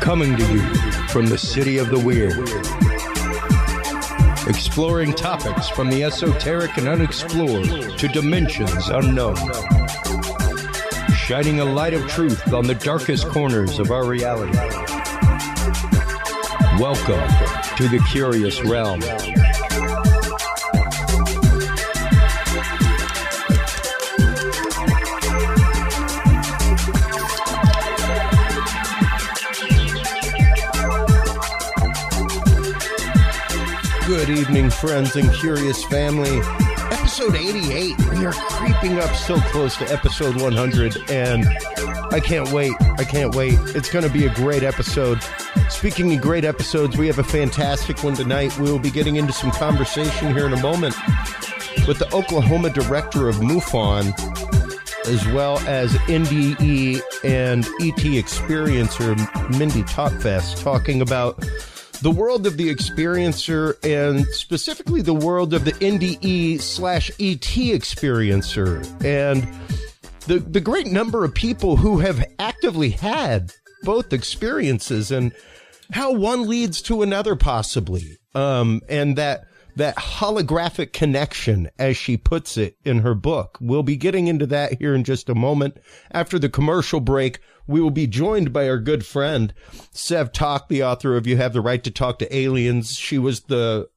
Coming to you from the city of the weird. Exploring topics from the esoteric and unexplored to dimensions unknown. Shining a light of truth on the darkest corners of our reality. Welcome to the Curious Realm. Good evening, friends and curious family. Episode 88. We are creeping up so close to episode 100, and I can't wait. It's going to be a great episode. Speaking of great episodes, we have a fantastic one tonight. We will be getting into some conversation here in a moment with the Oklahoma director of MUFON, as well as NDE and ET experiencer Mindy Tautfest, talking about the world of the experiencer, and specifically the world of the NDE/ET experiencer, and the great number of people who have actively had both experiences and how one leads to another possibly, and that holographic connection, as she puts it in her book. We'll be getting into that here in just a moment. After the commercial break, we will be joined by our good friend, Sev Tok, the author of You Have the Right to Talk to Aliens. She was the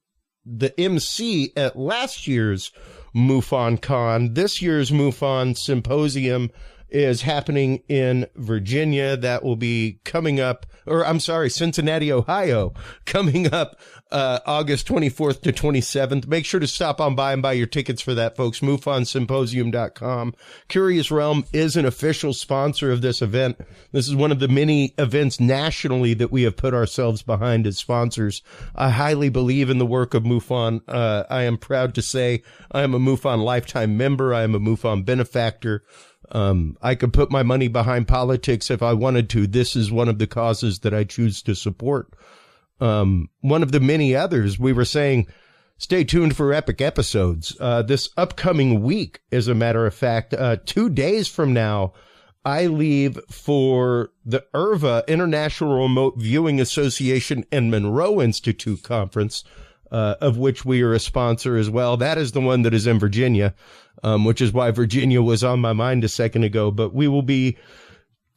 MC at last year's MUFON Con. This year's MUFON Symposium is happening in Virginia. That will be coming up, Cincinnati, Ohio, coming up August 24th to 27th. Make sure to stop on by and buy your tickets for that, folks. MUFONsymposium.com. Curious Realm is an official sponsor of this event. This is one of the many events nationally that we have put ourselves behind as sponsors. I highly believe in the work of MUFON. I am proud to say I am a MUFON lifetime member. I am a MUFON benefactor. I could put my money behind politics if I wanted to. This is one of the causes that I choose to support. One of the many others. We were saying, stay tuned for epic episodes. This upcoming week, as a matter of fact, 2 days from now, I leave for the IRVA, International Remote Viewing Association and Monroe Institute Conference, of which we are a sponsor as well. That is the one that is in Virginia, which is why Virginia was on my mind a second ago. But we will be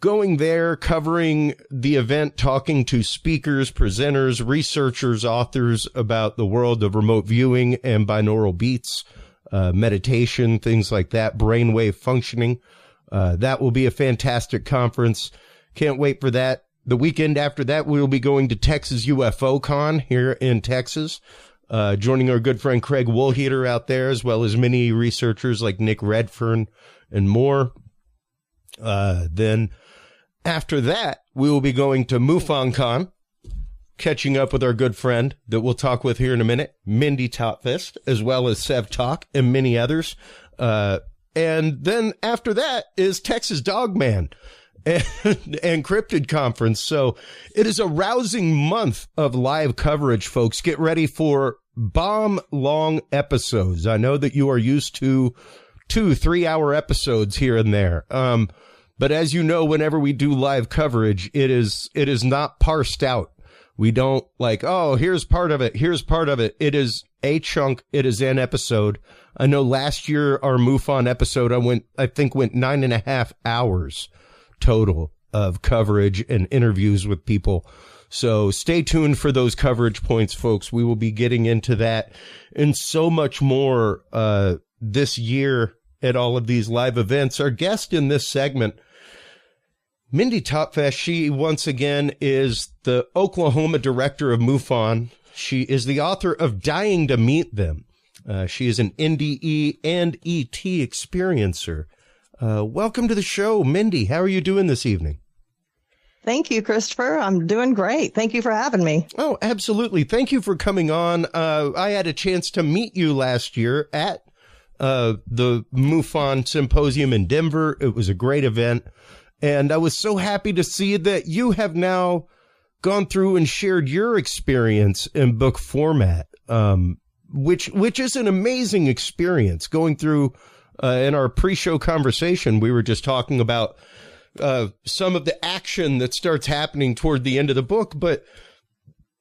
going there, covering the event, talking to speakers, presenters, researchers, authors about the world of remote viewing and binaural beats, meditation, things like that, brainwave functioning. That will be a fantastic conference. Can't wait for that. The weekend after that, we will be going to Texas UFO Con here in Texas, joining our good friend Craig Woolheater out there, as well as many researchers like Nick Redfern and more. Then after that, we will be going to MUFON Con, catching up with our good friend that we'll talk with here in a minute, Mindy Tautfest, as well as Sev Tok and many others. And then after that is Texas Dogman and Cryptid Conference. So it is a rousing month of live coverage, folks. Get ready for bomb long episodes. I know that you are used to 2-3 hour episodes here and there. But as you know, whenever we do live coverage, it is not parsed out. We don't like, oh, here's part of it. Here's part of it. It is a chunk. It is an episode. I know last year, our MUFON episode, I think went 9.5 hours total of coverage and interviews with people. So stay tuned for those coverage points, folks. We will be getting into that and so much more this year at all of these live events. Our guest in this segment, Mindy Tautfest, she once again is the Oklahoma director of MUFON. She is the author of Dying to Meet Them. She is an NDE and ET experiencer. Welcome to the show, Mindy. How are you doing this evening? Thank you, Christopher. I'm doing great. Thank you for having me. Oh, absolutely. Thank you for coming on. I had a chance to meet you last year at the MUFON Symposium in Denver. It was a great event. And I was so happy to see that you have now gone through and shared your experience in book format, which is an amazing experience. Going through, in our pre-show conversation, we were just talking about some of the action that starts happening toward the end of the book, but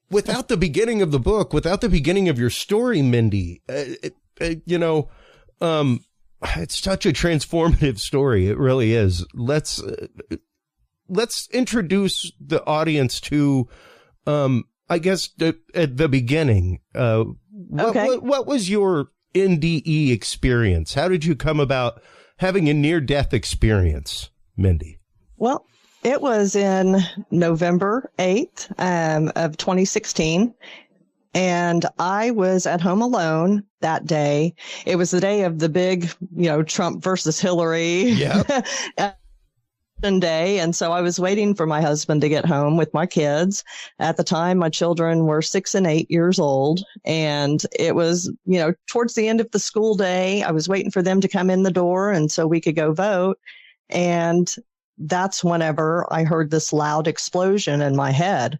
without the beginning of the book, without the beginning of your story, Mindy, it's such a transformative story. It really is. Let's introduce the audience to, I guess, at the beginning. What was your NDE experience? How did you come about having a near-death experience, Mindy? Well, it was in November 8th of 2016. And I was at home alone that day. It was the day of the big, Trump versus Hillary day. And so I was waiting for my husband to get home with my kids. At the time, my children were 6 and 8 years old. And it was, towards the end of the school day, I was waiting for them to come in the door and so we could go vote. And that's whenever I heard this loud explosion in my head.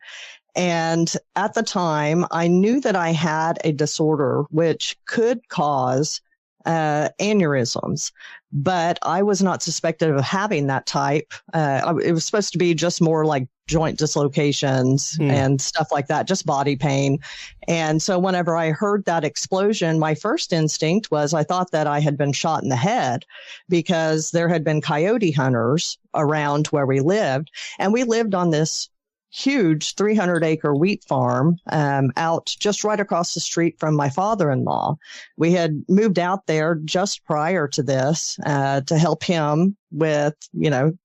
And at the time, I knew that I had a disorder which could cause aneurysms, but I was not suspected of having that type. It was supposed to be just more like joint dislocations and stuff like that, just body pain. And so whenever I heard that explosion, my first instinct was I thought that I had been shot in the head because there had been coyote hunters around where we lived. And we lived on this huge 300-acre wheat farm out just right across the street from my father-in-law. We had moved out there just prior to this to help him with,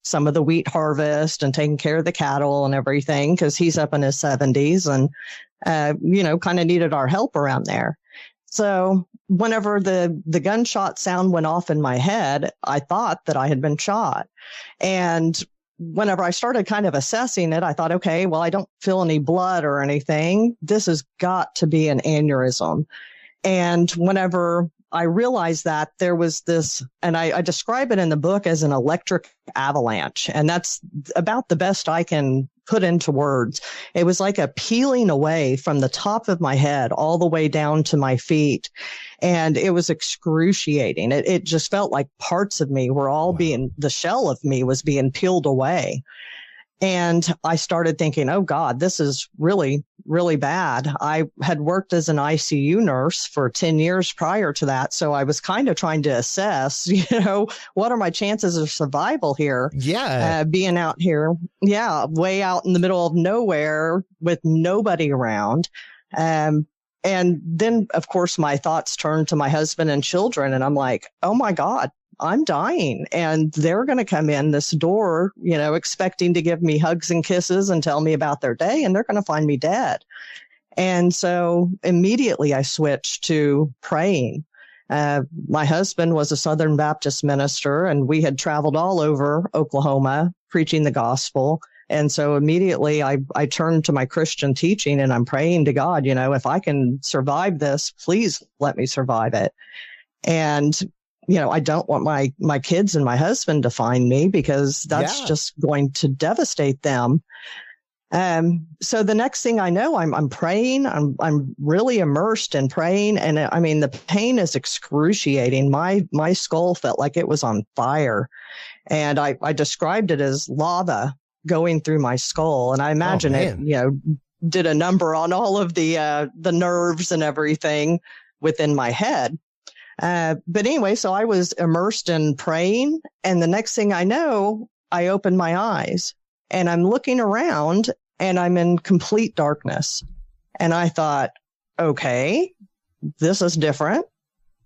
some of the wheat harvest and taking care of the cattle and everything because he's up in his 70s and, kind of needed our help around there. So whenever the gunshot sound went off in my head, I thought that I had been shot. And whenever I started kind of assessing it, I thought, okay, well, I don't feel any blood or anything. This has got to be an aneurysm. And whenever I realized that, there was this, and I describe it in the book as an electric avalanche. And that's about the best I can put into words. It was like a peeling away from the top of my head all the way down to my feet. And it was excruciating. It just felt like parts of me were all the shell of me was being peeled away. And I started thinking, oh God, this is really, really bad. I had worked as an ICU nurse for 10 years prior to that. So I was kind of trying to assess, what are my chances of survival here? Yeah. Being out here. Yeah. Way out in the middle of nowhere with nobody around. And then, of course, my thoughts turned to my husband and children. And I'm like, oh my God, I'm dying. And they're going to come in this door, expecting to give me hugs and kisses and tell me about their day. And they're going to find me dead. And so immediately I switched to praying. My husband was a Southern Baptist minister, and we had traveled all over Oklahoma preaching the gospel. And so immediately I turned to my Christian teaching and I'm praying to God, if I can survive this, please let me survive it. And, I don't want my kids and my husband to find me because that's just going to devastate them. So the next thing I know, I'm praying. I'm really immersed in praying. And the pain is excruciating. My skull felt like it was on fire. And I described it as lava going through my skull. And I imagine it, did a number on all of the nerves and everything within my head. But anyway, so I was immersed in praying. And the next thing I know, I opened my eyes and I'm looking around and I'm in complete darkness. And I thought, okay, this is different.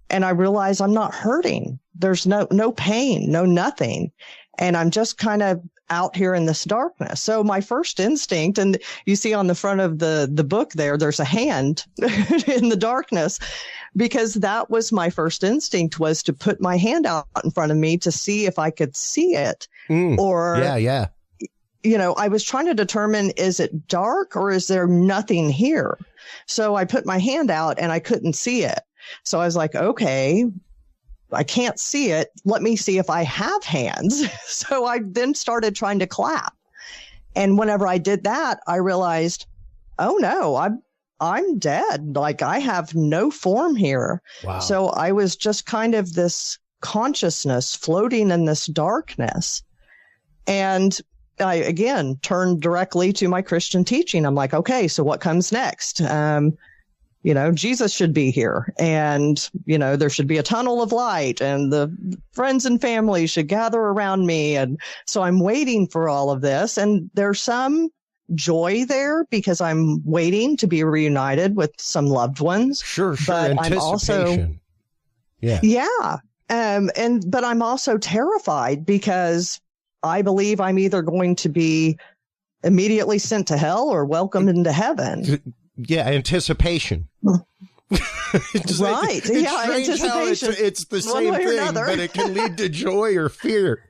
And I realized I'm not hurting. There's no pain, no nothing. And I'm just kind of out here in this darkness. So my first instinct, and you see on the front of the book there's a hand in the darkness, because that was my first instinct, was to put my hand out in front of me to see if I could see it. Or, I was trying to determine, is it dark or is there nothing here? So I put my hand out and I couldn't see it. So I was like, okay, I can't see it. Let me see if I have hands. So I then started trying to clap. And whenever I did that, I realized, oh no, I'm dead. Like I have no form here. Wow. So I was just kind of this consciousness floating in this darkness. And I, again, turned directly to my Christian teaching. I'm like, okay, so what comes next? Jesus should be here, and, there should be a tunnel of light, and the friends and family should gather around me. And so I'm waiting for all of this. And there's some joy there because I'm waiting to be reunited with some loved ones. Sure. But I'm also, but I'm also terrified because I believe I'm either going to be immediately sent to hell or welcomed into heaven. Yeah, anticipation. Right. Anticipation. It's the same thing, but it can lead to joy or fear.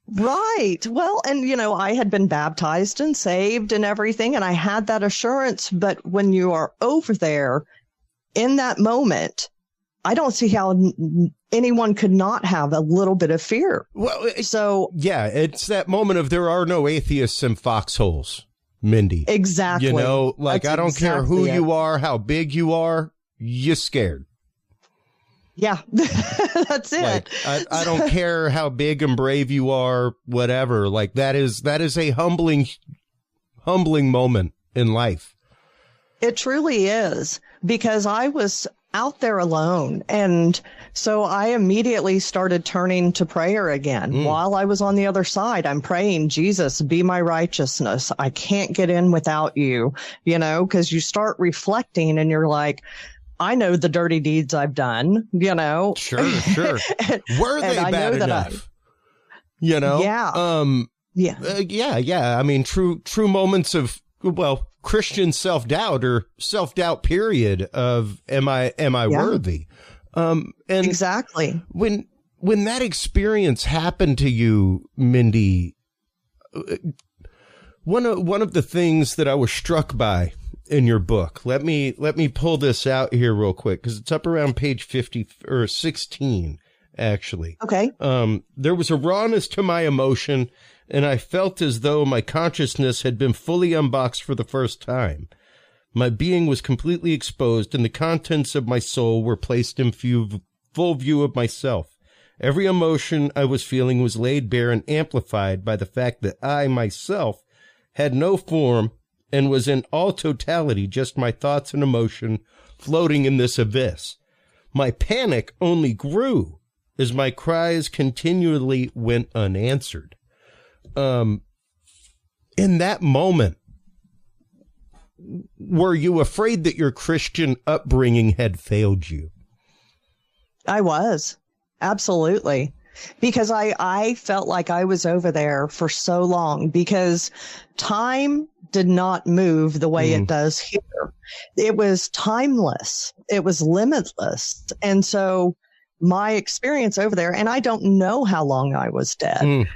Right. Well, and, I had been baptized and saved and everything, and I had that assurance. But when you are over there in that moment, I don't see how anyone could not have a little bit of fear. Well, it's that moment of there are no atheists in foxholes. Mindy. Exactly. I don't care who you are, how big you are, you're scared. Yeah, that's it. I don't care how big and brave you are, whatever. Like that is a humbling moment in life. It truly is, because I was out there alone. And so I immediately started turning to prayer again. While I was on the other side, I'm praying, Jesus, be my righteousness. I can't get in without you, because you start reflecting and you're like, I know the dirty deeds I've done, Sure. Were they bad enough? Yeah. Yeah. I mean, true moments of, Christian self-doubt or self-doubt period of am I worthy? And exactly. When that experience happened to you, Mindy, one of the things that I was struck by in your book, let me pull this out here real quick, because it's up around page 50 or 16, actually. Okay. There was a rawness to my emotion, and I felt as though my consciousness had been fully unboxed for the first time. My being was completely exposed, and the contents of my soul were placed in full view of myself. Every emotion I was feeling was laid bare and amplified by the fact that I, myself, had no form and was in all totality just my thoughts and emotion floating in this abyss. My panic only grew as my cries continually went unanswered. In that moment, were you afraid that your Christian upbringing had failed you? I was. Absolutely. Because I felt like I was over there for so long, because time did not move the way it does here. It was timeless. It was limitless. And so my experience over there, and I don't know how long I was dead.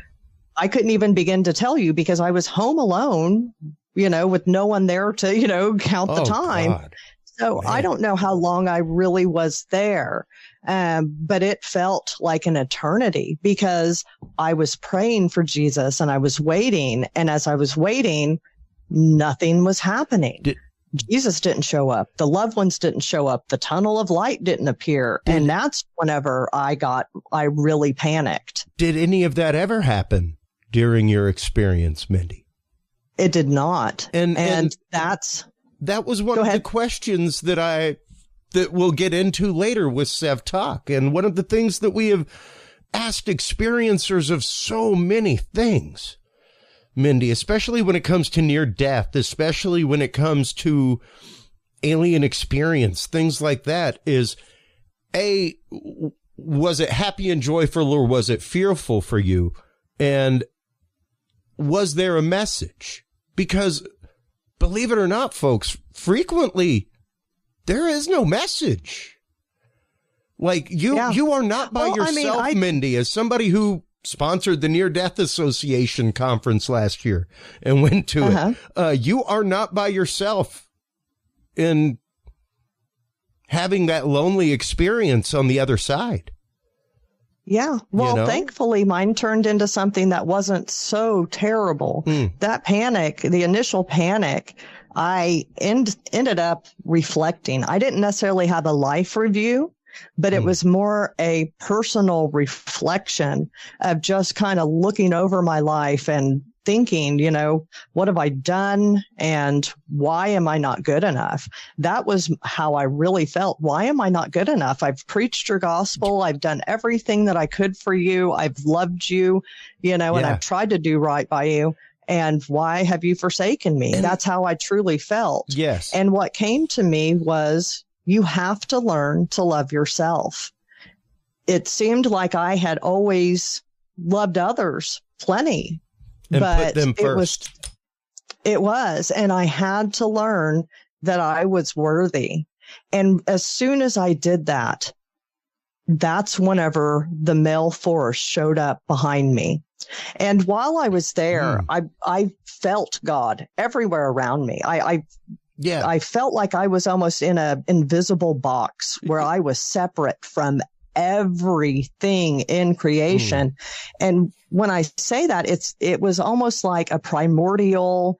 I couldn't even begin to tell you, because I was home alone, with no one there to, count the time. God. So man. I don't know how long I really was there. But it felt like an eternity, because I was praying for Jesus and I was waiting. And as I was waiting, nothing was happening. Jesus didn't show up. The loved ones didn't show up. The tunnel of light didn't appear. And that's whenever I really panicked. Did any of that ever happen during your experience, Mindy? It did not. And that was one of the questions that we'll get into later with Sev Tok. And one of the things that we have asked experiencers of so many things, Mindy, especially when it comes to near death, especially when it comes to alien experience, things like that, is was it happy and joyful, or was it fearful for you? And was there a message? Because believe it or not, folks, frequently there is no message. Like you are not by yourself, Mindy, as somebody who sponsored the Near Death Association conference last year and went to it. You are not by yourself in having that lonely experience on the other side. Yeah. Well, thankfully mine turned into something that wasn't so terrible. That panic, the initial panic, I ended up reflecting. I didn't necessarily have a life review, but it was more a personal reflection of just kind of looking over my life and thinking, what have I done and why am I not good enough? That was how I really felt. Why am I not good enough? I've preached your gospel. I've done everything that I could for you. I've loved you, and I've tried to do right by you. And why have you forsaken me? And that's how I truly felt. Yes. And what came to me was, you have to learn to love yourself. It seemed like I had always loved others plenty. And but put them first. It was. And I had to learn that I was worthy. And as soon as I did that, that's whenever the male force showed up behind me. And while I was there, I felt God everywhere around me. I felt like I was almost in an invisible box where I was separate from everything in creation. And when I say that, it was almost like a primordial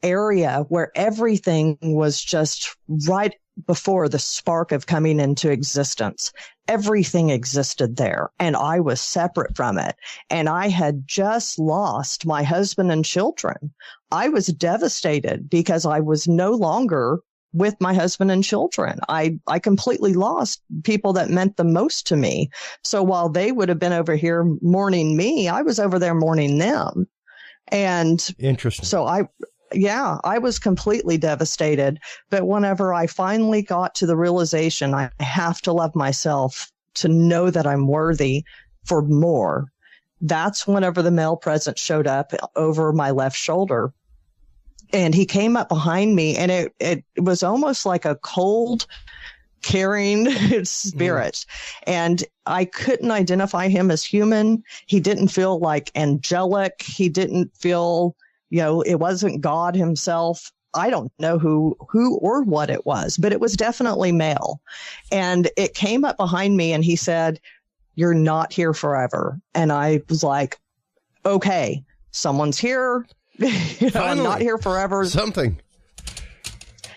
area where everything was just right before the spark of coming into existence. Everything existed there, and I was separate from it. And I had just lost my husband and children. I was devastated because I was no longer with my husband and children. I completely lost people that meant the most to me. So while they would have been over here mourning me, I was over there mourning them. And interesting. So I was completely devastated. But whenever I finally got to the realization I have to love myself to know that I'm worthy for more, that's whenever the male presence showed up over my left shoulder. And he came up behind me, and it was almost like a cold, caring spirit. And I couldn't identify him as human. He didn't feel like angelic. He didn't feel, it wasn't God himself. I don't know who or what it was, but it was definitely male. And it came up behind me and he said, "You're not here forever." And I was like, okay, someone's here. I'm not here forever. Something.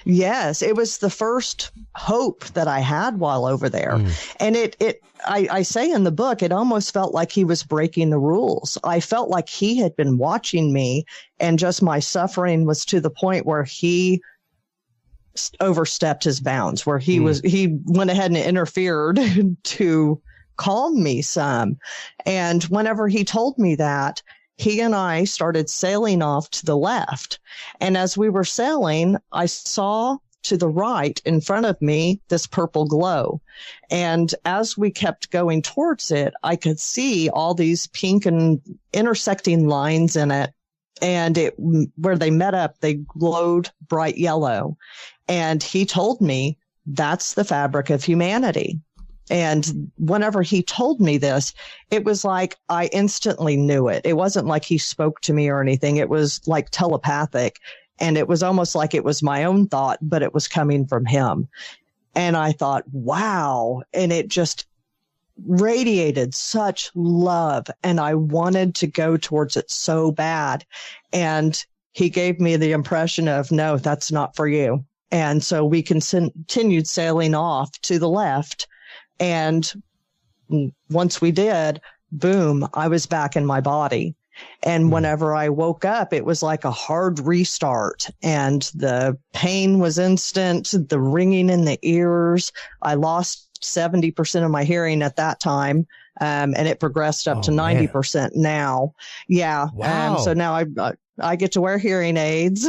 Yes, it was the first hope that I had while over there. And I say in the book, it almost felt like he was breaking the rules. I felt like he had been watching me, and just my suffering was to the point where he overstepped his bounds, where he went ahead and interfered to calm me some. And whenever he told me that, he and I started sailing off to the left. And as we were sailing, I saw to the right in front of me this purple glow. And as we kept going towards it, I could see all these pink and intersecting lines in it. And where they met up, they glowed bright yellow. And he told me that's the fabric of humanity. And whenever he told me this, it was like I instantly knew it. It wasn't like he spoke to me or anything. It was like telepathic. And it was almost like it was my own thought, but it was coming from him. And I thought, wow. And it just radiated such love. And I wanted to go towards it so bad. And he gave me the impression of, no, that's not for you. And so we continued sailing off to the left. And once we did, boom, I was back in my body. And whenever I woke up, it was like a hard restart, and the pain was instant, the ringing in the ears. I lost 70% of my hearing at that time. And it progressed up to 90% now. Yeah. Wow. So now I get to wear hearing aids,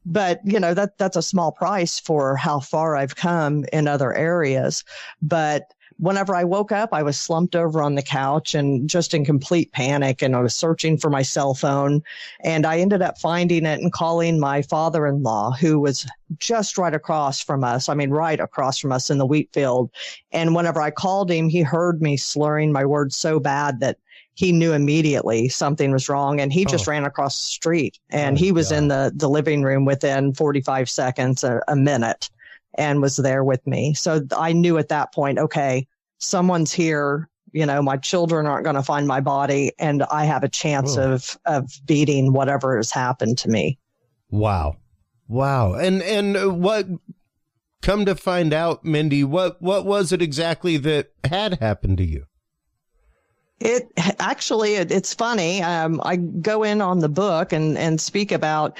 but that's a small price for how far I've come in other areas. But whenever I woke up, I was slumped over on the couch and just in complete panic. And I was searching for my cell phone, and I ended up finding it and calling my father-in-law, who was just right across from us. I mean, right across from us in the wheat field. And whenever I called him, he heard me slurring my words so bad that he knew immediately something was wrong, and he just ran across the street, and he was in the living room within 45 seconds, a minute, and was there with me. So I knew at that point, okay, someone's here, my children aren't going to find my body, and I have a chance of beating whatever has happened to me. Wow. And what, come to find out, Mindy, what was it exactly that had happened to you? It's funny. I go in on the book and speak about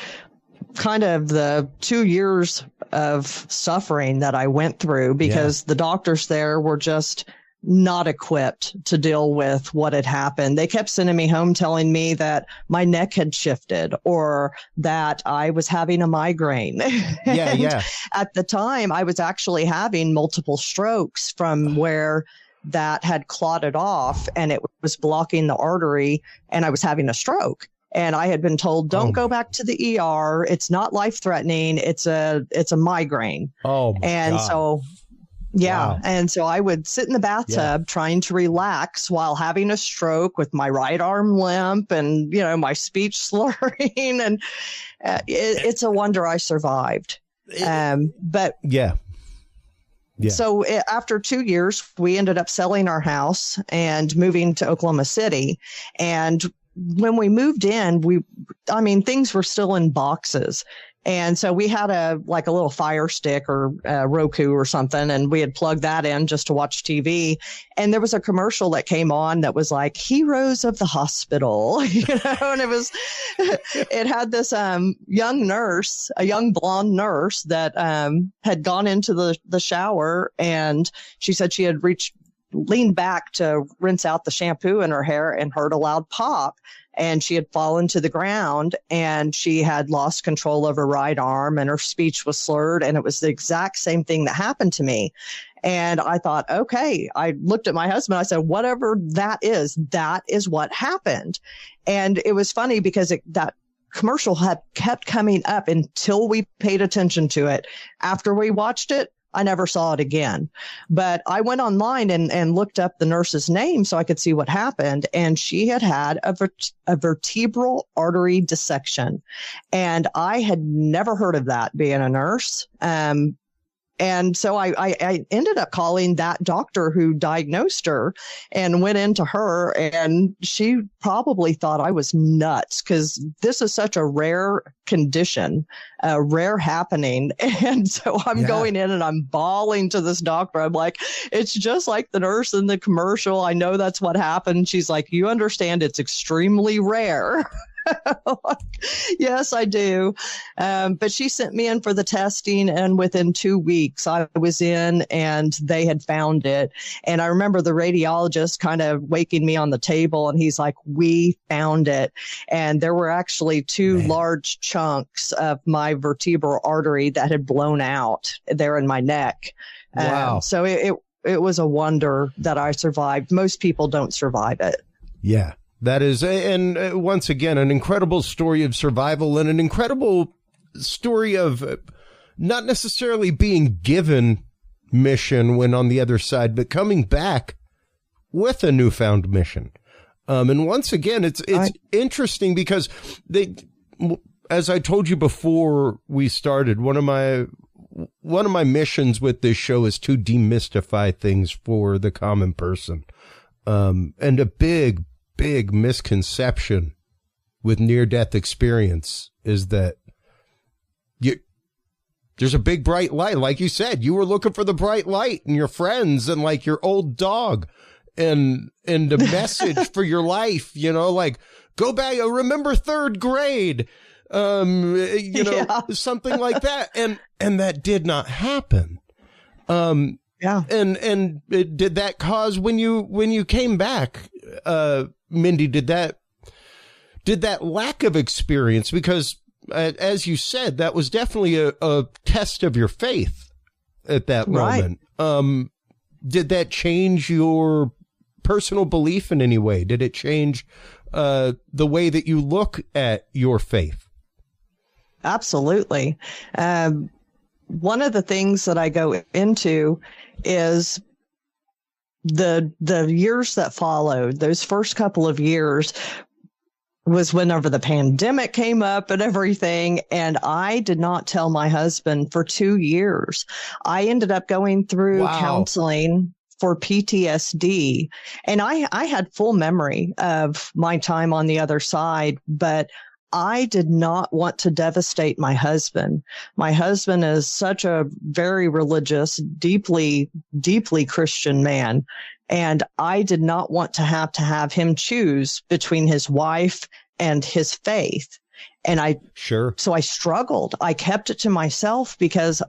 kind of the 2 years of suffering that I went through, because the doctors there were just not equipped to deal with what had happened. They kept sending me home telling me that my neck had shifted or that I was having a migraine. Yeah. At the time, I was actually having multiple strokes from where that had clotted off, and it was blocking the artery, and I was having a stroke. And I had been told, don't go back to the ER. It's not life-threatening. It's a migraine. Oh, my and God. So yeah. Wow. And so I would sit in the bathtub trying to relax while having a stroke with my right arm limp and, my speech slurring. And it's a wonder I survived. But yeah. So after 2 years, we ended up selling our house and moving to Oklahoma City. And when we moved in, things were still in boxes. And so we had a little Fire Stick or Roku or something, and we had plugged that in just to watch TV. And there was a commercial that came on that was like Heroes of the Hospital, and it had this young nurse, a young blonde nurse that had gone into the shower, and she said she had leaned back to rinse out the shampoo in her hair and heard a loud pop. And she had fallen to the ground, and she had lost control of her right arm, and her speech was slurred. And it was the exact same thing that happened to me. And I thought, okay, I looked at my husband. I said, whatever that is what happened. And it was funny because that commercial had kept coming up until we paid attention to it. After we watched it, I never saw it again. But I went online and looked up the nurse's name so I could see what happened. And she had a vertebral artery dissection. And I had never heard of that being a nurse. And so I ended up calling that doctor who diagnosed her and went into her, and she probably thought I was nuts because this is such a rare condition, a rare happening. And so I'm going in and I'm bawling to this doctor. I'm like, it's just like the nurse in the commercial. I know that's what happened. She's like, you understand it's extremely rare. Yes, I do. But she sent me in for the testing, and within 2 weeks I was in and they had found it. And I remember the radiologist kind of waking me on the table, and he's like, we found it. And there were actually two large chunks of my vertebral artery that had blown out there in my neck. Wow. So it was a wonder that I survived. Most people don't survive it. Yeah. That is, and once again, an incredible story of survival and an incredible story of not necessarily being given mission when on the other side, but coming back with a newfound mission. And once again, it's interesting because as I told you before we started, one of my missions with this show is to demystify things for the common person. And a big misconception with near-death experience is that there's a big bright light. Like you said, you were looking for the bright light and your friends and like your old dog and a message for your life, like go back, remember third grade, something like that. And that did not happen. Yeah. And did that cause when you came back, Mindy, did that lack of experience, because as you said, that was definitely a test of your faith at that moment. Did that change your personal belief in any way? Did it change the way that you look at your faith? Absolutely. One of the things that I go into is the years that followed. Those first couple of years was whenever the pandemic came up and everything. And I did not tell my husband for 2 years. I ended up going through counseling for PTSD. And I had full memory of my time on the other side, but I did not want to devastate my husband. My husband is such a very religious, deeply, deeply Christian man. And I did not want to have him choose between his wife and his faith. And so I struggled. I kept it to myself because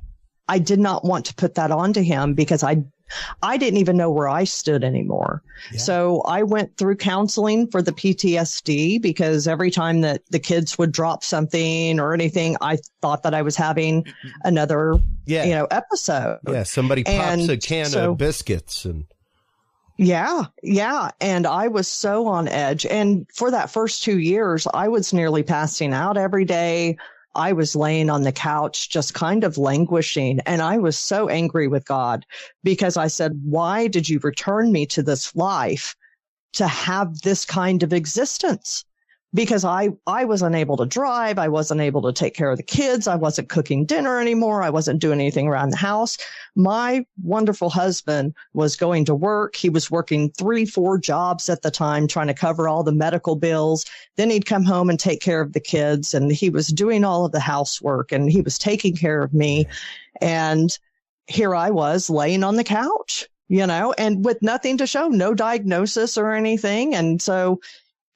I did not want to put that onto him, because I didn't even know where I stood anymore. Yeah. So I went through counseling for the PTSD, because every time that the kids would drop something or anything, I thought that I was having another, episode. Yeah. Somebody pops a can of biscuits and. Yeah. And I was so on edge. And for that first 2 years, I was nearly passing out every day. I was laying on the couch, just kind of languishing. And I was so angry with God, because I said, why did you return me to this life to have this kind of existence? Because I was unable to drive. I wasn't able to take care of the kids. I wasn't cooking dinner anymore. I wasn't doing anything around the house. My wonderful husband was going to work. He was working 3-4 jobs at the time, trying to cover all the medical bills. Then he'd come home and take care of the kids, and he was doing all of the housework, and he was taking care of me. And here I was laying on the couch, and with nothing to show, no diagnosis or anything. And so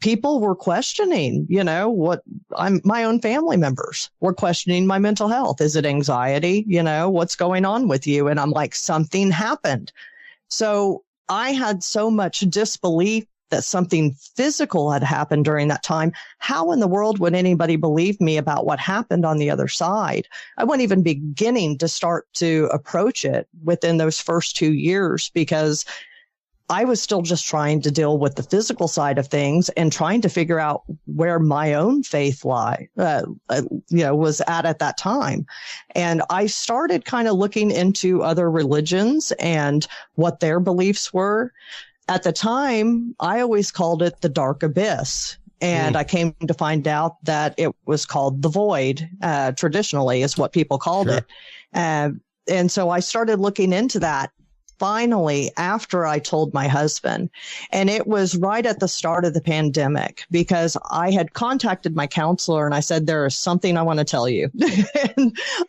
people were questioning, my own family members were questioning my mental health. Is it anxiety? What's going on with you? And I'm like, something happened. So I had so much disbelief that something physical had happened during that time. How in the world would anybody believe me about what happened on the other side? I wasn't even beginning to start to approach it within those first 2 years, because I was still just trying to deal with the physical side of things and trying to figure out where my own faith was at that time. And I started kind of looking into other religions and what their beliefs were. At the time, I always called it the dark abyss. And I came to find out that it was called the void, traditionally is what people called it. And so I started looking into that. Finally, after I told my husband, and it was right at the start of the pandemic, because I had contacted my counselor and I said, there is something I want to tell you.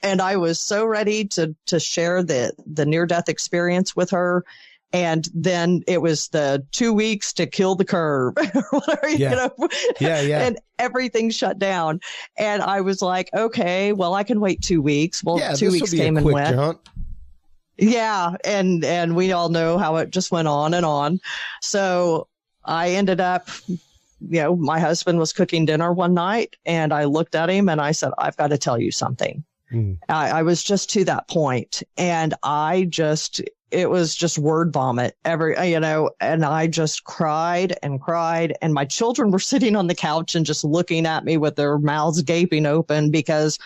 and I was so ready to share the near-death experience with her. And then it was the 2 weeks to kill the curve, Yeah. And everything shut down. And I was like, okay, well, I can wait 2 weeks. Well, 2 weeks came and went. Jaunt. Yeah. And we all know how it just went on and on. So I ended up, my husband was cooking dinner one night, and I looked at him and I said, I've got to tell you something. I was just to that point, and it was just word vomit and I just cried and cried, and my children were sitting on the couch and just looking at me with their mouths gaping open, because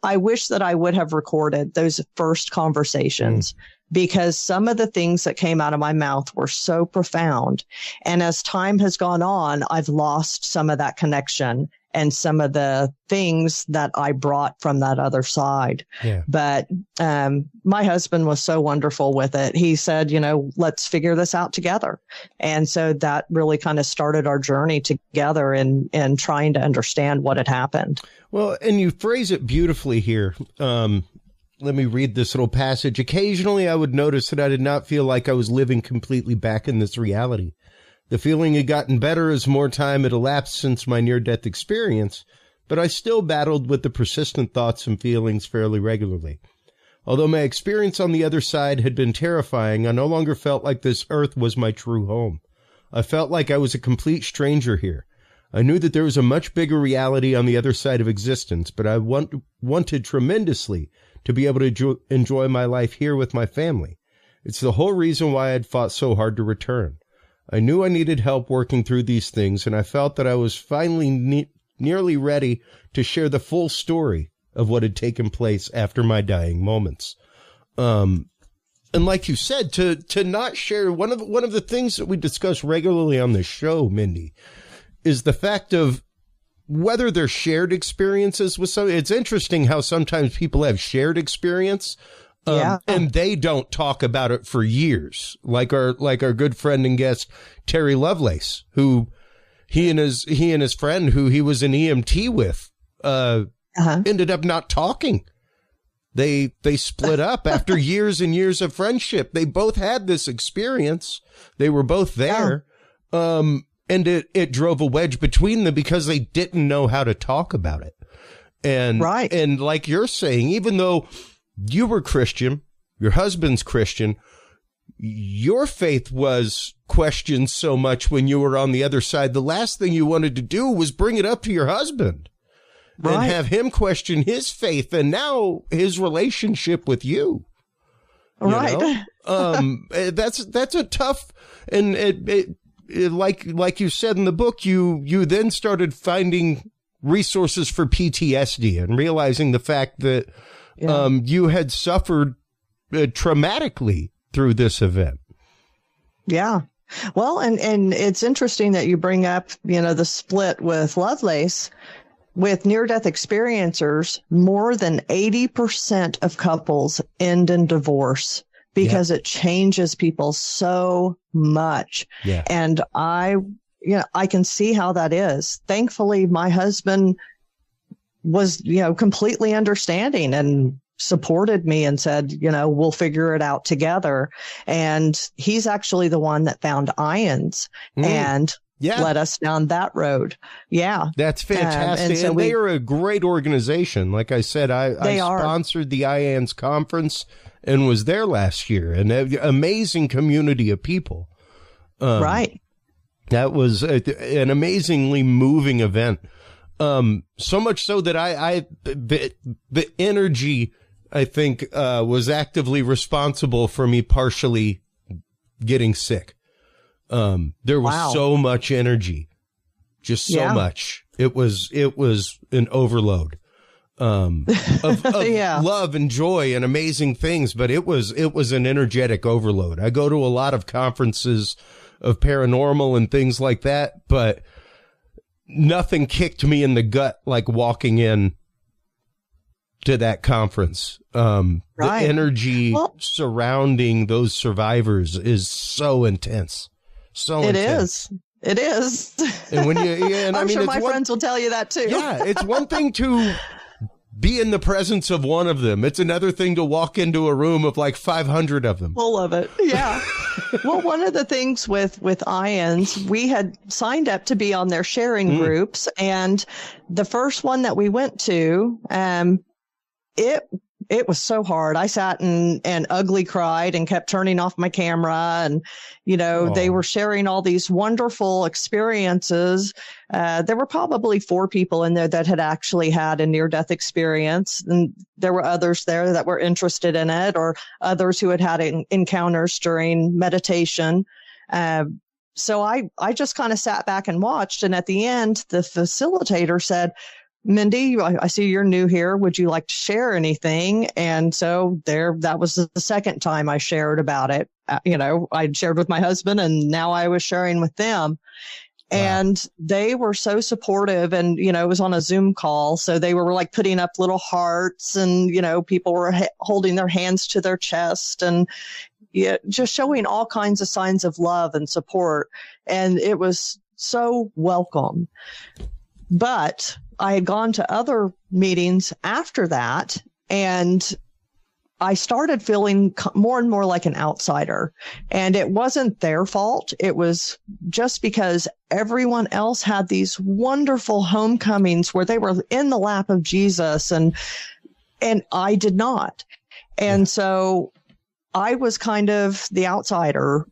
I wish that I would have recorded those first conversations, because some of the things that came out of my mouth were so profound. And as time has gone on, I've lost some of that connection and some of the things that I brought from that other side. Yeah. But my husband was so wonderful with it. He said, let's figure this out together. And so that really kind of started our journey together in trying to understand what had happened. Well, and you phrase it beautifully here. Let me read this little passage. Occasionally, I would notice that I did not feel like I was living completely back in this reality. The feeling had gotten better as more time had elapsed since my near-death experience, but I still battled with the persistent thoughts and feelings fairly regularly. Although my experience on the other side had been terrifying, I no longer felt like this earth was my true home. I felt like I was a complete stranger here. I knew that there was a much bigger reality on the other side of existence, but I wanted tremendously to be able to enjoy my life here with my family. It's the whole reason why I had fought so hard to return. I knew I needed help working through these things, and I felt that I was finally nearly ready to share the full story of what had taken place after my dying moments. And like you said, to not share, one of the things that we discuss regularly on this show, Mindy, is the fact of whether they're shared experiences with some. It's interesting how sometimes people have shared experience, And they don't talk about it for years. Like our good friend and guest, Terry Lovelace, who he and his friend, who he was an EMT with, ended up not talking. They split up after years and years of friendship. They both had this experience. They were both there. And it drove a wedge between them because they didn't know how to talk about it. And like you're saying, even though you were Christian, your husband's Christian, your faith was questioned so much when you were on the other side. The last thing you wanted to do was bring it up to your husband and have him question his faith and now his relationship with you. You know? That's a tough, and it like you said in the book, you then started finding resources for PTSD and realizing the fact that you had suffered traumatically through this event. Yeah. Well, and it's interesting that you bring up, the split with Lovelace. With near-death experiencers, more than 80% of couples end in divorce because it changes people so much. Yeah. And I can see how that is. Thankfully, my husband was, completely understanding and supported me and said, we'll figure it out together. And he's actually the one that found Ions and led us down that road. Yeah. That's fantastic. And they are a great organization. Like I said, I sponsored the IANS conference and was there last year, and an amazing community of people. That was an amazingly moving event. So much so that the energy, I think, was actively responsible for me partially getting sick. There was so much energy, just so much. It was an overload, of love and joy and amazing things. But it was an energetic overload. I go to a lot of conferences of paranormal and things like that, but nothing kicked me in the gut like walking in to that conference. The energy surrounding those survivors is so intense. It is. And when I'm sure my friends will tell you that too. Yeah. It's one thing to be in the presence of one of them. It's another thing to walk into a room of like 500 of them. Full of it. Yeah. Well, one of the things with IANS, we had signed up to be on their sharing groups, and the first one that we went to, it was so hard. I sat and ugly cried and kept turning off my camera. And, they were sharing all these wonderful experiences. There were probably 4 people in there that had actually had a near-death experience. And there were others there that were interested in it, or others who had had encounters during meditation. So I just kind of sat back and watched. And at the end, the facilitator said, Mindy, I see you're new here. Would you like to share anything? And so that was the second time I shared about it. I'd shared with my husband, and now I was sharing with them. Wow. And they were so supportive, and, it was on a Zoom call. So they were like putting up little hearts, and, people were holding their hands to their chest, and just showing all kinds of signs of love and support. And it was so welcome. But I had gone to other meetings after that, and I started feeling more and more like an outsider. And it wasn't their fault. It was just because everyone else had these wonderful homecomings where they were in the lap of Jesus, and I did not. And so I was kind of the outsider,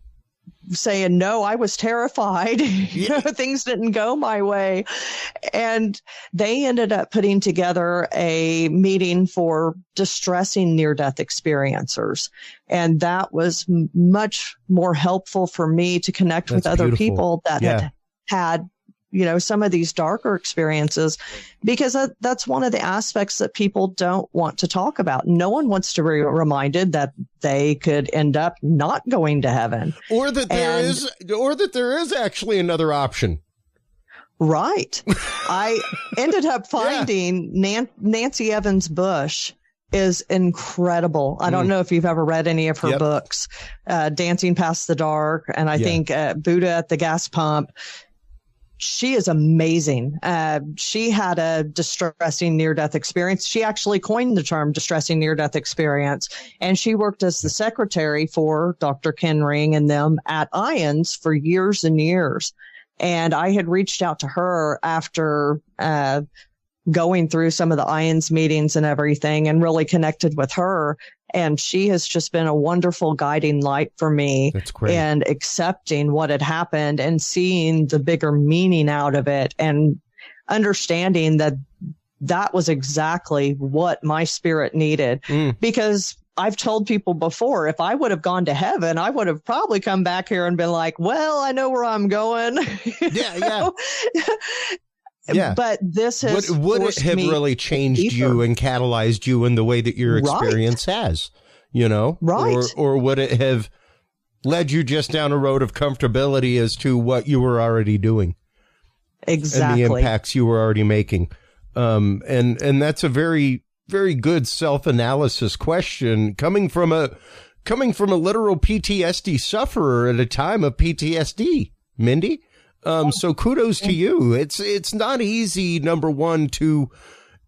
saying, no, I was terrified. Things didn't go my way. And they ended up putting together a meeting for distressing near-death experiencers. And that was much more helpful for me to connect with other people that had some of these darker experiences, because that's one of the aspects that people don't want to talk about. No one wants to be reminded that they could end up not going to heaven, or that there is actually another option. Right. I ended up finding Nancy Evans Bush is incredible. I don't know if you've ever read any of her books, Dancing Past the Dark, and I think Buddha at the Gas Pump. She is amazing. She had a distressing near-death experience. She actually coined the term distressing near-death experience, and she worked as the secretary for Dr. Ken Ring and them at IONS for years and years. And I had reached out to her after going through some of the IONS meetings and everything, and really connected with her. And she has just been a wonderful guiding light for me. That's great. And accepting what had happened and seeing the bigger meaning out of it, and understanding that that was exactly what my spirit needed. Because I've told people before, if I would have gone to heaven, I would have probably come back here and been like, well, I know where I'm going. Yeah. Yeah. But this has would it have really changed you and catalyzed you in the way that your experience has, you know? Right. Or would it have led you just down a road of comfortability as to what you were already doing? Exactly. And the impacts you were already making. And that's a very, very good self-analysis question coming from a literal PTSD sufferer at a time of PTSD, Mindy. So kudos to you. It's not easy, number one, to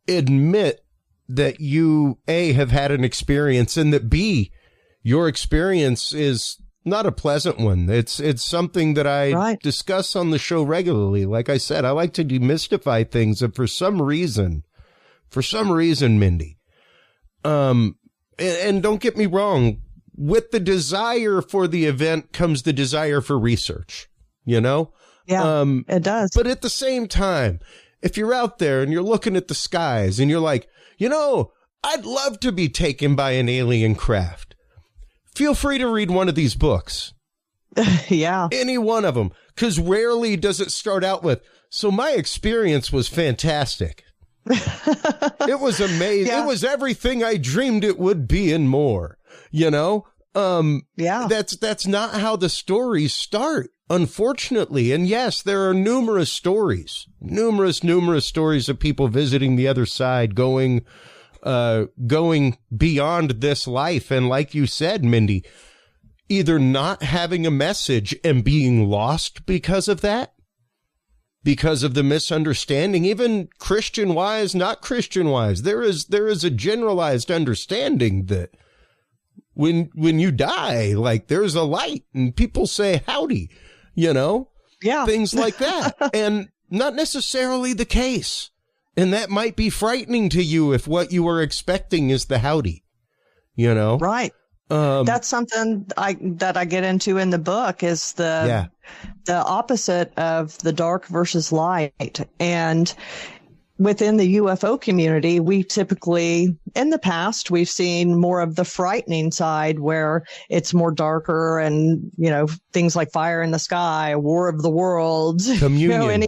admit that you, A, have had an experience, and that, B, your experience is not a pleasant one. It's something that I discuss on the show regularly. Like I said, I like to demystify things, and for some reason, Mindy, and don't get me wrong, with the desire for the event comes the desire for research, you know? Yeah, it does. But at the same time, if you're out there and you're looking at the skies and you're like, you know, I'd love to be taken by an alien craft, feel free to read one of these books. Yeah. Any one of them. Because rarely does it start out with, so my experience was fantastic. It was amazing. Yeah. It was everything I dreamed it would be and more, you know? That's not how the stories start, unfortunately. And yes, there are numerous stories of people visiting the other side, going beyond this life. And like you said, Mindy, either not having a message and being lost because of that, because of the misunderstanding, even Christian wise, not Christian wise. There is a generalized understanding that when you die, like, there's a light and people say howdy, you know, things like that. And not necessarily the case. And that might be frightening to you if what you were expecting is the howdy, you know? Right. That's something that I get into in the book, is the opposite of the dark versus light. And within the UFO community, we typically, in the past, we've seen more of the frightening side, where it's more darker and, you know, things like fire in the sky, war of the worlds, communion.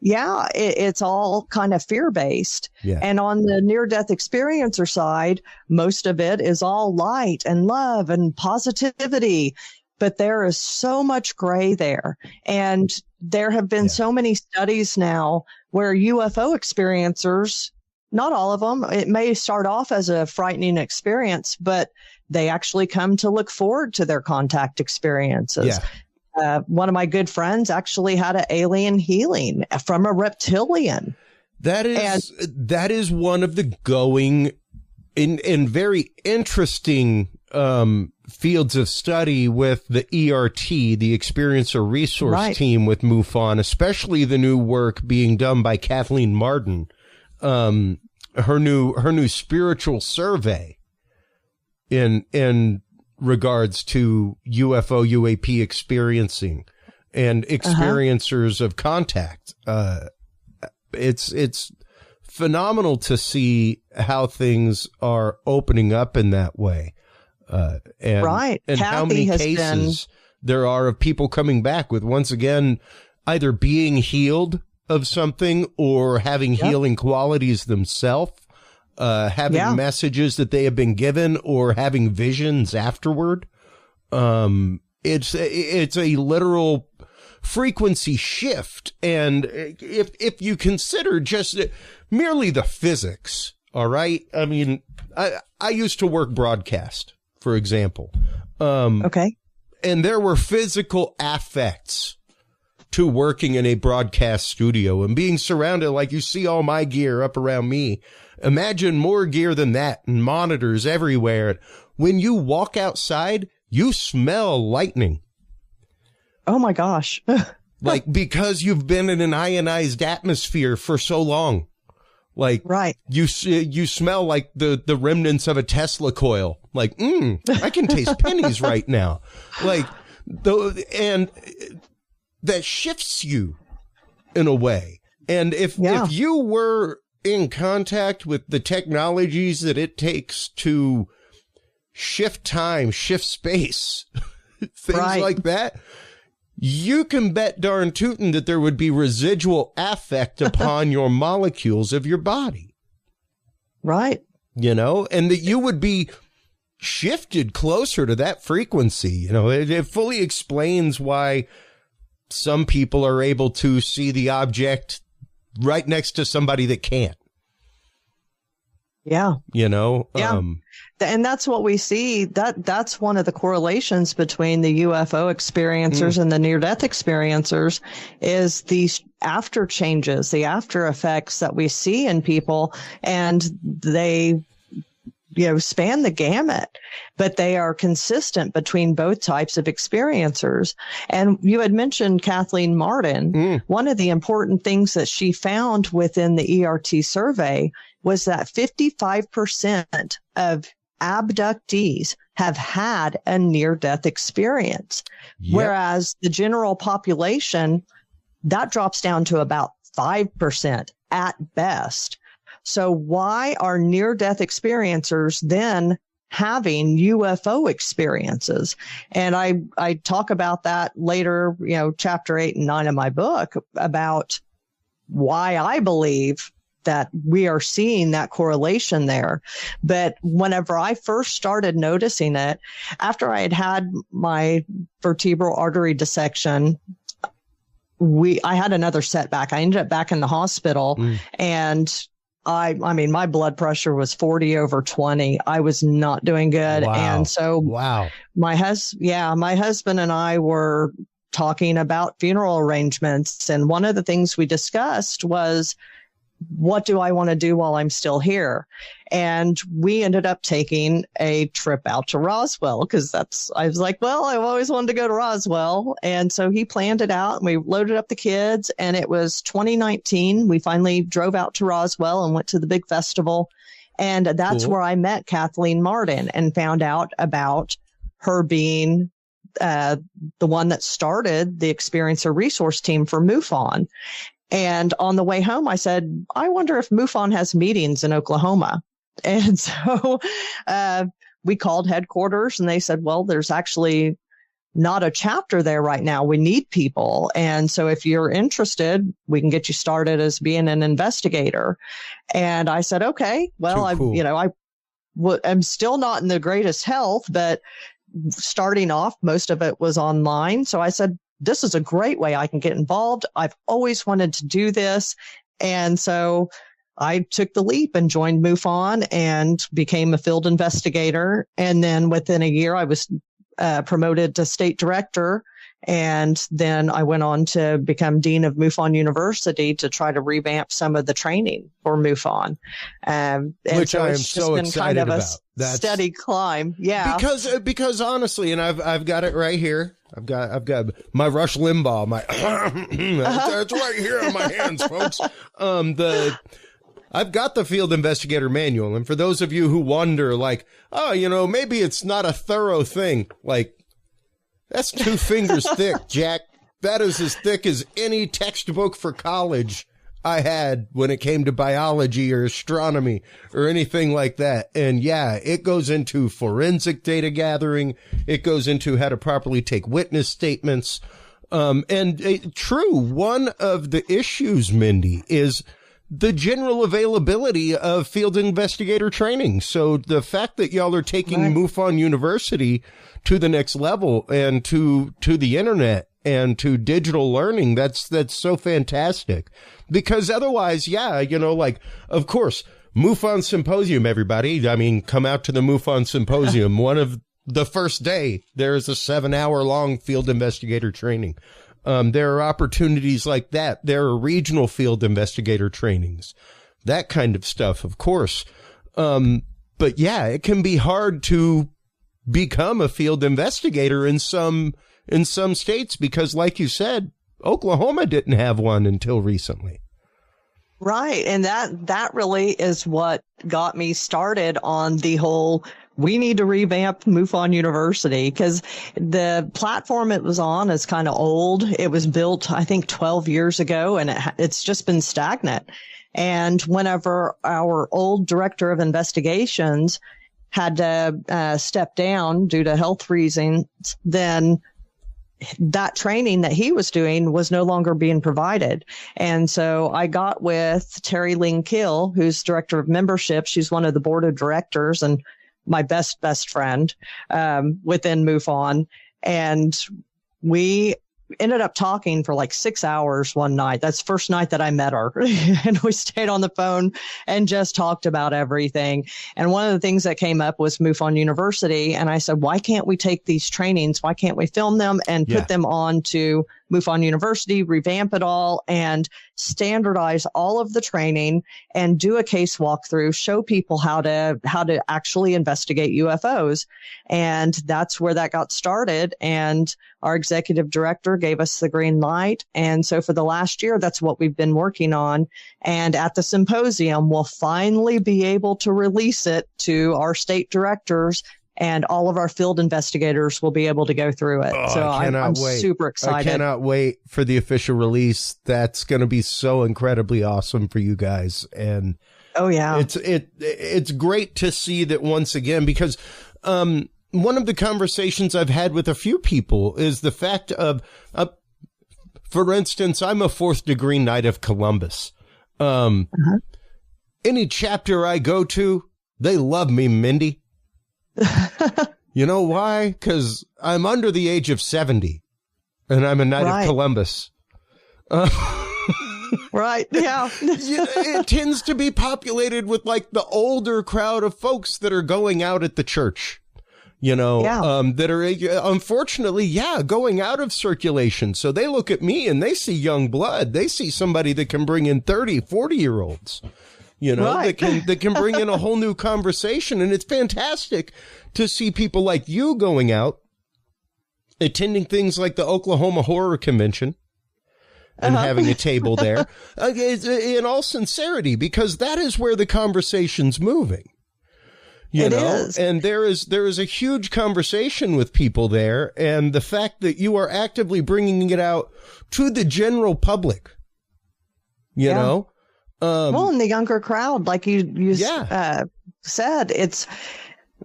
It's all kind of fear-based. Yeah. And on the near-death experiencer side, most of it is all light and love and positivity. But there is so much gray there. And there have been so many studies now where UFO experiencers, not all of them, it may start off as a frightening experience, but they actually come to look forward to their contact experiences. Yeah. One of my good friends actually had an alien healing from a reptilian. That is one of the going in very interesting fields of study with the ERT, the Experiencer Resource Team with MUFON, especially the new work being done by Kathleen Martin, her new spiritual survey in regards to UFO UAP experiencing and experiencers of contact. It's phenomenal to see how things are opening up in that way. And Kathy, how many cases there are of people coming back with, once again, either being healed of something or having healing qualities themselves, having messages that they have been given, or having visions afterward. It's a literal frequency shift. And if you consider just merely the physics All right. I mean, I used to work broadcast, for example. Okay. And there were physical affects to working in a broadcast studio and being surrounded, like you see all my gear up around me. Imagine more gear than that and monitors everywhere. When you walk outside, you smell lightning. Oh my gosh. Like, because you've been in an ionized atmosphere for so long. Like, right. You smell like the remnants of a Tesla coil. Like, I can taste pennies right now. Like, and that shifts you in a way. And if you were in contact with the technologies that it takes to shift time, shift space, things like that, you can bet darn tootin' that there would be residual affect upon your molecules of your body. Right. You know, and that you would be shifted closer to that frequency. You know, it fully explains why some people are able to see the object right next to somebody that can't. Yeah. You know? Yeah. And that's what we see. That's one of the correlations between the UFO experiencers and the near-death experiencers is these after changes, the after effects that we see in people, and they, span the gamut, but they are consistent between both types of experiencers. And you had mentioned Kathleen Martin. One of the important things that she found within the ERT survey was that 55% of abductees have had a near-death experience, whereas the general population, that drops down to about 5% at best. So why are near-death experiencers then having UFO experiences? And I talk about that later, chapter 8 and 9 of my book, about why I believe that we are seeing that correlation there. But whenever I first started noticing it, after I had my vertebral artery dissection, I had another setback. I ended up back in the hospital, and I mean, my blood pressure was 40/20. I was not doing good. Wow. And so my husband and I were talking about funeral arrangements. And one of the things we discussed was, what do I want to do while I'm still here? And we ended up taking a trip out to Roswell, because I was like, well, I've always wanted to go to Roswell. And so he planned it out, and we loaded up the kids, and it was 2019. We finally drove out to Roswell and went to the big festival. And that's where I met Kathleen Martin and found out about her being the one that started the Experiencer Resource Team for MUFON. And on the way home, I said, I wonder if MUFON has meetings in Oklahoma. And so we called headquarters, and they said, well, there's actually not a chapter there right now. We need people. And so if you're interested, we can get you started as being an investigator. And I said, okay, well, I'm still not in the greatest health, but starting off, most of it was online. So I said, this is a great way I can get involved. I've always wanted to do this. And so I took the leap and joined MUFON and became a field investigator. And then within a year, I was promoted to state director. And then I went on to become dean of MUFON University to try to revamp some of the training for MUFON. Which I am so excited about. That's steady climb. Yeah. Because honestly, and I've got it right here. I've got my Rush Limbaugh, that's right here on my hands, folks. I've got the field investigator manual. And for those of you who wonder, like, oh, maybe it's not a thorough thing. Like, that's 2 fingers thick, Jack. That is as thick as any textbook for college I had when it came to biology or astronomy or anything like that. And yeah, it goes into forensic data gathering. It goes into how to properly take witness statements. True, one of the issues, Mindy, is the general availability of field investigator training. So the fact that y'all are taking MUFON University to the next level and to the internet and to digital learning, that's so fantastic. Because otherwise, of course, MUFON Symposium, everybody. I mean, come out to the MUFON Symposium. One of the first day, there is a 7-hour-long field investigator training. There are opportunities like that. There are regional field investigator trainings, that kind of stuff, of course. But yeah, it can be hard to become a field investigator in some states because, like you said, Oklahoma didn't have one until recently. Right. And that really is what got me started on the whole, we need to revamp MUFON University, because the platform it was on is kind of old. It was built, I think, 12 years ago, and it's just been stagnant. And whenever our old director of investigations had to step down due to health reasons, then that training that he was doing was no longer being provided. And so I got with Terry Ling Kill, who's director of membership. She's one of the board of directors and my best friend within MUFON. And we ended up talking for like 6 hours one night. That's the first night that I met her. And we stayed on the phone and just talked about everything. And one of the things that came up was MUFON University. And I said, why can't we take these trainings? Why can't we film them and put them on to MUFON University, revamp it all, and standardize all of the training and do a case walkthrough, show people how to actually investigate UFOs. And that's where that got started. And our executive director gave us the green light. And so for the last year, that's what we've been working on. And at the symposium, we'll finally be able to release it to our state directors, and all of our field investigators will be able to go through it. So I'm super excited. I cannot wait for the official release. That's going to be so incredibly awesome for you guys. And oh yeah, it's great to see that once again, because one of the conversations I've had with a few people is the fact of, for instance, I'm a 4th degree Knight of Columbus. Any chapter I go to, they love me, Mindy. You know why? Because I'm under the age of 70 and I'm a Knight of Columbus. Right. Yeah. It tends to be populated with like the older crowd of folks that are going out at the church, that are unfortunately, going out of circulation. So they look at me and they see young blood. They see somebody that can bring in 30, 40-year-olds. That can bring in a whole new conversation. And it's fantastic to see people like you going out, attending things like the Oklahoma Horror Convention and having a table there, in all sincerity, because that is where the conversation's moving. It is. And there is a huge conversation with people there. And the fact that you are actively bringing it out to the general public, you know, well, in the younger crowd, like you said, it's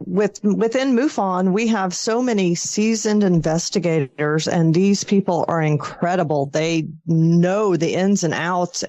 within MUFON, we have so many seasoned investigators, and these people are incredible. They know the ins and outs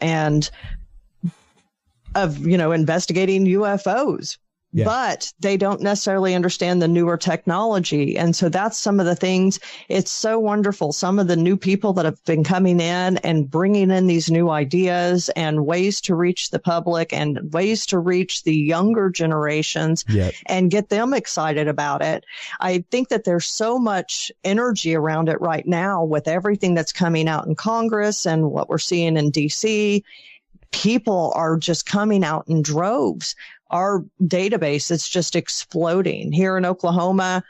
of investigating UFOs. Yeah. But they don't necessarily understand the newer technology. And so that's some of the things. It's so wonderful. Some of the new people that have been coming in and bringing in these new ideas and ways to reach the public and ways to reach the younger generations and get them excited about it. I think that there's so much energy around it right now with everything that's coming out in Congress and what we're seeing in DC. People are just coming out in droves. Our database is just exploding. Here in Oklahoma,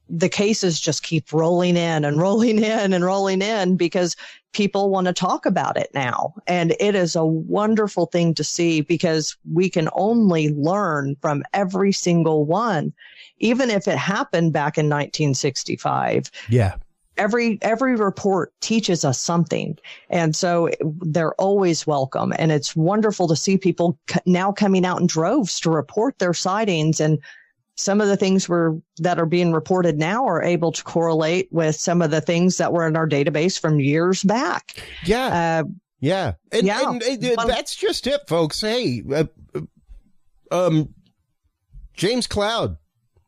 the cases just keep rolling in and rolling in and rolling in because people want to talk about it now. And it is a wonderful thing to see because we can only learn from every single one, even if it happened back in 1965. Yeah. Every report teaches us something. And so they're always welcome. And it's wonderful to see people now coming out in droves to report their sightings. And some of the things that are being reported now are able to correlate with some of the things that were in our database from years back. Yeah. And that's just it, folks. Hey, James Cloud,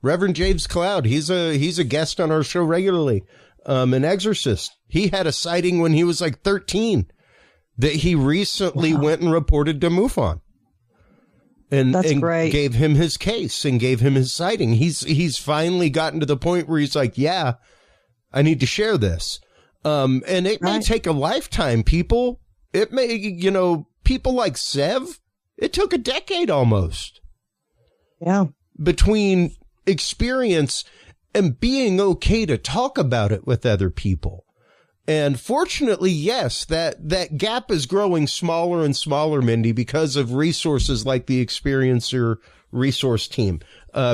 Reverend James Cloud, he's a guest on our show regularly. An exorcist. He had a sighting when he was like 13 that he recently went and reported to MUFON. and great. Gave him his case and gave him his citing. He's finally gotten to the point where he's like, yeah, I need to share this. And it may take a lifetime, people. It may, people like Sev, it took a decade almost. Yeah. Between experience and being okay to talk about it with other people. And fortunately, yes, that gap is growing smaller and smaller, Mindy, because of resources like the Experiencer Resource Team,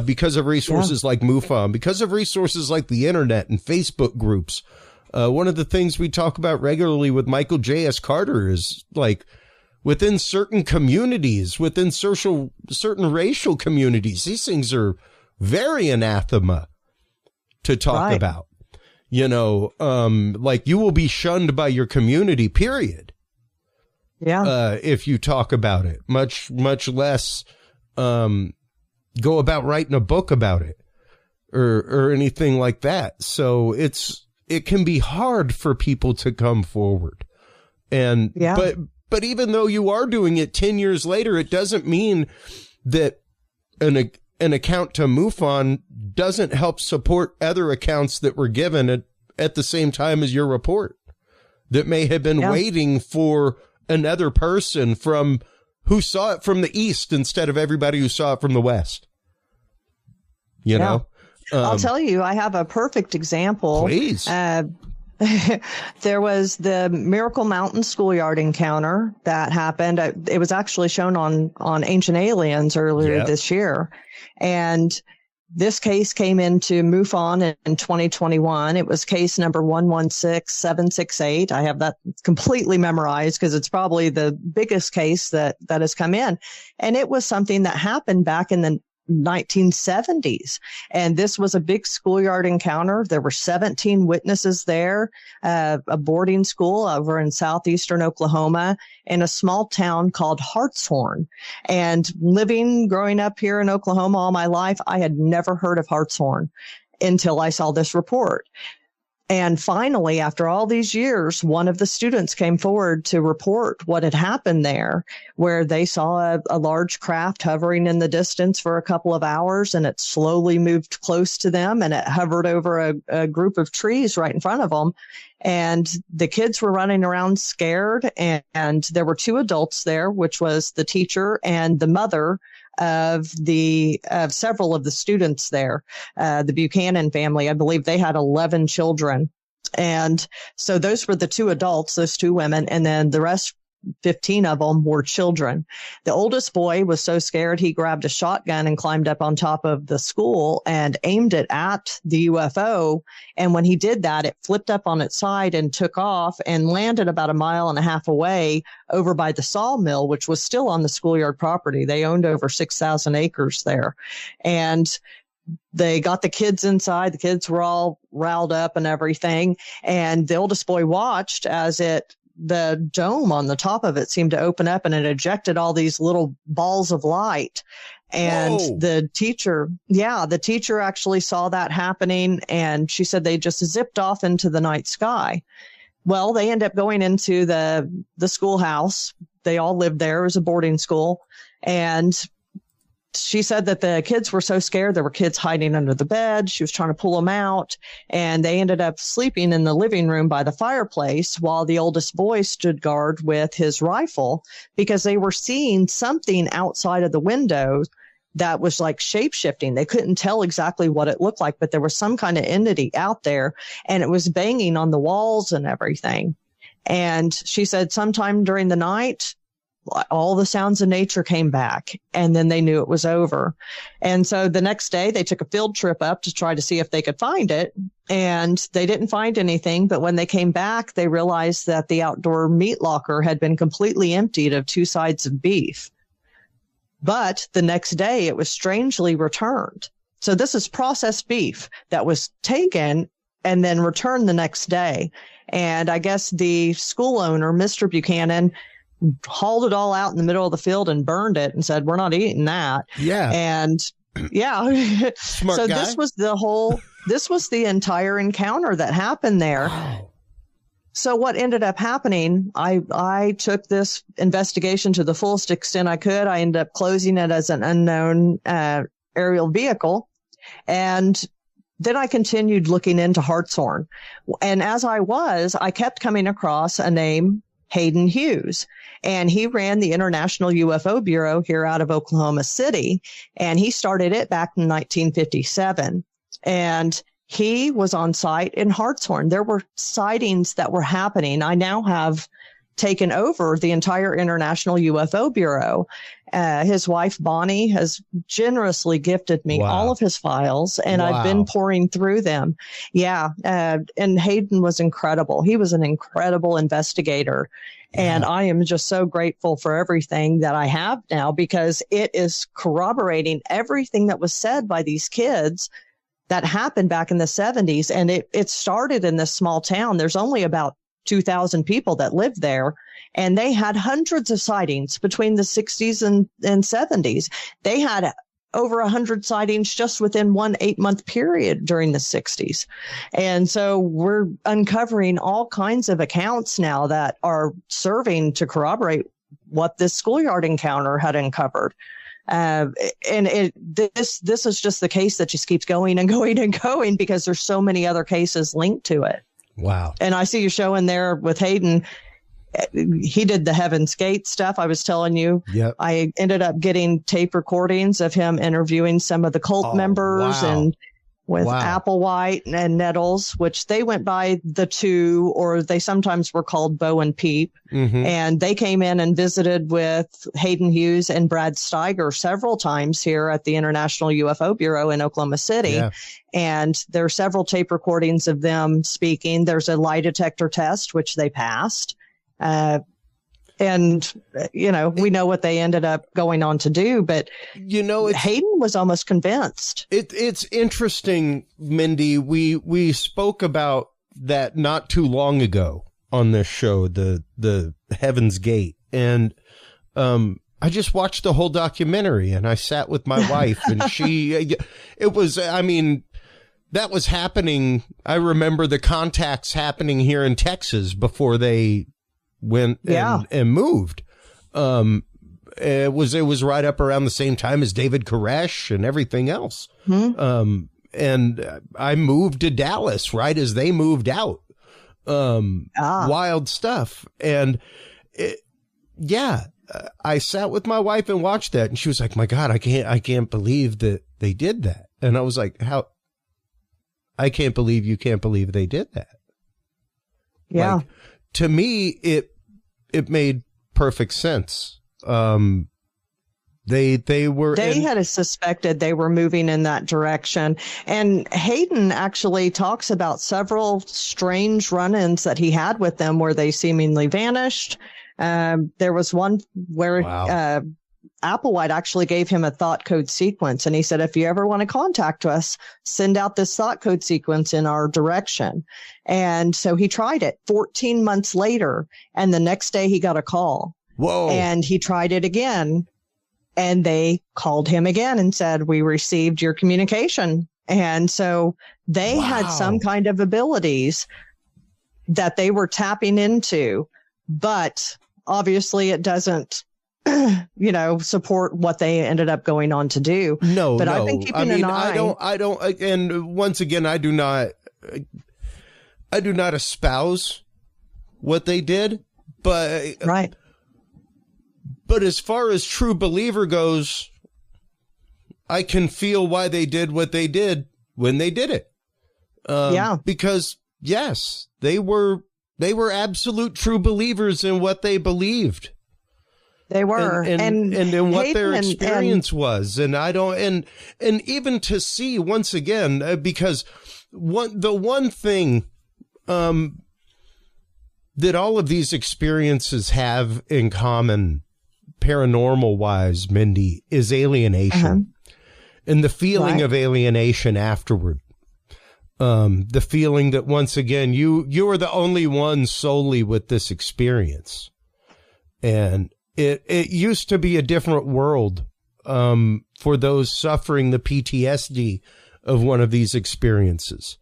because of resources like MUFON, because of resources like the internet and Facebook groups. One of the things we talk about regularly with Michael J.S. Carter is like within certain communities, within certain racial communities, these things are very anathema to talk about. Like you will be shunned by your community, period. Yeah. If you talk about it, much less, go about writing a book about it or anything like that. So it can be hard for people to come forward. And, but even though you are doing it 10 years later, it doesn't mean that an account to MUFON doesn't help support other accounts that were given at the same time as your report that may have been waiting for another person who saw it from the East instead of everybody who saw it from the West. You know? I'll tell you, I have a perfect example. Please. There was the Miracle Mountain schoolyard encounter that happened. It was actually shown on Ancient Aliens earlier this year. And this case came into MUFON in 2021. It was case number 116768. I have that completely memorized because it's probably the biggest case that has come in. And it was something that happened back in the 1970s. And this was a big schoolyard encounter. There were 17 witnesses there, a boarding school over in southeastern Oklahoma in a small town called Hartshorn. And growing up here in Oklahoma all my life, I had never heard of Hartshorn until I saw this report. And finally, after all these years, one of the students came forward to report what had happened there, where they saw a large craft hovering in the distance for a couple of hours, and it slowly moved close to them, and it hovered over a group of trees right in front of them. And the kids were running around scared, and there were two adults there, which was the teacher and the mother of several of the students there, the Buchanan family. I believe they had 11 children. And so those were the two adults, those two women, and then the rest, 15 of them, were children. The oldest boy was so scared he grabbed a shotgun and climbed up on top of the school and aimed it at the UFO. And when he did that, it flipped up on its side and took off and landed about 1.5 miles away over by the sawmill, which was still on the schoolyard property. They owned over 6,000 acres there. And they got the kids inside. The kids were all riled up and everything. And the oldest boy watched as the dome on the top of it seemed to open up, and it ejected all these little balls of light. And the teacher actually saw that happening, and she said they just zipped off into the night sky. Well, they end up going into the schoolhouse. They all lived there. It was a boarding school. And she said that the kids were so scared. There were kids hiding under the bed. She was trying to pull them out, and they ended up sleeping in the living room by the fireplace while the oldest boy stood guard with his rifle, because they were seeing something outside of the window that was like shape-shifting. They couldn't tell exactly what it looked like, but there was some kind of entity out there, and it was banging on the walls and everything. And she said sometime during the night, all the sounds of nature came back, and then they knew it was over. And so the next day they took a field trip up to try to see if they could find it, and they didn't find anything. But when they came back, they realized that the outdoor meat locker had been completely emptied of 2 sides of beef. But the next day it was strangely returned. So this is processed beef that was taken and then returned the next day. And I guess the school owner, Mr. Buchanan, hauled it all out in the middle of the field and burned it and said, "We're not eating that." Yeah. And Smart so guy. this was the entire encounter that happened there. Wow. So what ended up happening, I took this investigation to the fullest extent I could. I ended up closing it as an unknown aerial vehicle. And then I continued looking into Hartshorn. And as I kept coming across a name, Hayden Hughes. And he ran the International UFO Bureau here out of Oklahoma City. And he started it back in 1957. And he was on site in Hartshorn. There were sightings that were happening. I now have taken over the entire International UFO Bureau. His wife, Bonnie, has generously gifted me all of his files, and I've been pouring through them. Yeah. And Hayden was incredible. He was an incredible investigator. And I am just so grateful for everything that I have now, because it is corroborating everything that was said by these kids that happened back in the 70s. And it started in this small town. There's only about 2,000 people that lived there, and they had hundreds of sightings between the 60s and 70s. They had over 100 sightings just within 1 8-month period during the 60s. And so we're uncovering all kinds of accounts now that are serving to corroborate what this schoolyard encounter had uncovered. This is just the case that just keeps going and going and going, because there's so many other cases linked to it. Wow. And I see you showing there with Hayden. He did the Heaven's Gate stuff I was telling you. Yep. I ended up getting tape recordings of him interviewing some of the cult members and with Applewhite and Nettles, which they went by the two, or they sometimes were called Bo and Peep. Mm-hmm. And they came in and visited with Hayden Hughes and Brad Steiger several times here at the International UFO Bureau in Oklahoma City. Yeah. And there are several tape recordings of them speaking. There's a lie detector test, which they passed. And, we know what they ended up going on to do, but, Hayden was almost convinced. It's interesting, Mindy. We spoke about that not too long ago on this show, the Heaven's Gate. And, I just watched the whole documentary, and I sat with my wife, and that was happening. I remember the contacts happening here in Texas before they went and moved. It was right up around the same time as David Koresh and everything else. Mm-hmm. And I moved to Dallas right as they moved out. Wild stuff. And I sat with my wife and watched that, and she was like, "My God, I can't believe that they did that." And I was like, "How? I can't believe you can't believe they did that." Yeah. Like, to me, it made perfect sense. They had suspected they were moving in that direction. And Hayden actually talks about several strange run-ins that he had with them where they seemingly vanished. There was one where Applewhite actually gave him a thought code sequence. And he said, if you ever want to contact us, send out this thought code sequence in our direction. And so he tried it 14 months later. And the next day he got a call. Whoa. And he tried it again. And they called him again and said, we received your communication. And so they had some kind of abilities that they were tapping into, but obviously it doesn't, support what they ended up going on to do. No, but I've been keeping an eye. I don't, and once again, I do not espouse what they did, but right. But as far as true believer goes, I can feel why they did what they did when they did it. Because yes, they were absolute true believers in what they believed. They were, and in what their experience was. And I don't, and even to see once again, because the one thing, that all of these experiences have in common, paranormal wise, Mindy, is alienation, and the feeling of alienation afterward. The feeling that once again, you are the only one solely with this experience. And it used to be a different world, for those suffering the PTSD of one of these experiences.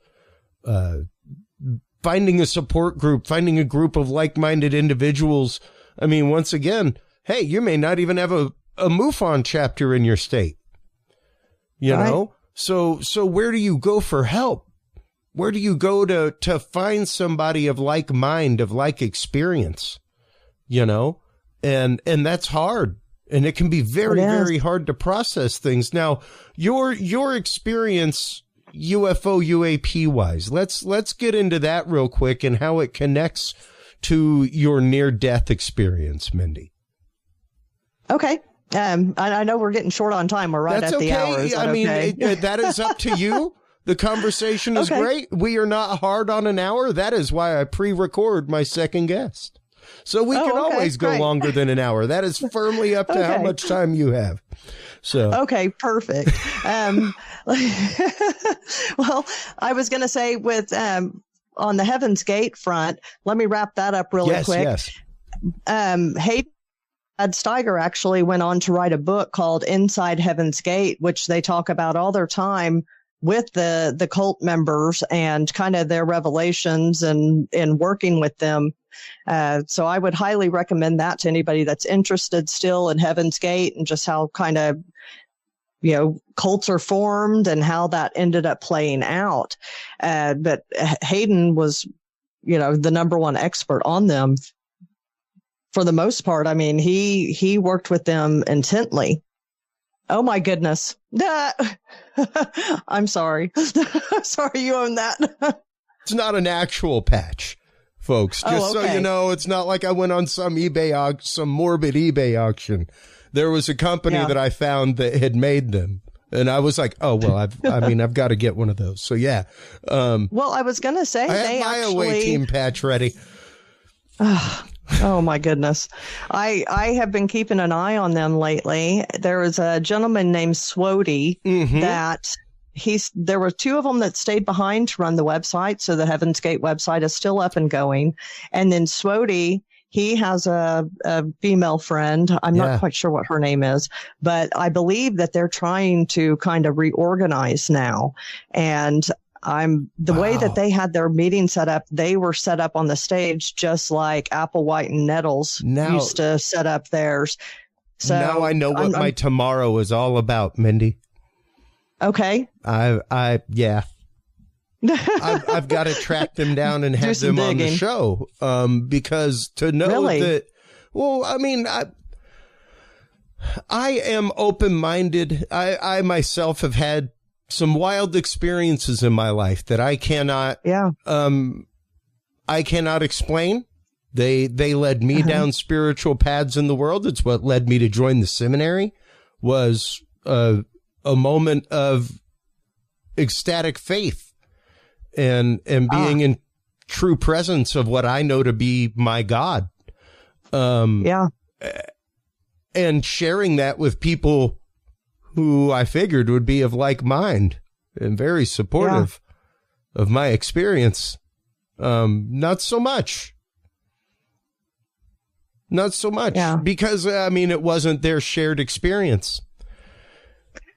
finding a support group, finding a group of like-minded individuals. I mean, once again, hey, you may not even have a MUFON chapter in your state, you know? So where do you go for help? Where do you go to find somebody of like mind, of like experience, you know? And that's hard. And it can be very, very hard to process things. Now, your experience UFO UAP wise, let's get into that real quick and how it connects to your near death experience, Mindy. Okay. I know we're getting short on time. We're right That's at the hour. Is that okay? That is up to you. The conversation is great. We are not hard on an hour. That is why I pre-record my second guest. So we can always go longer than an hour. That is firmly up to how much time you have. So okay, perfect. Well, I was going to say with on the Heaven's Gate front, let me wrap that up really quick. Yes. Hayden Steiger actually went on to write a book called Inside Heaven's Gate, which they talk about all their time with the cult members and kind of their revelations and working with them. So I would highly recommend that to anybody that's interested still in Heaven's Gate and just how kind of, cults are formed and how that ended up playing out. But Hayden was, the number one expert on them for the most part. I mean, he worked with them intently. Oh my goodness. I'm sorry. Sorry you own that. It's not an actual patch, folks. Just so you know, it's not like I went on some some morbid eBay auction. There was a company that I found that had made them. And I was like, oh, well, I've got to get one of those. So, yeah. Well, I was going to say, I have my away team patch ready. Oh my goodness. I have been keeping an eye on them lately. There was a gentleman named Swody that there were two of them that stayed behind to run the website. So the Heaven's Gate website is still up and going. And then Swody, he has a female friend. I'm not quite sure what her name is, but I believe that they're trying to kind of reorganize now. And the way that they had their meeting set up, they were set up on the stage just like Applewhite and Nettles used to set up theirs. So now I know what my tomorrow is all about, Mindy. Okay. I've got to track them down and have them on the show. Because to know that, well, I mean, I am open-minded. I myself have had some wild experiences in my life that I cannot explain. They led me down spiritual paths in the world. It's what led me to join the seminary, was a moment of ecstatic faith and being in true presence of what I know to be my God. And sharing that with people who I figured would be of like mind and very supportive of my experience. Not so much. Because, I mean, it wasn't their shared experience.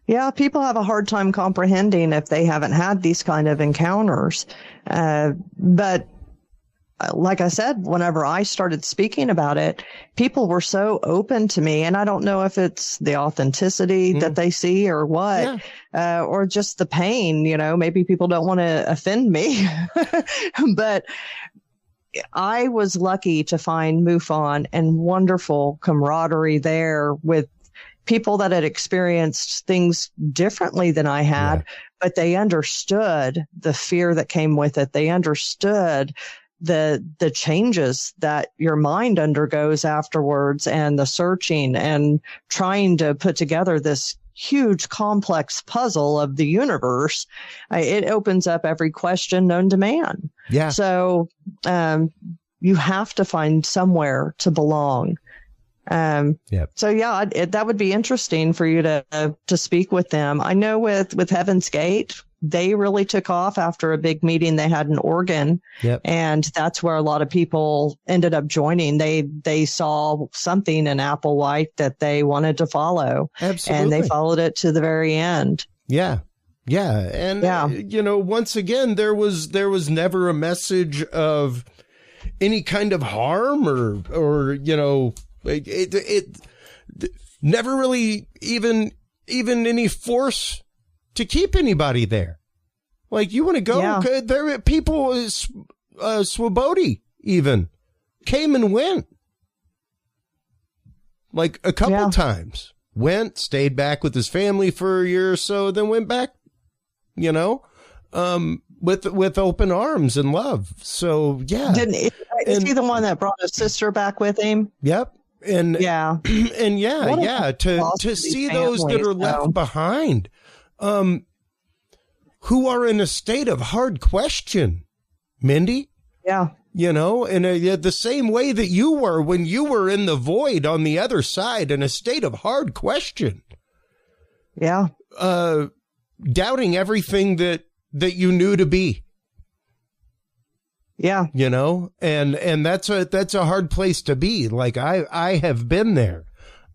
Yeah, people have a hard time comprehending if they haven't had these kind of encounters. But like I said, whenever I started speaking about it, people were so open to me. And I don't know if it's the authenticity that they see or what, or just the pain, maybe people don't want to offend me, but I was lucky to find MUFON and wonderful camaraderie there with people that had experienced things differently than I had, but they understood the fear that came with it. They understood the changes that your mind undergoes afterwards and the searching and trying to put together this huge complex puzzle of the universe. It opens up every question known to man. Yeah. So, you have to find somewhere to belong. So yeah, that would be interesting for you to speak with them. I know with Heaven's Gate, they really took off after a big meeting they had in Oregon. And that's where a lot of people ended up joining. They saw something in Applewhite that they wanted to follow. Absolutely. And they followed it to the very end. Yeah. And, once again, there was never a message of any kind of harm or it never really even any force to keep anybody there. Like, you want to go? Yeah. There, people, Swobody even came and went. Like a couple times. Went, stayed back with his family for a year or so, then went back, with open arms and love. So, yeah. Is he the one that brought his sister back with him? Yep. And yeah. And to see those that are left behind, who are in a state of hard question, Mindy. Yeah. In the same way that you were when you were in the void on the other side, in a state of hard question. Yeah. Doubting everything that you knew to be. Yeah. And that's a hard place to be. Like, I have been there.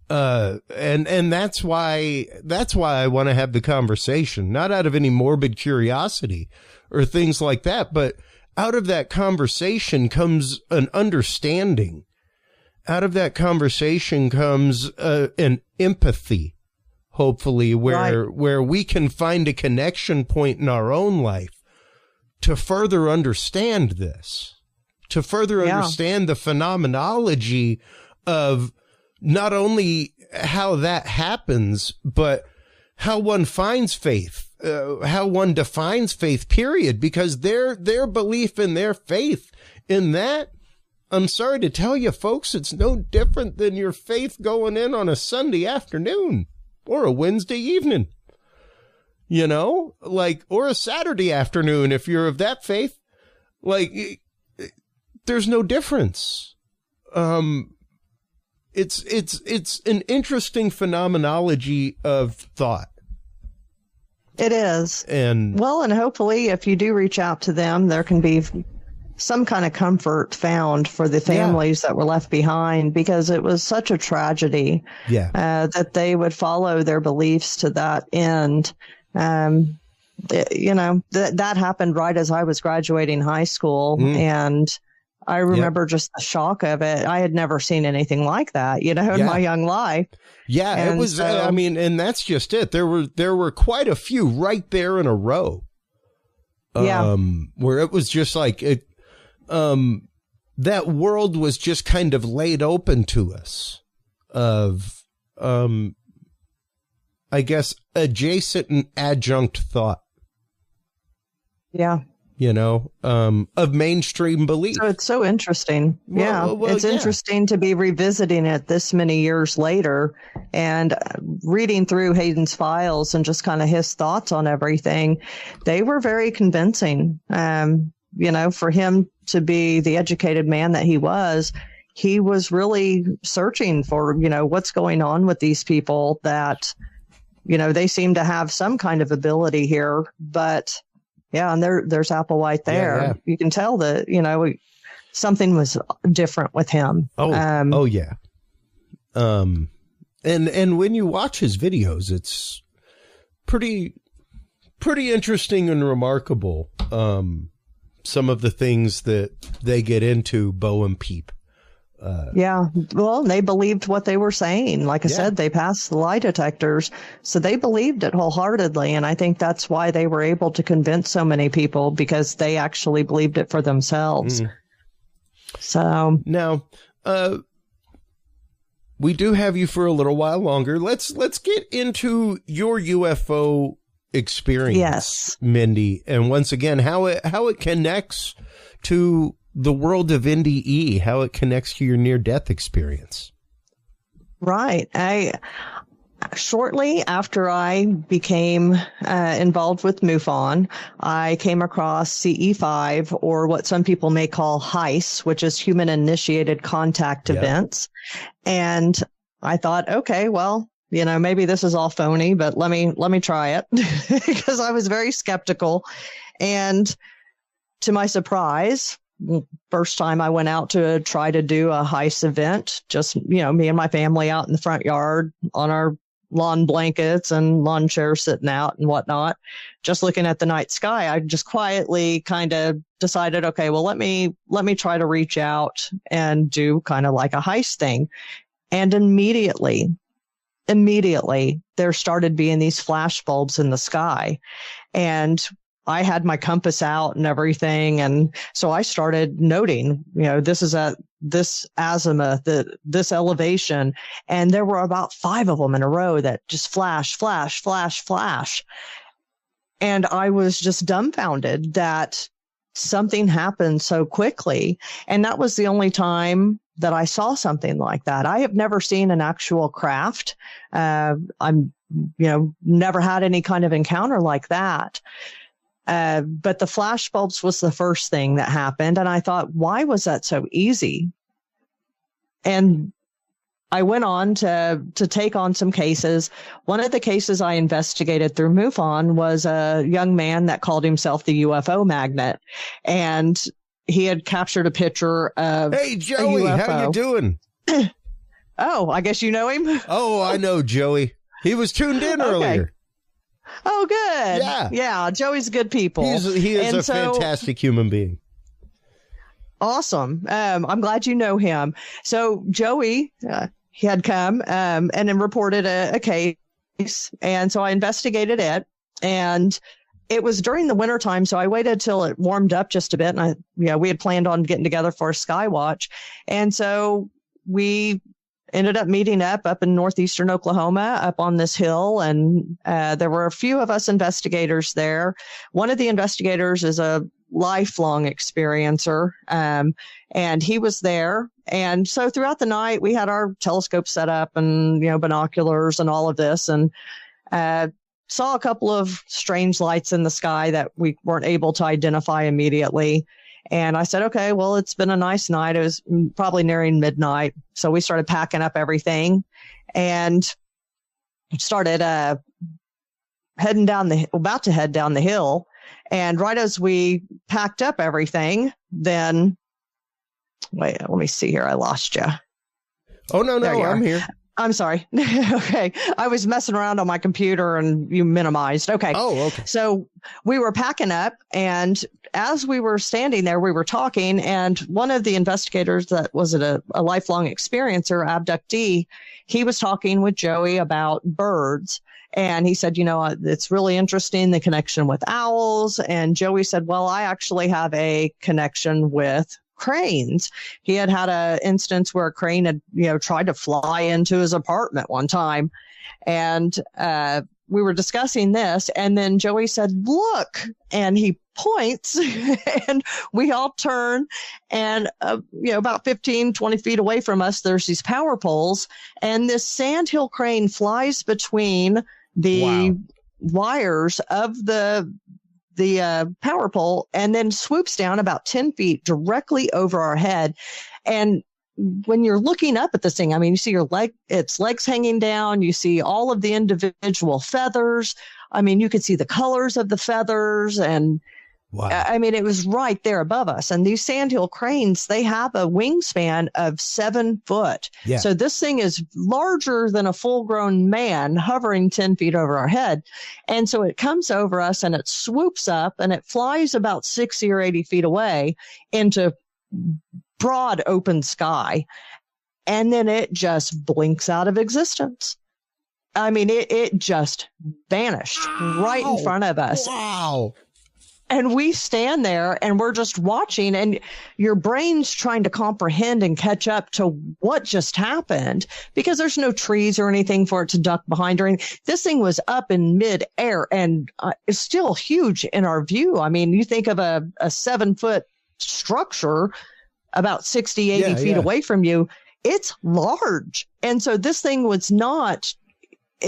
And that's why I want to have the conversation, not out of any morbid curiosity or things like that, but out of that conversation comes an understanding. Out of that conversation comes an empathy, hopefully, where we can find a connection point in our own life to further understand this, to further understand the phenomenology of not only how that happens, but how one finds faith. How one defines faith, period, because their belief in their faith in that, I'm sorry to tell you, folks, it's no different than your faith going in on a Sunday afternoon or a Wednesday evening, or a Saturday afternoon. If you're of that faith, there's no difference. It's an interesting phenomenology of thought. It is. And hopefully if you do reach out to them, there can be some kind of comfort found for the families that were left behind, because it was such a tragedy that they would follow their beliefs to that end. That happened right as I was graduating high school. And I remember just the shock of it. I had never seen anything like that, in my young life. Yeah, and it was, and that's just it. There were quite a few right there in a row. Where it was just like it, that world was just kind of laid open to us of, I guess, adjacent and adjunct thought. Yeah. Of mainstream belief. So it's so interesting. It's interesting to be revisiting it this many years later and reading through Hayden's files and just kind of his thoughts on everything. They were very convincing. For him to be the educated man that he was really searching for, what's going on with these people that, they seem to have some kind of ability here, but and there's Applewhite there. Yeah. You can tell that, something was different with him. And when you watch his videos, it's pretty interesting and remarkable. Some of the things that they get into, Bo and Peep. They believed what they were saying. Like I said, they passed the lie detectors, so they believed it wholeheartedly. And I think that's why they were able to convince so many people, because they actually believed it for themselves. So now, we do have you for a little while longer. Let's get into your UFO experience, Mindy, and once again how it connects to the world of NDE, how it connects to your near-death experience. Right. Shortly after I became involved with MUFON, I came across CE5, or what some people may call HICE, which is Human Initiated Contact Events. And I thought, okay, well, maybe this is all phony, but let me try it because I was very skeptical. And to my surprise, first time I went out to try to do a HICE event, just, me and my family out in the front yard on our lawn blankets and lawn chairs sitting out and whatnot, just looking at the night sky, I just quietly kind of decided, okay, well, let me try to reach out and do kind of like a heist thing. And immediately there started being these flash bulbs in the sky. And I had my compass out and everything. And so I started noting, this is at this azimuth, this elevation. And there were about 5 of them in a row that just flash, flash, flash, flash. And I was just dumbfounded that something happened so quickly. And that was the only time that I saw something like that. I have never seen an actual craft. I'm never had any kind of encounter like that. But the flash bulbs was the first thing that happened. And I thought, why was that so easy? And I went on to take on some cases. One of the cases I investigated through MUFON was a young man that called himself the UFO magnet. And he had captured a picture of Hey, Joey, how you doing? Oh, I guess you know him? Oh, I know Joey. He was tuned in earlier. Oh, good. Yeah. Joey's good people. He is a fantastic human being. Awesome. I'm glad you know him. So Joey, he had come and then reported a case. And so I investigated it. And it was during the wintertime, so I waited till it warmed up just a bit. And we had planned on getting together for a sky watch. And so we ended up meeting up in northeastern Oklahoma, up on this hill. And there were a few of us investigators there. One of the investigators is a lifelong experiencer, and he was there. And so throughout the night, we had our telescope set up and, binoculars and all of this, and saw a couple of strange lights in the sky that we weren't able to identify immediately. And I said, okay, well, it's been a nice night. It was probably nearing midnight. So we started packing up everything and started about to head down the hill. And right as we packed up everything, then, wait, let me see here. I lost you. Oh, no, I'm here. I'm sorry. Okay. I was messing around on my computer and you minimized. Okay. Oh, okay. So we were packing up, and as we were standing there, we were talking, and one of the investigators that was a lifelong experiencer, abductee, he was talking with Joey about birds. And he said, it's really interesting, the connection with owls. And Joey said, well, I actually have a connection with cranes. He had an instance where a crane had, tried to fly into his apartment one time. And we were discussing this. And then Joey said, look, and he points and we all turn, and, about 15, 20 feet away from us, there's these power poles, and this sandhill crane flies between the wires of the power pole and then swoops down about 10 feet directly over our head. And when you're looking up at this thing, you see its legs hanging down. You see all of the individual feathers. You could see the colors of the feathers, and it was right there above us. And these sandhill cranes, they have a wingspan of 7 foot. Yeah. So this thing is larger than a full-grown man hovering 10 feet over our head. And so it comes over us and it swoops up and it flies about 60 or 80 feet away into broad open sky. And then it just blinks out of existence. It just vanished right in front of us. Wow. And we stand there and we're just watching, and your brain's trying to comprehend and catch up to what just happened, because there's no trees or anything for it to duck behind or anything. This thing was up in mid-air and it's still huge in our view. You think of a 7 foot structure about 60, 80 feet away from you. It's large. And so this thing was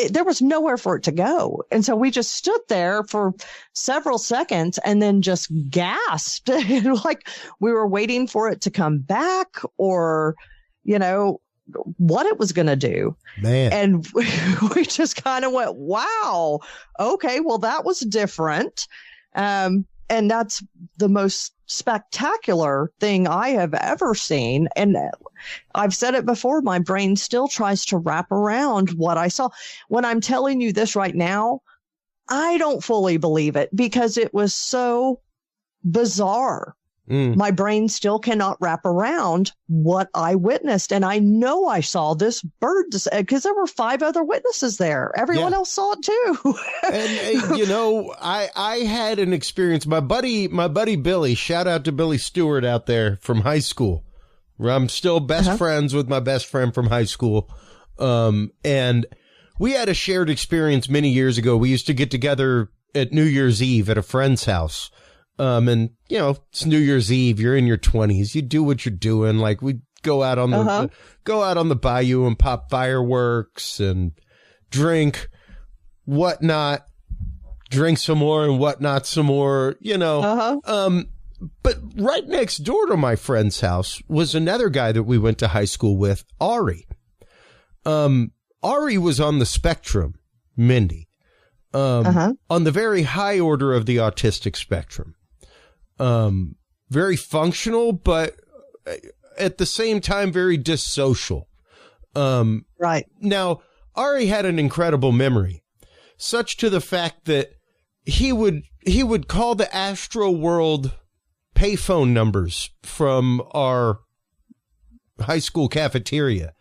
there was nowhere for it to go. And so we just stood there for several seconds and then just gasped like we were waiting for it to come back, or, what it was going to do. Man. And we just kind of went, wow, okay, well, that was different. And that's the most spectacular thing I have ever seen. And I've said it before, my brain still tries to wrap around what I saw. When I'm telling you this right now, I don't fully believe it because it was so bizarre. My brain still cannot wrap around what I witnessed. And I know I saw this bird because there were 5 other witnesses there. Everyone else saw it too. And you know, I had an experience. My buddy Billy, shout out to Billy Stewart out there from high school. I'm still best friends with my best friend from high school. And we had a shared experience many years ago. We used to get together at New Year's Eve at a friend's house. And you know, it's New Year's Eve. You're in your 20s. You do what you're doing. Like we go out on the bayou and pop fireworks and drink whatnot, drink some more and whatnot some more, you know. But right next door to my friend's house was another guy that we went to high school with, Ari. Ari was on the spectrum, Mindy, on the very high order of the autistic spectrum. Very functional, but at the same time, very dissocial. Right. Now, Ari had an incredible memory, such to the fact that he would call the Astro World payphone numbers from our high school cafeteria.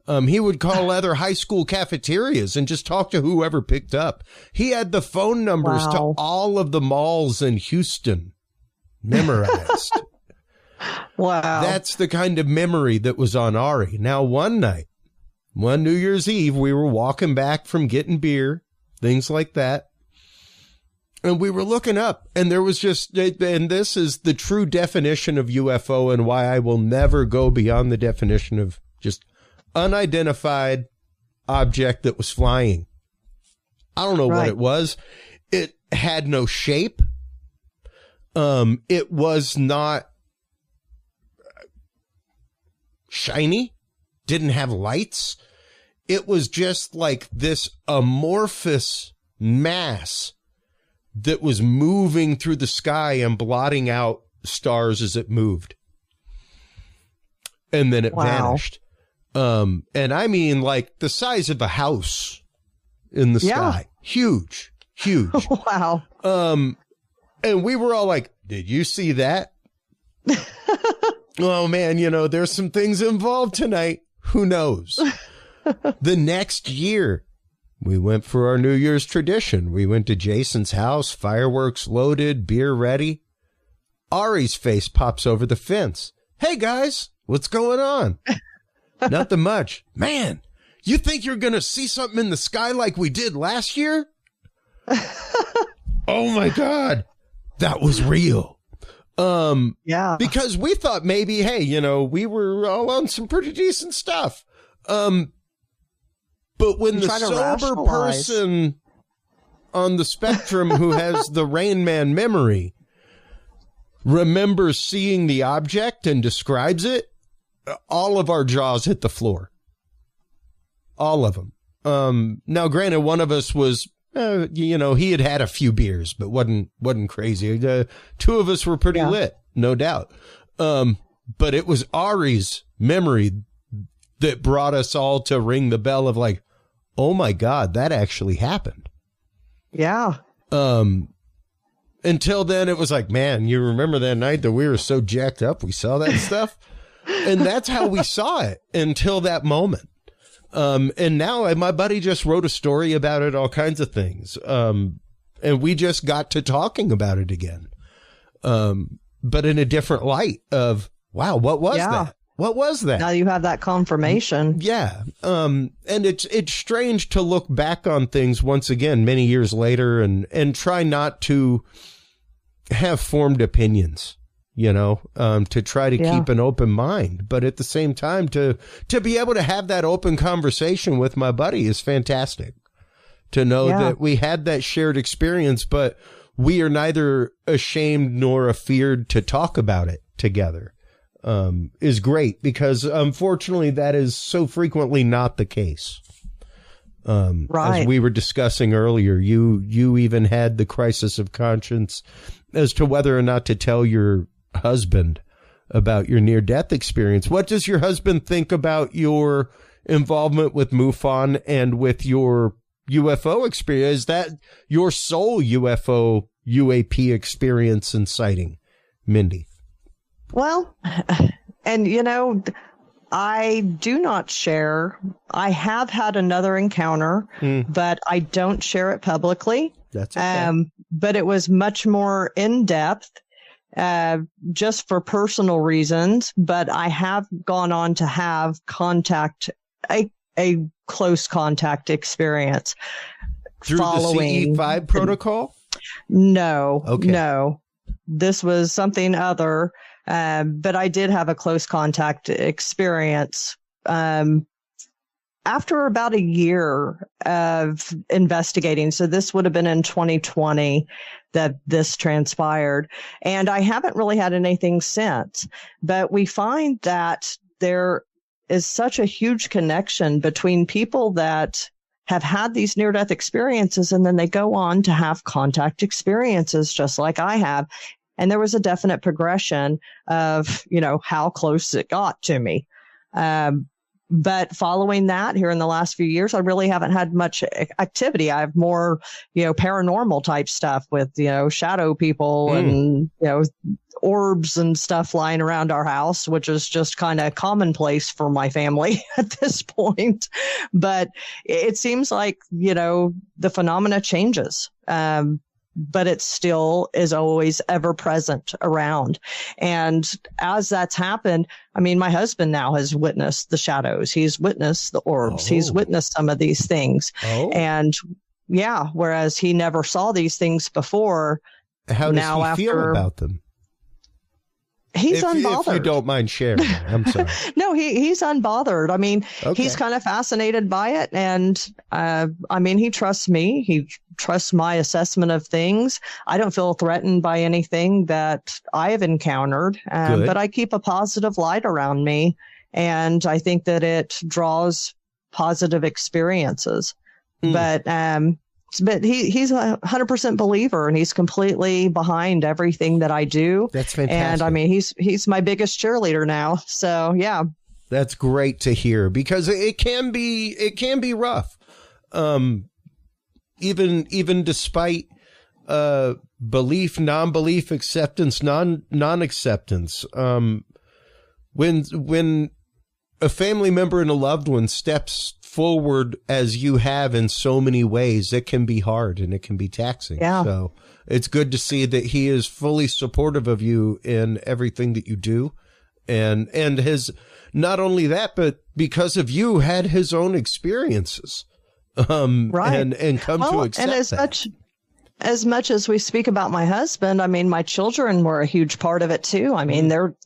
He would call other high school cafeterias and just talk to whoever picked up. He had the phone numbers to all of the malls in Houston memorized. Wow. That's the kind of memory that was on Ari. Now, one night, one New Year's Eve, we were walking back from getting beer, things like that. And we were looking up, and there was just, and this is the true definition of UFO and why I will never go beyond the definition of just unidentified object that was flying. I don't know what it was. It had no shape. It was not shiny, didn't have lights. It was just like this amorphous mass that was moving through the sky and blotting out stars as it moved. And then it vanished. And I mean, like the size of a house in the sky. Huge. Wow. And we were all like, did you see that? Oh, man, you know, there's some things involved tonight. Who knows? The next year, we went for our New Year's tradition. We went to Jason's house, fireworks loaded, beer ready. Ari's face pops over the fence. Hey, guys, what's going on? Nothing much. Man, you think you're going to see something in the sky like we did last year? Oh, my God. That was real. Because we thought maybe, hey, you know, we were all on some pretty decent stuff. But when the sober person on the spectrum who has the Rain Man memory remembers seeing the object and describes it, all of our jaws hit the floor. All of them. Now, granted, one of us was, you know, he had had a few beers, but wasn't crazy. 2 of us were pretty lit, no doubt. But it was Ari's memory that brought us all to ring the bell of like, oh my God, that actually happened. Yeah. Until then, it was like, man, you remember that night that we were so jacked up, we saw that stuff? And that's how we saw it until that moment. And now my buddy just wrote a story about it, all kinds of things. And we just got to talking about it again. But in a different light of, wow, what was that? What was that? Now you have that confirmation. Yeah. And it's strange to look back on things once again, many years later and try not to have formed opinions, you know, to try to keep an open mind. But at the same time, to be able to have that open conversation with my buddy is fantastic. To know that we had that shared experience, but we are neither ashamed nor afeared to talk about it together. Is great because unfortunately that is so frequently not the case. As we were discussing earlier, you even had the crisis of conscience as to whether or not to tell your husband about your near-death experience. What does your husband think about your involvement with MUFON and with your UFO experience? Is that your sole UAP experience and sighting, Mindy? Well, and I do not share. I have had another encounter, but I don't share it publicly. That's okay. But it was much more in depth, just for personal reasons. But I have gone on to have a close contact experience through following the CE5 protocol. No, okay. No, this was something other. But I did have a close contact experience. After about a year of investigating, so this would have been in 2020 that this transpired, and I haven't really had anything since. But we find that there is such a huge connection between people that have had these near-death experiences, and then they go on to have contact experiences just like I have. And there was a definite progression of, how close it got to me. But following that, here in the last few years, I really haven't had much activity. I have more, paranormal type stuff with, shadow people and, orbs and stuff flying around our house, which is just kind of commonplace for my family at this point. But it seems like, the phenomena changes. But it still is always ever present around. And as that's happened, my husband now has witnessed the shadows. He's witnessed the orbs. Oh. He's witnessed some of these things. Oh. And whereas he never saw these things before. How does he feel about them? He's unbothered. If you don't mind sharing, I'm sorry. No, he's unbothered. Okay. He's kind of fascinated by it. And, he trusts me. He trusts my assessment of things. I don't feel threatened by anything that I have encountered, but I keep a positive light around me. And I think that it draws positive experiences. But he's a 100% believer, and he's completely behind everything that I do. That's fantastic. And he's my biggest cheerleader now. So yeah, that's great to hear, because it can be rough. Even despite belief, non-belief, acceptance, non-acceptance. When a family member and a loved one steps forward as you have in so many ways, it can be hard and it can be taxing. Yeah. So it's good to see that he is fully supportive of you in everything that you do, and has not only that, but because of you had his own experiences, right. and come to accept and that. As much as we speak about my husband, my children were a huge part of it too.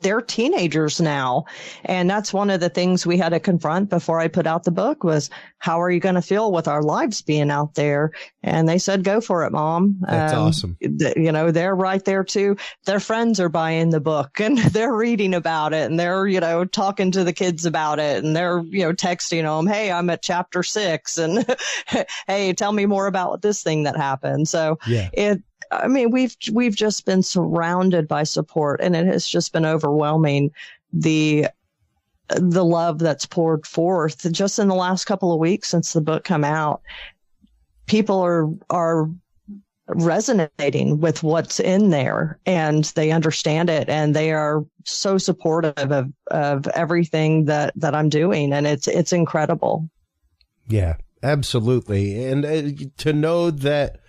They're teenagers now. And that's one of the things we had to confront before I put out the book was, how are you going to feel with our lives being out there? And they said, go for it, Mom. That's awesome. They're right there too. Their friends are buying the book and they're reading about it, and they're, talking to the kids about it, and they're, texting them, hey, I'm at chapter 6, and hey, tell me more about this thing that happened. So yeah. We've just been surrounded by support, and it has just been overwhelming. The love that's poured forth just in the last couple of weeks since the book come out. People are resonating with what's in there, and they understand it, and they are so supportive of everything that I'm doing. And it's incredible. Yeah, absolutely. And to know that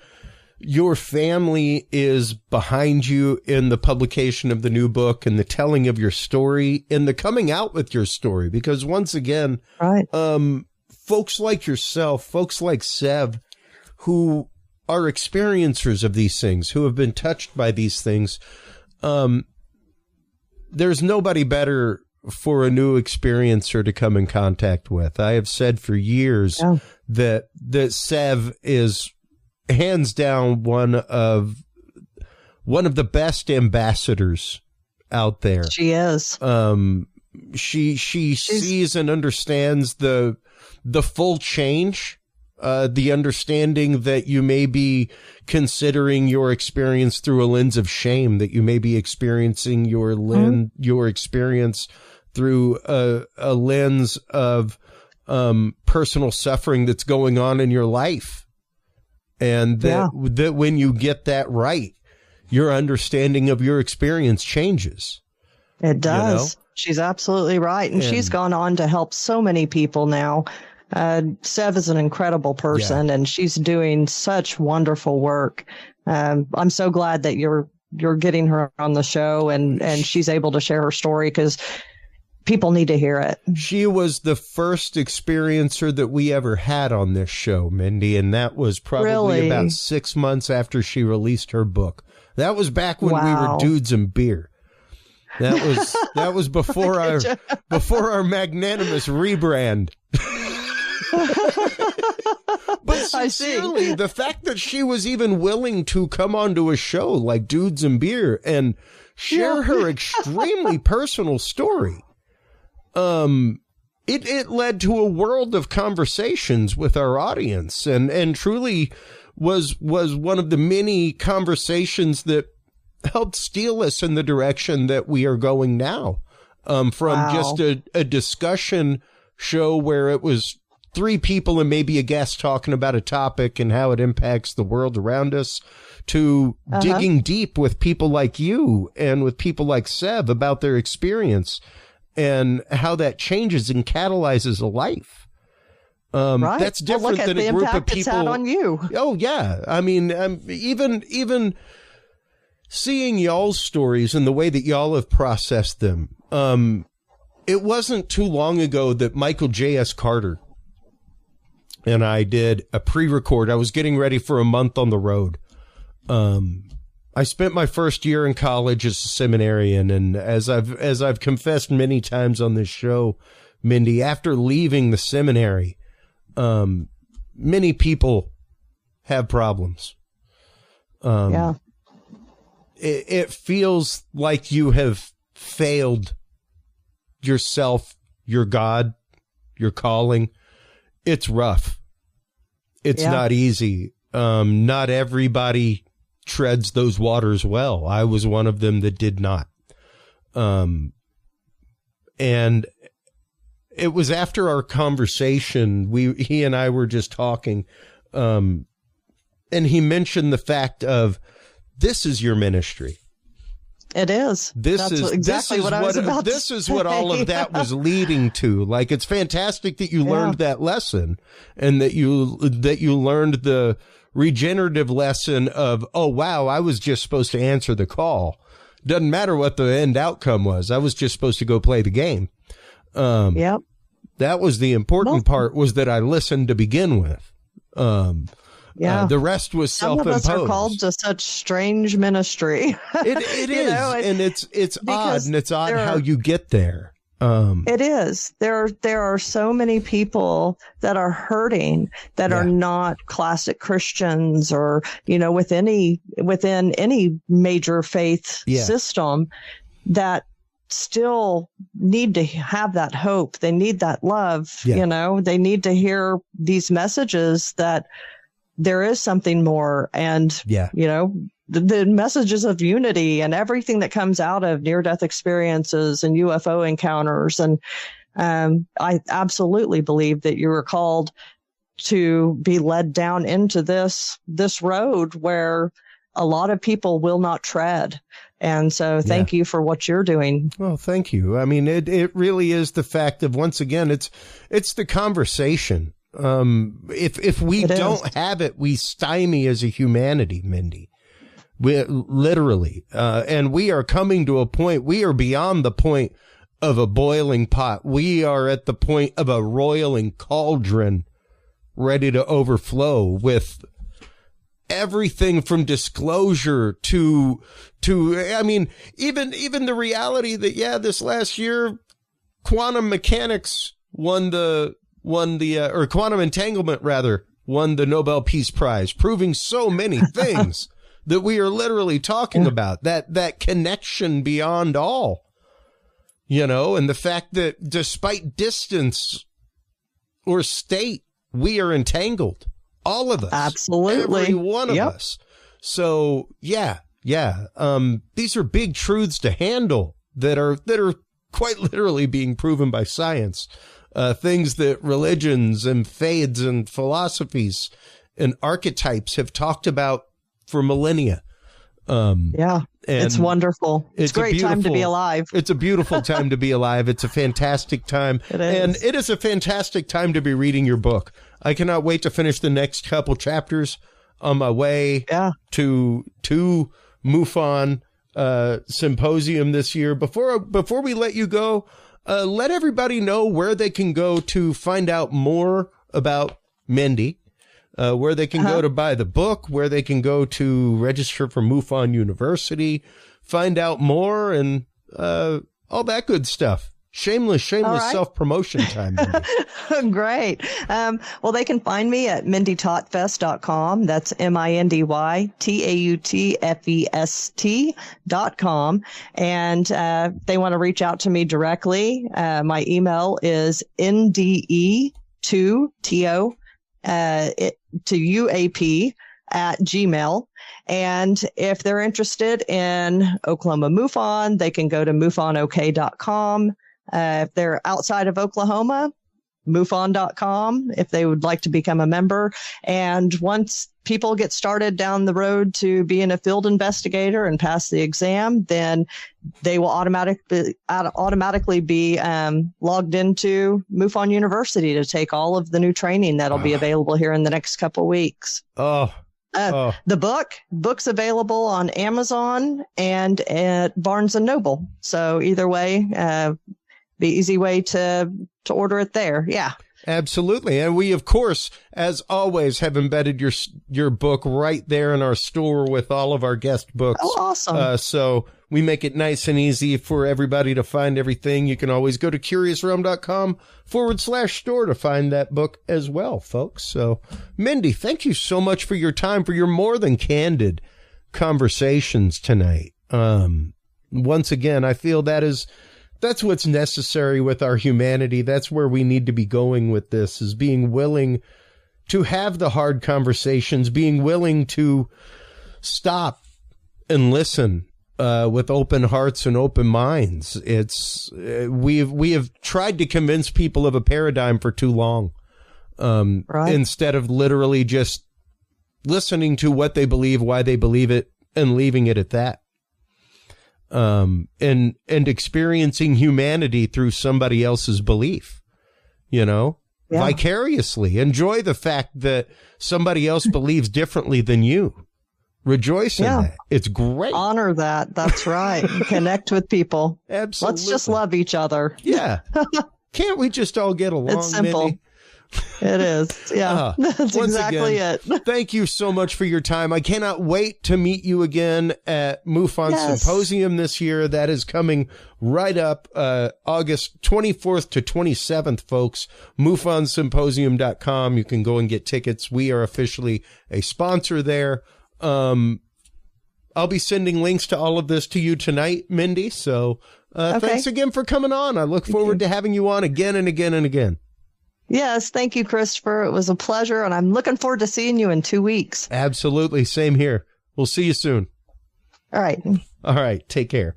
your family is behind you in the publication of the new book and the telling of your story and the coming out with your story, because once again, right. Folks like yourself, folks like Sev, who are experiencers of these things, who have been touched by these things, there's nobody better for a new experiencer to come in contact with. I have said for years that Sev is hands down one of the best ambassadors out there. She is. She sees and understands the full change the understanding that you may be considering your experience through a lens of shame, that you may be experiencing your experience through a lens of personal suffering that's going on in your life. And that when you get that right, your understanding of your experience changes. It does. You know? She's absolutely right. And she's gone on to help so many people now. Sev is an incredible person, and she's doing such wonderful work. I'm so glad that you're getting her on the show and she's able to share her story, because people need to hear it. She was the first experiencer that we ever had on this show, Mindy, and that was probably about 6 months after she released her book. That was back when we were Dudes and Beer. That was before our magnanimous rebrand. But sincerely, the fact that she was even willing to come onto a show like Dudes and Beer and share her extremely personal story, it led to a world of conversations with our audience, and truly was one of the many conversations that helped steer us in the direction that we are going now. From just a discussion show where it was 3 people and maybe a guest talking about a topic and how it impacts the world around us, to digging deep with people like you and with people like Sev about their experience and how that changes and catalyzes a life. Right. That's different than a group of people. It's had on you. Oh yeah. I mean, even seeing y'all's stories and the way that y'all have processed them. It wasn't too long ago that Michael J.S. Carter and I did a pre-record. I was getting ready for a month on the road. I spent my first year in college as a seminarian, and as I've confessed many times on this show, Mindy, after leaving the seminary, many people have problems. It feels like you have failed yourself, your God, your calling. It's rough. It's not easy. Not everybody treads those waters well. I was one of them that did not. And it was after our conversation, he and I were just talking, and he mentioned the fact of, this is your ministry. It is. This is what all of that was leading to. Like, it's fantastic that you learned that lesson, and that you learned the regenerative lesson of, oh wow, I was just supposed to answer the call. Doesn't matter what the end outcome was. I was just supposed to go play the game. That was the important part, was that I listened to begin with. The rest was self-imposed. Some of us are called to such strange ministry. It is, and it's odd, and it's odd how you get there. It is. There are so many people that are hurting that are not classic Christians, or within any major faith system, that still need to have that hope. They need that love. They need to hear these messages that there is something more, and the messages of unity and everything that comes out of near-death experiences and UFO encounters. And I absolutely believe that you were called to be led down into this road where a lot of people will not tread. And so thank you for what you're doing. Well, thank you. I mean, it really is the fact of, once again, it's the conversation. If we don't have it, we stymie as a humanity, Mindy. We literally, and we are coming to a point, we are beyond the point of a boiling pot. We are at the point of a roiling cauldron ready to overflow with everything from disclosure to, I mean, even the reality that, this last year, quantum mechanics won the quantum entanglement rather won the Nobel Peace Prize, proving so many things that we are literally talking about, that connection beyond all, and the fact that despite distance or state, we are entangled. All of us. Absolutely. Every one of us. So, yeah. These are big truths to handle that are quite literally being proven by science. Things that religions and faiths and philosophies and archetypes have talked about for millennia. It's wonderful. It's a great time to be alive. It's a beautiful time to be alive. It's a fantastic time. It is. And it is a fantastic time to be reading your book. I cannot wait to finish the next couple chapters on my way to MUFON Symposium this year. Before we let you go, let everybody know where they can go to find out more about Mindy. Where they can go to buy the book, where they can go to register for MUFON University, find out more, and all that good stuff. Shameless self-promotion time. Great. Well, they can find me at MindyTautfest.com. That's MindyTautfest.com. And they want to reach out to me directly. My email is NDE2TO to UAP at Gmail. And if they're interested in Oklahoma MUFON, they can go to MUFONOK.com. If they're outside of Oklahoma, MUFON.com, if they would like to become a member. And once people get started down the road to being a field investigator and pass the exam, then they will automatically be logged into MUFON University to take all of the new training that'll be available here in the next couple of weeks. The book's available on Amazon and at Barnes & Noble. So either way, be easy way to order it there. Yeah. Absolutely. And we, of course, as always, have embedded your book right there in our store with all of our guest books. Oh, awesome. So we make it nice and easy for everybody to find everything. You can always go to curiousrealm.com/store to find that book as well, folks. So, Mindy, thank you so much for your time, for your more than candid conversations tonight. Once again, I feel that's what's necessary with our humanity. That's where we need to be going with this, is being willing to have the hard conversations, being willing to stop and listen with open hearts and open minds. We have tried to convince people of a paradigm for too long, instead of literally just listening to what they believe, why they believe it, and leaving it at that. And experiencing humanity through somebody else's belief, vicariously. Enjoy the fact that somebody else believes differently than you. Rejoice in that. It's great. Honor that. That's right. Connect with people. Absolutely. Let's just love each other. Yeah. Can't we just all get along? It's simple. Mindy? It is. Yeah. That's exactly it. Thank you so much for your time. I cannot wait to meet you again at MUFON Symposium this year. That is coming right up August 24th to 27th, folks. MUFONSymposium.com. You can go and get tickets. We are officially a sponsor there. I'll be sending links to all of this to you tonight, Mindy. So thanks again for coming on. I look forward to having you on again and again and again. Yes, thank you, Christopher. It was a pleasure, and I'm looking forward to seeing you in 2 weeks. Absolutely. Same here. We'll see you soon. All right. All right. Take care.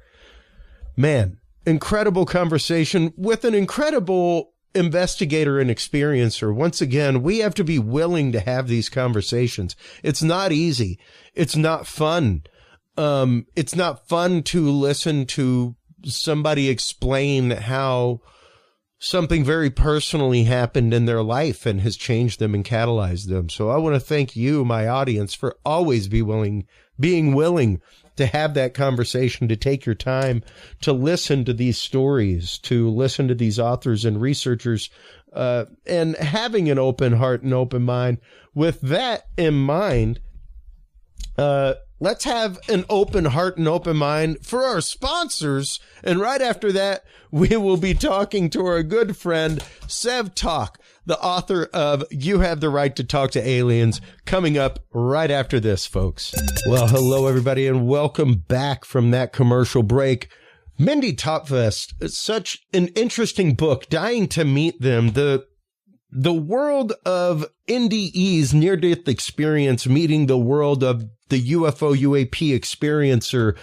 Man, incredible conversation with an incredible investigator and experiencer. Once again, we have to be willing to have these conversations. It's not easy. It's not fun. It's not fun to listen to somebody explain how something very personally happened in their life and has changed them and catalyzed them. So I want to thank you, my audience, for always being willing to have that conversation, to take your time to listen to these stories, to listen to these authors and researchers, and having an open heart and open mind. With that in mind, let's have an open heart and open mind for our sponsors. And right after that, we will be talking to our good friend, Sev Tok, the author of You Have the Right to Talk to Aliens, coming up right after this, folks. Well, hello, everybody, and welcome back from that commercial break. Mindy Tautfest, such an interesting book. Dying to meet them. The the world of NDE's near-death experience meeting the world of the UFO UAP experiencer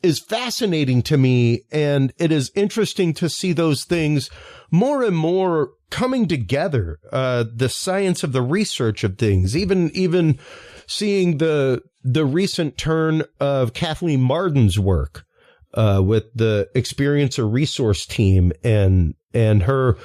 is fascinating to me, and it is interesting to see those things more and more coming together. The science of the research of things, even seeing the recent turn of Kathleen Marden's work with the Experiencer Resource Team and her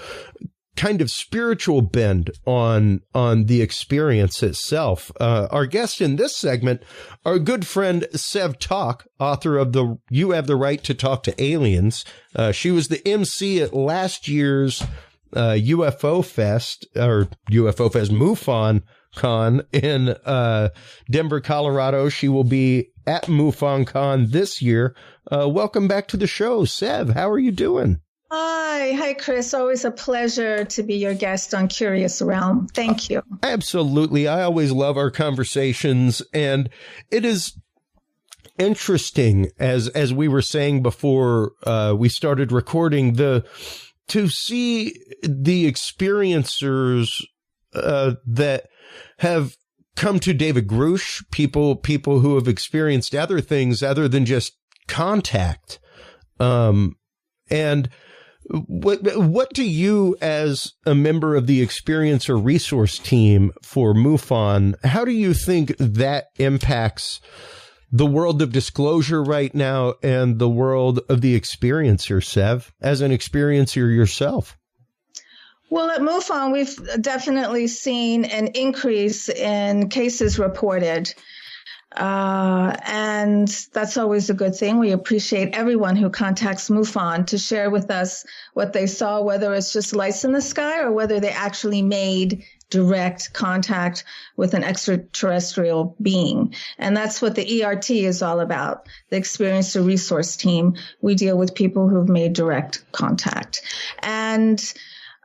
kind of spiritual bend on the experience itself. Our guest in this segment, our good friend Sev Tok, author of You Have the Right to Talk to Aliens. She was the MC at last year's UFO Fest, or UFO Fest MUFON Con in Denver, Colorado. She will be at MUFON Con this year. Welcome back to the show, Sev. How are you doing? Hi, Chris. Always a pleasure to be your guest on Curious Realm. Thank you. Absolutely. I always love our conversations, and it is interesting, as we were saying before we started recording, to see the experiencers that have come to David Grush, people who have experienced other things other than just contact, and what do you, as a member of the Experiencer Resource Team for MUFON, how do you think that impacts the world of disclosure right now and the world of the experiencer, Sev, as an experiencer yourself? Well, at MUFON, we've definitely seen an increase in cases reported. And that's always a good thing. We appreciate everyone who contacts MUFON to share with us what they saw, whether it's just lights in the sky or whether they actually made direct contact with an extraterrestrial being. And that's what the ERT is all about, the Experiencer Resource Team. We deal with people who've made direct contact. And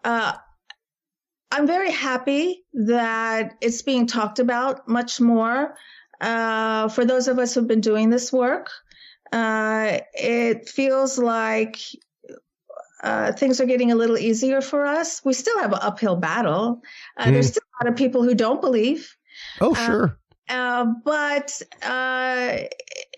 I'm very happy that it's being talked about much more. For those of us who've been doing this work, it feels like things are getting a little easier for us. We still have an uphill battle. There's still a lot of people who don't believe. Oh, sure. But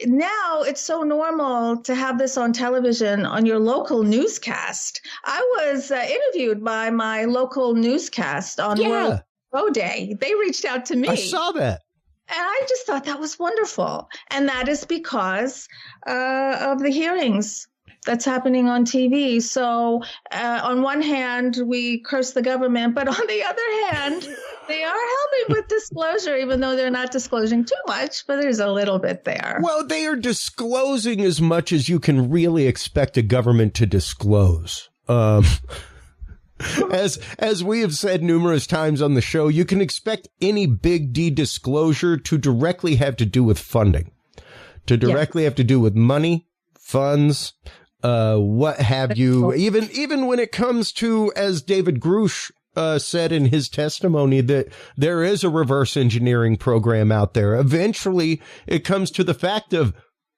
now it's so normal to have this on television on your local newscast. I was interviewed by my local newscast on World UFO Day. They reached out to me. I saw that. And I just thought that was wonderful. And that is because of the hearings that's happening on TV. So on one hand, we curse the government, but on the other hand, they are helping with disclosure, even though they're not disclosing too much, but there's a little bit there. Well, they are disclosing as much as you can really expect a government to disclose. As we have said numerous times on the show, you can expect any big D disclosure to directly have to do with funding, to directly have to do with money, funds, what have you. Even when it comes to, as David Grush said in his testimony, that there is a reverse engineering program out there. Eventually, it comes to the fact of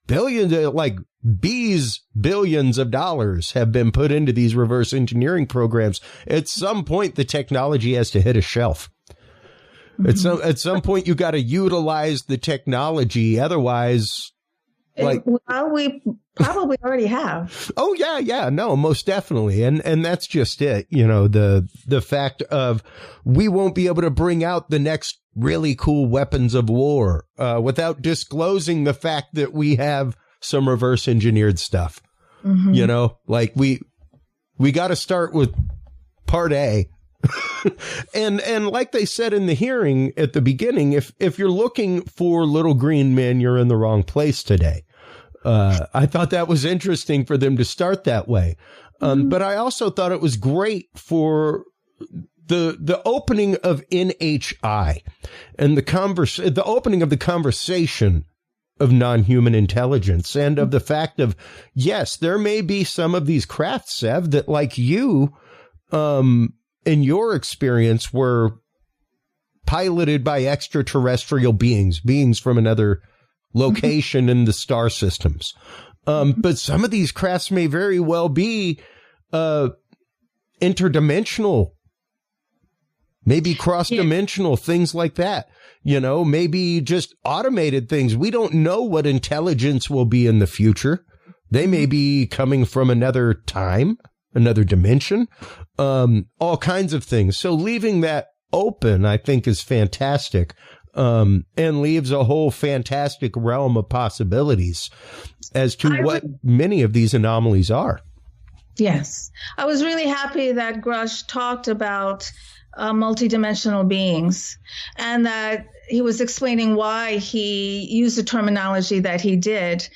billions of dollars have been put into these reverse engineering programs. At some point, the technology has to hit a shelf. Mm-hmm. At some point, you got to utilize the technology. Otherwise, well, we probably already have. Oh, yeah. No, most definitely. And that's just it. You know, the fact of we won't be able to bring out the next really cool weapons of war without disclosing the fact that we have some reverse engineered stuff. Mm-hmm. You know, like we got to start with part A. and like they said in the hearing at the beginning, if you're looking for little green men, you're in the wrong place today. I thought that was interesting for them to start that way. But I also thought it was great for the opening of NHI and the opening of the conversation of non-human intelligence and of the fact of, yes, there may be some of these crafts, Sev, that like you, in your experience, were piloted by extraterrestrial beings from another location in the star systems. But some of these crafts may very well be interdimensional maybe cross-dimensional things like that. You know, maybe just automated things. We don't know what intelligence will be in the future. They may be coming from another time, another dimension, all kinds of things. So leaving that open, I think, is fantastic, and leaves a whole fantastic realm of possibilities as to what many of these anomalies are. Yes. I was really happy that Grush talked about multidimensional beings, and that he was explaining why he used the terminology that he did,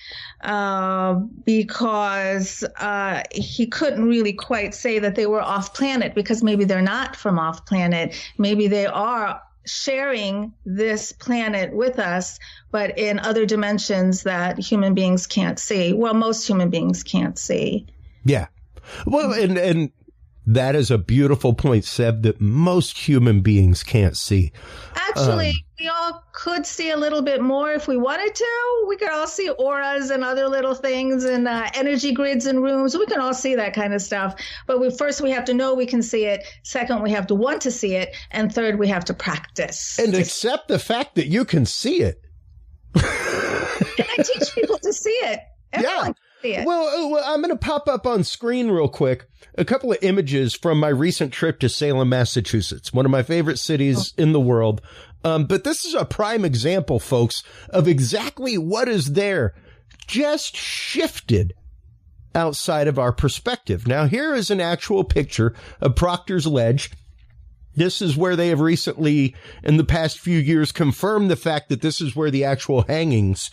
because he couldn't really quite say that they were off planet, because maybe they're not from off planet. Maybe they are sharing this planet with us, but in other dimensions that human beings can't see. Well, most human beings can't see. Yeah. Well, and that is a beautiful point, Sev, that most human beings can't see. Actually, we all could see a little bit more if we wanted to. We could all see auras and other little things, and energy grids in rooms. We can all see that kind of stuff. But first we have to know we can see it. Second, we have to want to see it. And third, we have to practice. And accept the fact that you can see it. And I teach people to see it. Everyone can see it. Well, I'm going to pop up on screen real quick a couple of images from my recent trip to Salem, Massachusetts, one of my favorite cities in the world. But this is a prime example, folks, of exactly what is there, just shifted outside of our perspective. Now, here is an actual picture of Proctor's Ledge. This is where they have recently, in the past few years, confirmed the fact that this is where the actual hangings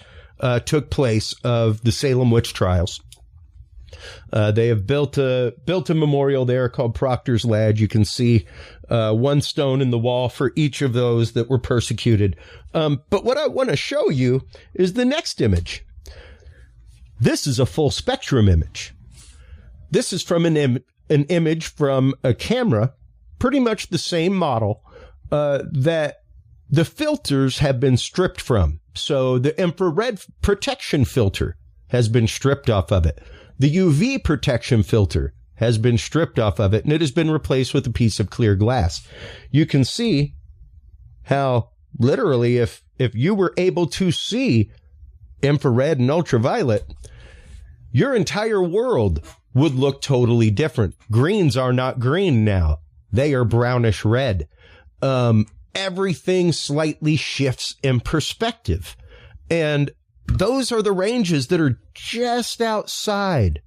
took place of the Salem witch trials. They have built a memorial there called Proctor's Ledge. You can see one stone in the wall for each of those that were persecuted. But what I want to show you is the next image. This is a full spectrum image. This is from an image from a camera, pretty much the same model, that the filters have been stripped from. So the infrared protection filter has been stripped off of it. The UV protection filter has been stripped off of it, and it has been replaced with a piece of clear glass. You can see how literally if you were able to see infrared and ultraviolet, your entire world would look totally different. Greens are not green now. They are brownish red. Everything slightly shifts in perspective. And those are the ranges that are just outside,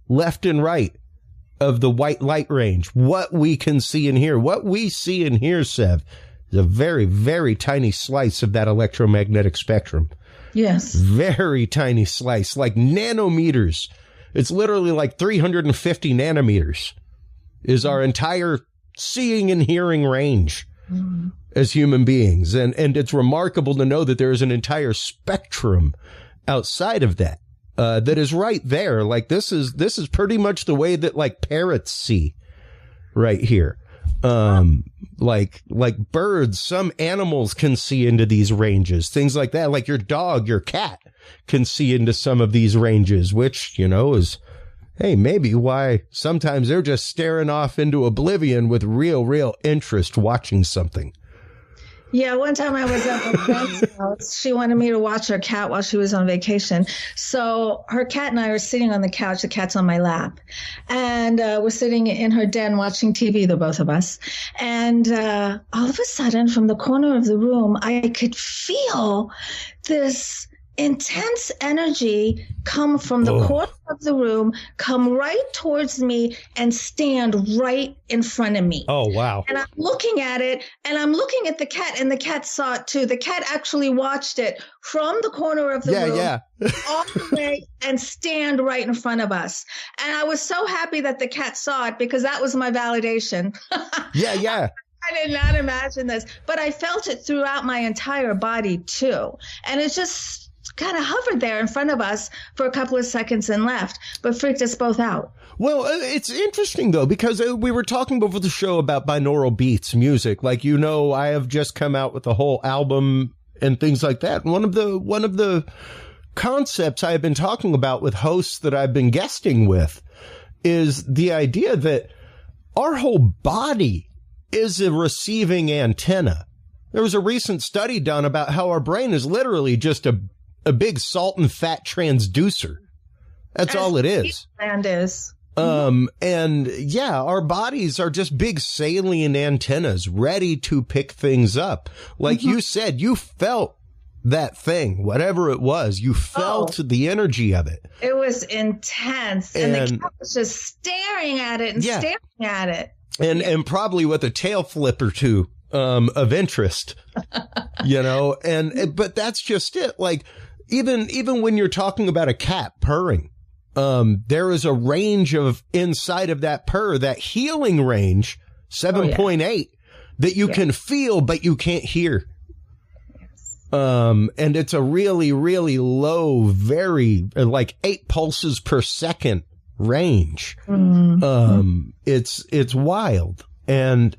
left and right, of the white light range. What we can see and hear. What we see and hear, Sev, is a very, very tiny slice of that electromagnetic spectrum. Yes. Very tiny slice, like nanometers. It's literally like 350 nanometers is our entire seeing and hearing range as human beings. And it's remarkable to know that there is an entire spectrum outside of that, that is right there. Like this is pretty much the way that like parrots see right here. Like birds, some animals can see into these ranges, things like that. Like your dog, your cat can see into some of these ranges, which, you know, is, hey, maybe why sometimes they're just staring off into oblivion with real interest watching something. Yeah, one time I was at my friend's house. She wanted me to watch her cat while she was on vacation. So her cat and I are sitting on the couch. The cat's on my lap. And we're sitting in her den watching TV, the both of us. And all of a sudden, from the corner of the room, I could feel this intense energy come from the corner of the room, come right towards me and stand right in front of me. Oh, wow. And I'm looking at it, and I'm looking at the cat, and the cat saw it too. The cat actually watched it from the corner of the room all the way and stand right in front of us. And I was so happy that the cat saw it, because that was my validation. Yeah. I did not imagine this, but I felt it throughout my entire body too. And it just kind of hovered there in front of us for a couple of seconds and left, but freaked us both out. Well, it's interesting, though, because we were talking before the show about binaural beats, music. Like, you know, I have just come out with a whole album and things like that. One of the concepts I have been talking about with hosts that I've been guesting with is the idea that our whole body is a receiving antenna. There was a recent study done about how our brain is literally just a big salt and fat transducer. That's all it is. And is. And yeah, our bodies are just big salient antennas ready to pick things up. Like you said, you felt that thing, whatever it was, you felt the energy of it. It was intense. And the cat was just staring at it and staring at it. And probably with a tail flip or two of interest, but that's just it. Like even when you're talking about a cat purring, there is a range of inside of that purr, that healing range, 7.8, that you can feel, but you can't hear. And it's a really, really low, very like 8 pulses per second range. It's wild. And,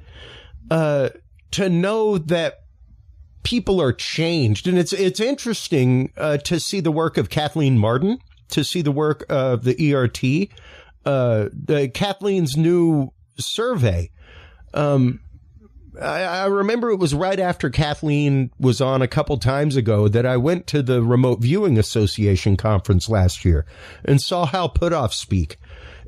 to know that people are changed. And it's interesting, to see the work of Kathleen Martin, to see the work of the ERT, Kathleen's new survey. I remember it was right after Kathleen was on a couple times ago that I went to the Remote Viewing Association conference last year and saw Hal Puthoff speak.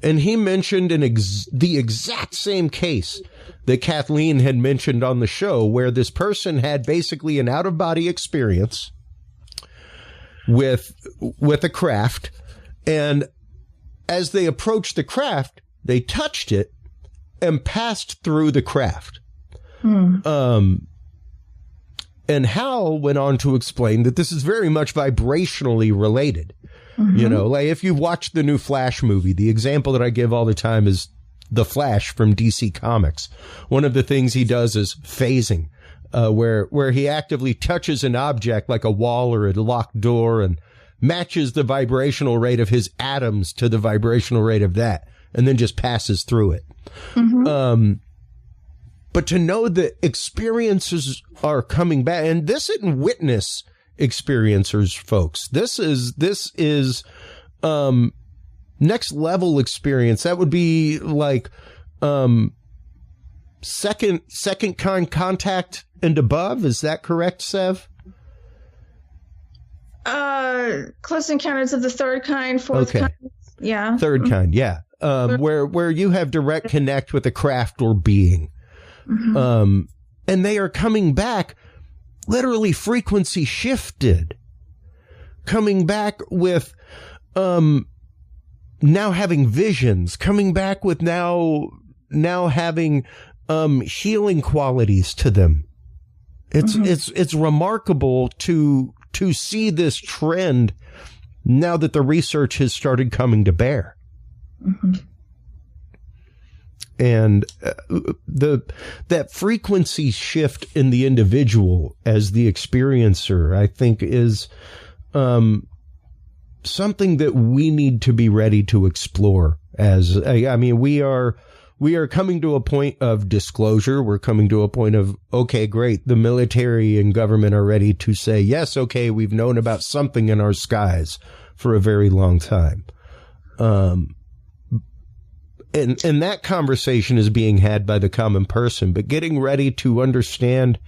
And he mentioned the exact same case that Kathleen had mentioned on the show, where this person had basically an out-of-body experience with a craft. And as they approached the craft, they touched it and passed through the craft. And Hal went on to explain that this is very much vibrationally related. Like if you've watched the new Flash movie, the example that I give all the time is the Flash from DC Comics. One of the things he does is phasing, where he actively touches an object like a wall or a locked door and matches the vibrational rate of his atoms to the vibrational rate of that, and then just passes through it. But to know that experiences are coming back, and this isn't witness experiencers, folks. This is next level experience. That would be like second kind contact and above. Is that correct, Sev? Close Encounters of the Third Kind, fourth kind. Yeah. Third kind, yeah. Where you have direct connect with a craft or being. And they are coming back literally frequency shifted, coming back with now having visions, coming back with now having healing qualities to them. It's remarkable to see this trend now that the research has started coming to bear. And that frequency shift in the individual as the experiencer, I think, is something that we need to be ready to explore. We are coming to a point of disclosure. We're coming to a point of, okay, great. The military and government are ready to say, yes, okay, we've known about something in our skies for a very long time. And that conversation is being had by the common person, but getting ready to understand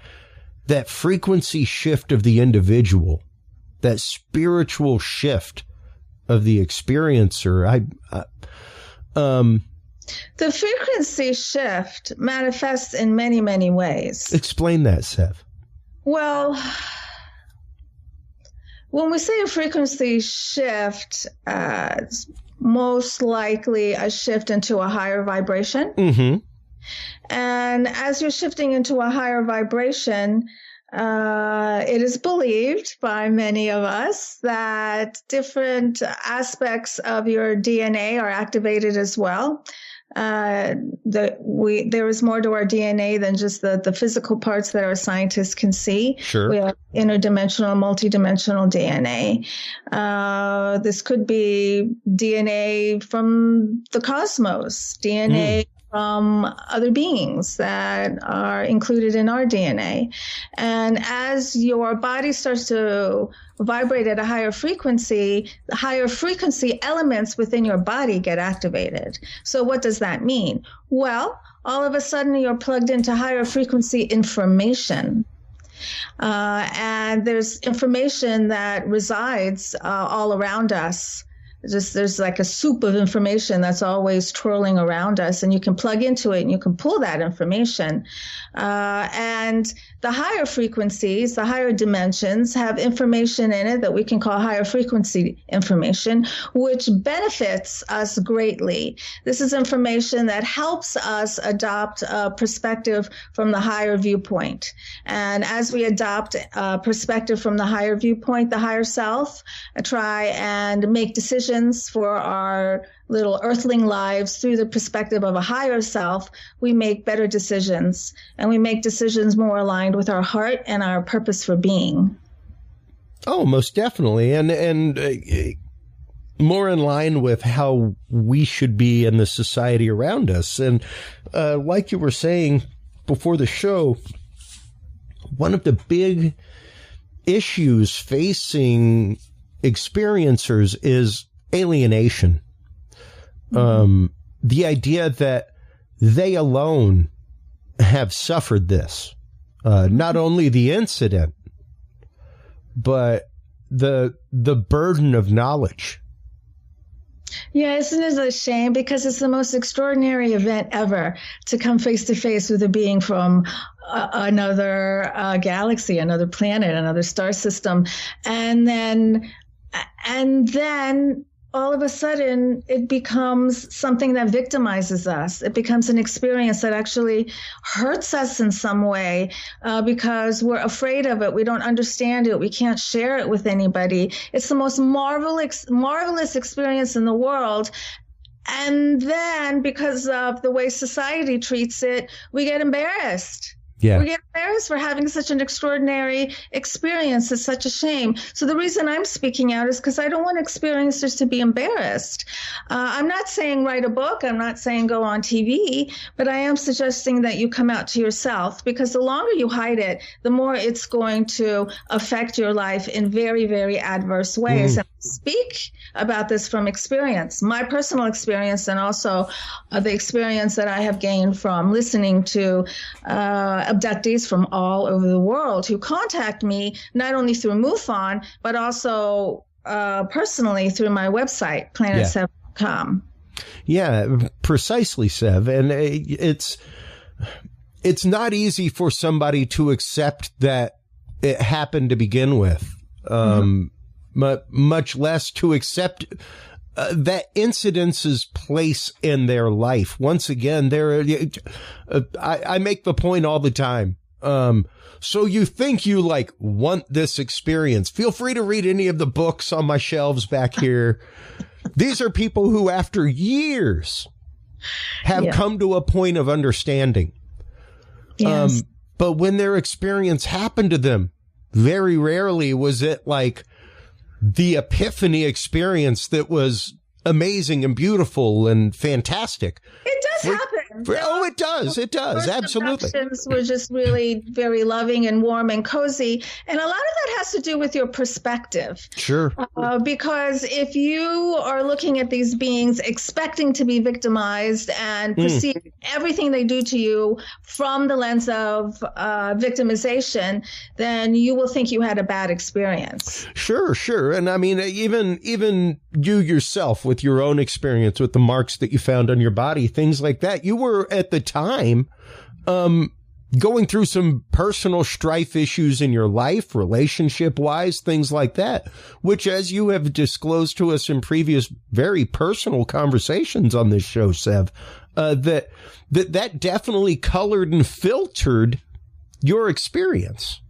that frequency shift of the individual, that spiritual shift of the experiencer. The frequency shift manifests in many, many ways. Explain that, Sev. Well, when we say a frequency shift, it's most likely a shift into a higher vibration. And as you're shifting into a higher vibration, it is believed by many of us that different aspects of your DNA are activated as well. There is more to our DNA than just the physical parts that our scientists can see. Sure. We have interdimensional, multidimensional DNA. This could be DNA from the cosmos, DNA from other beings that are included in our DNA. And as your body starts to vibrate at a higher frequency, the higher frequency elements within your body get activated. So what does that mean? Well, all of a sudden you're plugged into higher frequency information. And there's information that resides all around us. There's like a soup of information that's always twirling around us, and you can plug into it and you can pull that information. And the higher frequencies, the higher dimensions have information in it that we can call higher frequency information, which benefits us greatly. This is information that helps us adopt a perspective from the higher viewpoint. And as we adopt a perspective from the higher viewpoint, the higher self, try and make decisions for our little earthling lives through the perspective of a higher self, we make better decisions, and we make decisions more aligned with our heart and our purpose for being. Oh, most definitely. And more in line with how we should be in the society around us. And like you were saying before the show, one of the big issues facing experiencers is alienation. The idea that they alone have suffered this, not only the incident, but the burden of knowledge. Yeah, isn't it a shame? Because it's the most extraordinary event ever to come face to face with a being from another galaxy, another planet, another star system. And then all of a sudden, it becomes something that victimizes us. It becomes an experience that actually hurts us in some way because we're afraid of it. We don't understand it. We can't share it with anybody. It's the most marvelous experience in the world. And then because of the way society treats it, we get embarrassed. Yeah. We get embarrassed for having such an extraordinary experience. It's such a shame. So the reason I'm speaking out is because I don't want experiencers to be embarrassed. I'm not saying write a book. I'm not saying go on TV, but I am suggesting that you come out to yourself, because the longer you hide it, the more it's going to affect your life in very, very adverse ways. And I speak about this from experience, my personal experience, and also the experience that I have gained from listening to abductees from all over the world who contact me not only through MUFON, but also personally through my website, planetsev.com. Yeah, precisely, Sev. And it's not easy for somebody to accept that it happened to begin with, much less to accept that incidence's place in their life. Once again, I make the point all the time. So you think you want this experience? Feel free to read any of the books on my shelves back here. These are people who, after years, have come to a point of understanding. Yes. But when their experience happened to them, very rarely was it like the epiphany experience that was amazing and beautiful and fantastic. It does happen. It does. It does. Absolutely. Were just really very loving and warm and cozy. And a lot of that has to do with your perspective. Sure. Because if you are looking at these beings expecting to be victimized and perceive everything they do to you from the lens of victimization, then you will think you had a bad experience. Sure. And I mean, even you yourself with your own experience with the marks that you found on your body, things like that, you were at the time going through some personal strife issues in your life, relationship wise, things like that, which, as you have disclosed to us in previous very personal conversations on this show, Sev, that definitely colored and filtered your experience.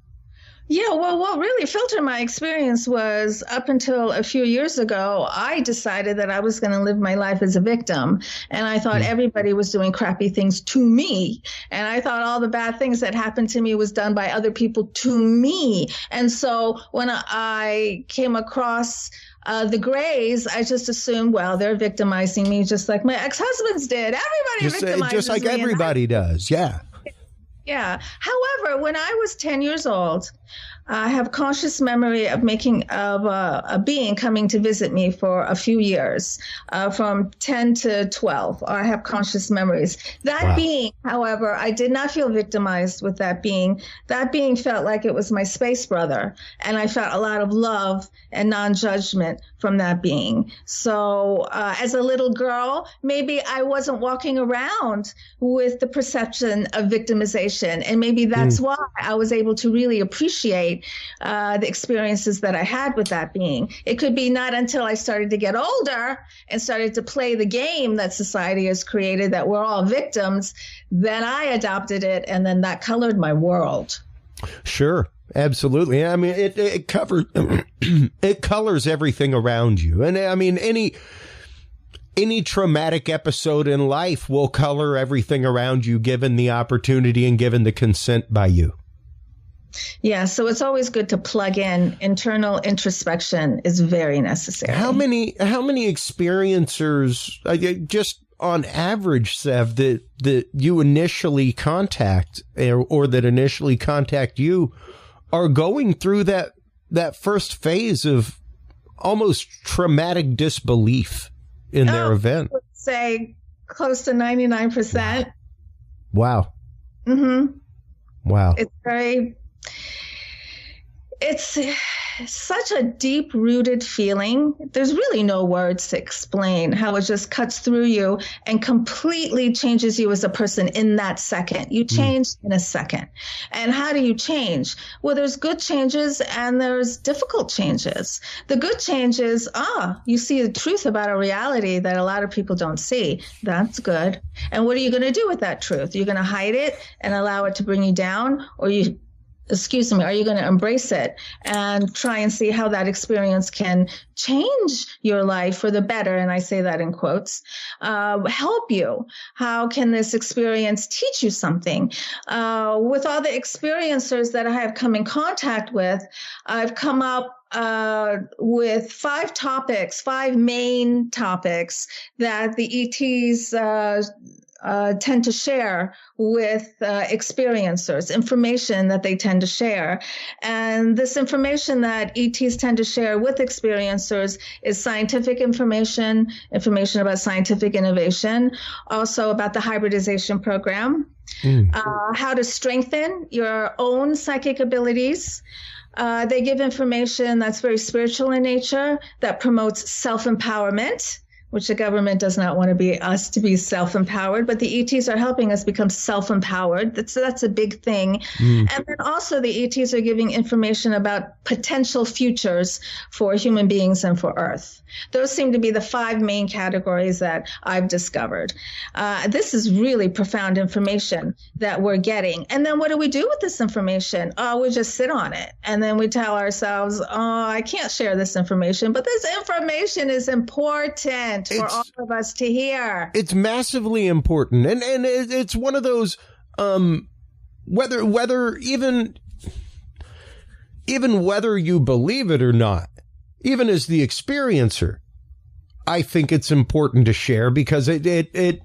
Yeah, well, what really filtered my experience was up until a few years ago, I decided that I was going to live my life as a victim. And I thought everybody was doing crappy things to me. And I thought all the bad things that happened to me was done by other people to me. And so when I came across The grays, I just assumed, well, they're victimizing me just like my ex-husbands did. Everybody victimizes just like me, everybody does. Yeah. Yeah. However, when I was 10 years old, I have conscious memory of a being coming to visit me for a few years, from 10 to 12. I have conscious memories. That being, however, I did not feel victimized with that being. That being felt like it was my space brother, and I felt a lot of love and non-judgment from that being. So as a little girl, maybe I wasn't walking around with the perception of victimization, and maybe that's why I was able to really appreciate the experiences that I had with that being. It could be not until I started to get older and started to play the game that society has created, that we're all victims, then I adopted it, and then that colored my world. Sure, absolutely. I mean, it covers it colors everything around you, and I mean any traumatic episode in life will color everything around you, given the opportunity and given the consent by you. Yeah, so it's always good to plug in. Internal introspection is very necessary. How many experiencers, just on average, Sev, that you initially contact or that initially contact you are going through that first phase of almost traumatic disbelief in their event? I would say close to 99%. Wow. Mm-hmm. Wow. It's such a deep-rooted feeling. There's really no words to explain how it just cuts through you and completely changes you as a person in that second. You change in a second. And how do you change? Well, there's good changes and there's difficult changes. The good changes, you see the truth about a reality that a lot of people don't see. That's good. And what are you going to do with that truth? You're going to hide it and allow it to bring you down, or are you going to embrace it and try and see how that experience can change your life for the better? And I say that in quotes. Help you. How can this experience teach you something? With all the experiencers that I have come in contact with, I've come up with five main topics that the ETs tend to share with experiencers, information that they tend to share. And this information that ETs tend to share with experiencers is scientific information about scientific innovation, also about the hybridization program, how to strengthen your own psychic abilities. They give information that's very spiritual in nature, that promotes self-empowerment, which the government does not want us to be self-empowered, but the ETs are helping us become self-empowered. That's a big thing. And then also the ETs are giving information about potential futures for human beings and for Earth. Those seem to be the 5 main categories that I've discovered. This is really profound information that we're getting. And then what do we do with this information? We just sit on it. And then we tell ourselves, I can't share this information, but this information is important for all of us to hear. It's massively important. And it's one of those, whether you believe it or not, even as the experiencer, I think it's important to share because it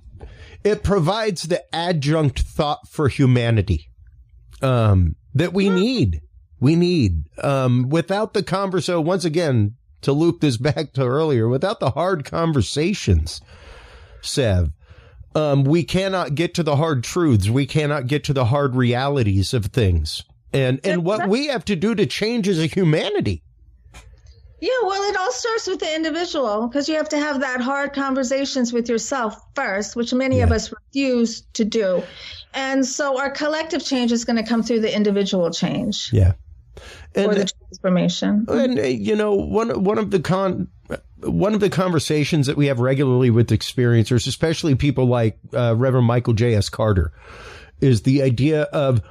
provides the adjunct thought for humanity that we need. We need. Without the conversation, once again, to loop this back to earlier, without the hard conversations, Sev, we cannot get to the hard truths. We cannot get to the hard realities of things. And what we have to do to change as a humanity. Yeah, well, it all starts with the individual, because you have to have that hard conversations with yourself first, which many of us refuse to do. And so our collective change is going to come through the individual change. Yeah. Or the transformation. And, one of the conversations that we have regularly with experiencers, especially people like Reverend Michael J.S. Carter, is the idea of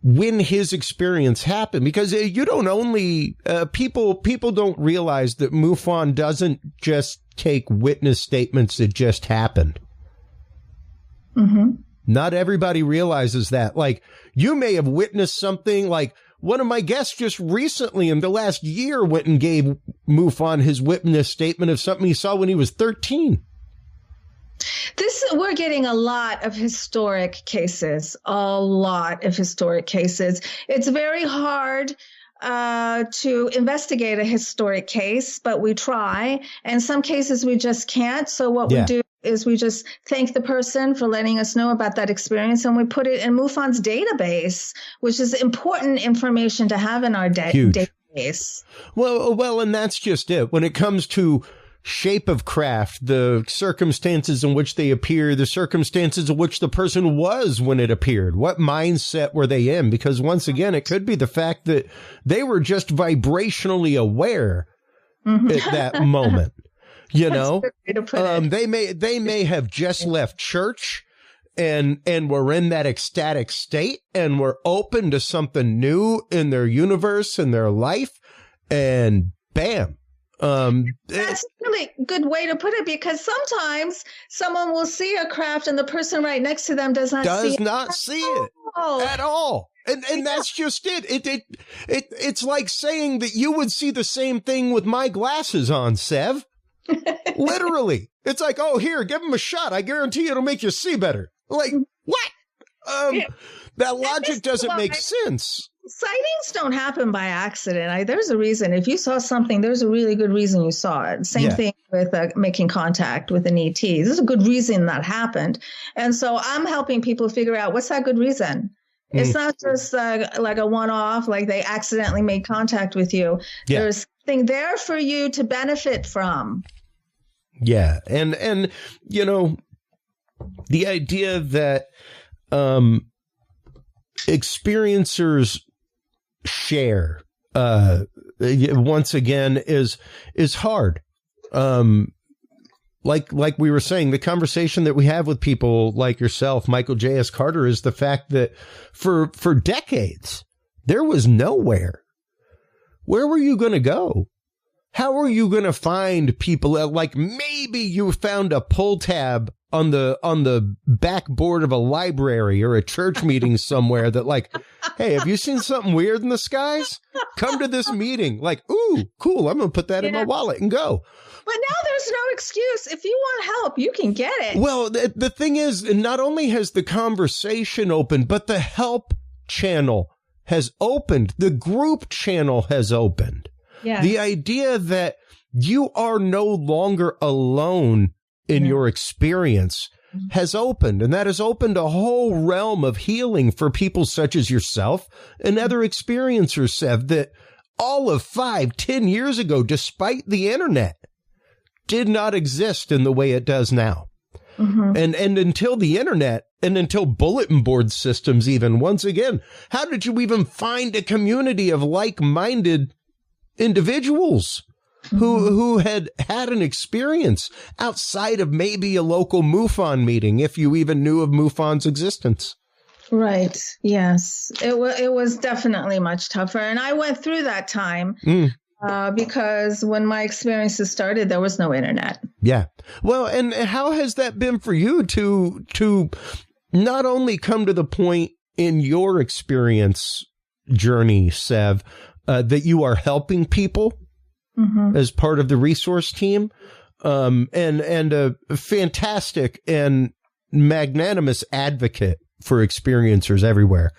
when his experience happened, because you don't only people don't realize that MUFON doesn't just take witness statements that just happened. Not everybody realizes that. Like, you may have witnessed something. Like, one of my guests just recently in the last year went and gave MUFON his witness statement of something he saw when he was 13. We're getting a lot of historic cases, It's very hard to investigate a historic case, but we try. And some cases we just can't. So what we do is we just thank the person for letting us know about that experience, and we put it in MUFON's database, which is important information to have in our database. Well, and that's just it. When it comes to shape of craft, the circumstances in which they appear, the circumstances in which the person was when it appeared, what mindset were they in? Because once again, it could be the fact that they were just vibrationally aware at that moment. You know, they may have just left church and were in that ecstatic state and were open to something new in their universe, in their life, and bam. That's a really good way to put it, because sometimes someone will see a craft and the person right next to them does not see it at all. And that's just it. It's like saying that you would see the same thing with my glasses on, Sev. Literally. It's like, oh, here, give him a shot. I guarantee it'll make you see better. Like, what? That logic doesn't make sense. Sightings don't happen by accident. There's a reason. If you saw something, there's a really good reason you saw it. Same thing with making contact with an ET. There's a good reason that happened. And so I'm helping people figure out, what's that good reason? It's not just like a one-off, like they accidentally made contact with you. There's something there for you to benefit from. Yeah. And you know, the idea that experiencers share once again is hard. Like we were saying, the conversation that we have with people like yourself, Michael J.S. Carter, is the fact that for decades there was nowhere. Where were you going to go? How are you going to find people? Like, maybe you found a pull tab on the backboard of a library or a church meeting somewhere that, like, hey, have you seen something weird in the skies? Come to this meeting. Like, ooh, cool. I'm going to put that in my wallet and go. But now there's no excuse. If you want help, you can get it. Well, the thing is, not only has the conversation opened, but the help channel has opened. The group channel has opened. Yeah. The idea that you are no longer alone in your experience has opened, and that has opened a whole realm of healing for people such as yourself and other experiencers, Sev, that all of 5-10 years ago, despite the internet, did not exist in the way it does now. And until the internet and until bulletin board systems, even, once again, how did you even find a community of like-minded individuals who had an experience outside of maybe a local MUFON meeting, if you even knew of MUFON's existence? Right. Yes. It was definitely much tougher. And I went through that time because when my experiences started, there was no internet. Yeah. Well, and how has that been for you to not only come to the point in your experience journey, Sev, that you are helping people as part of the resource team, and a fantastic and magnanimous advocate for experiencers everywhere.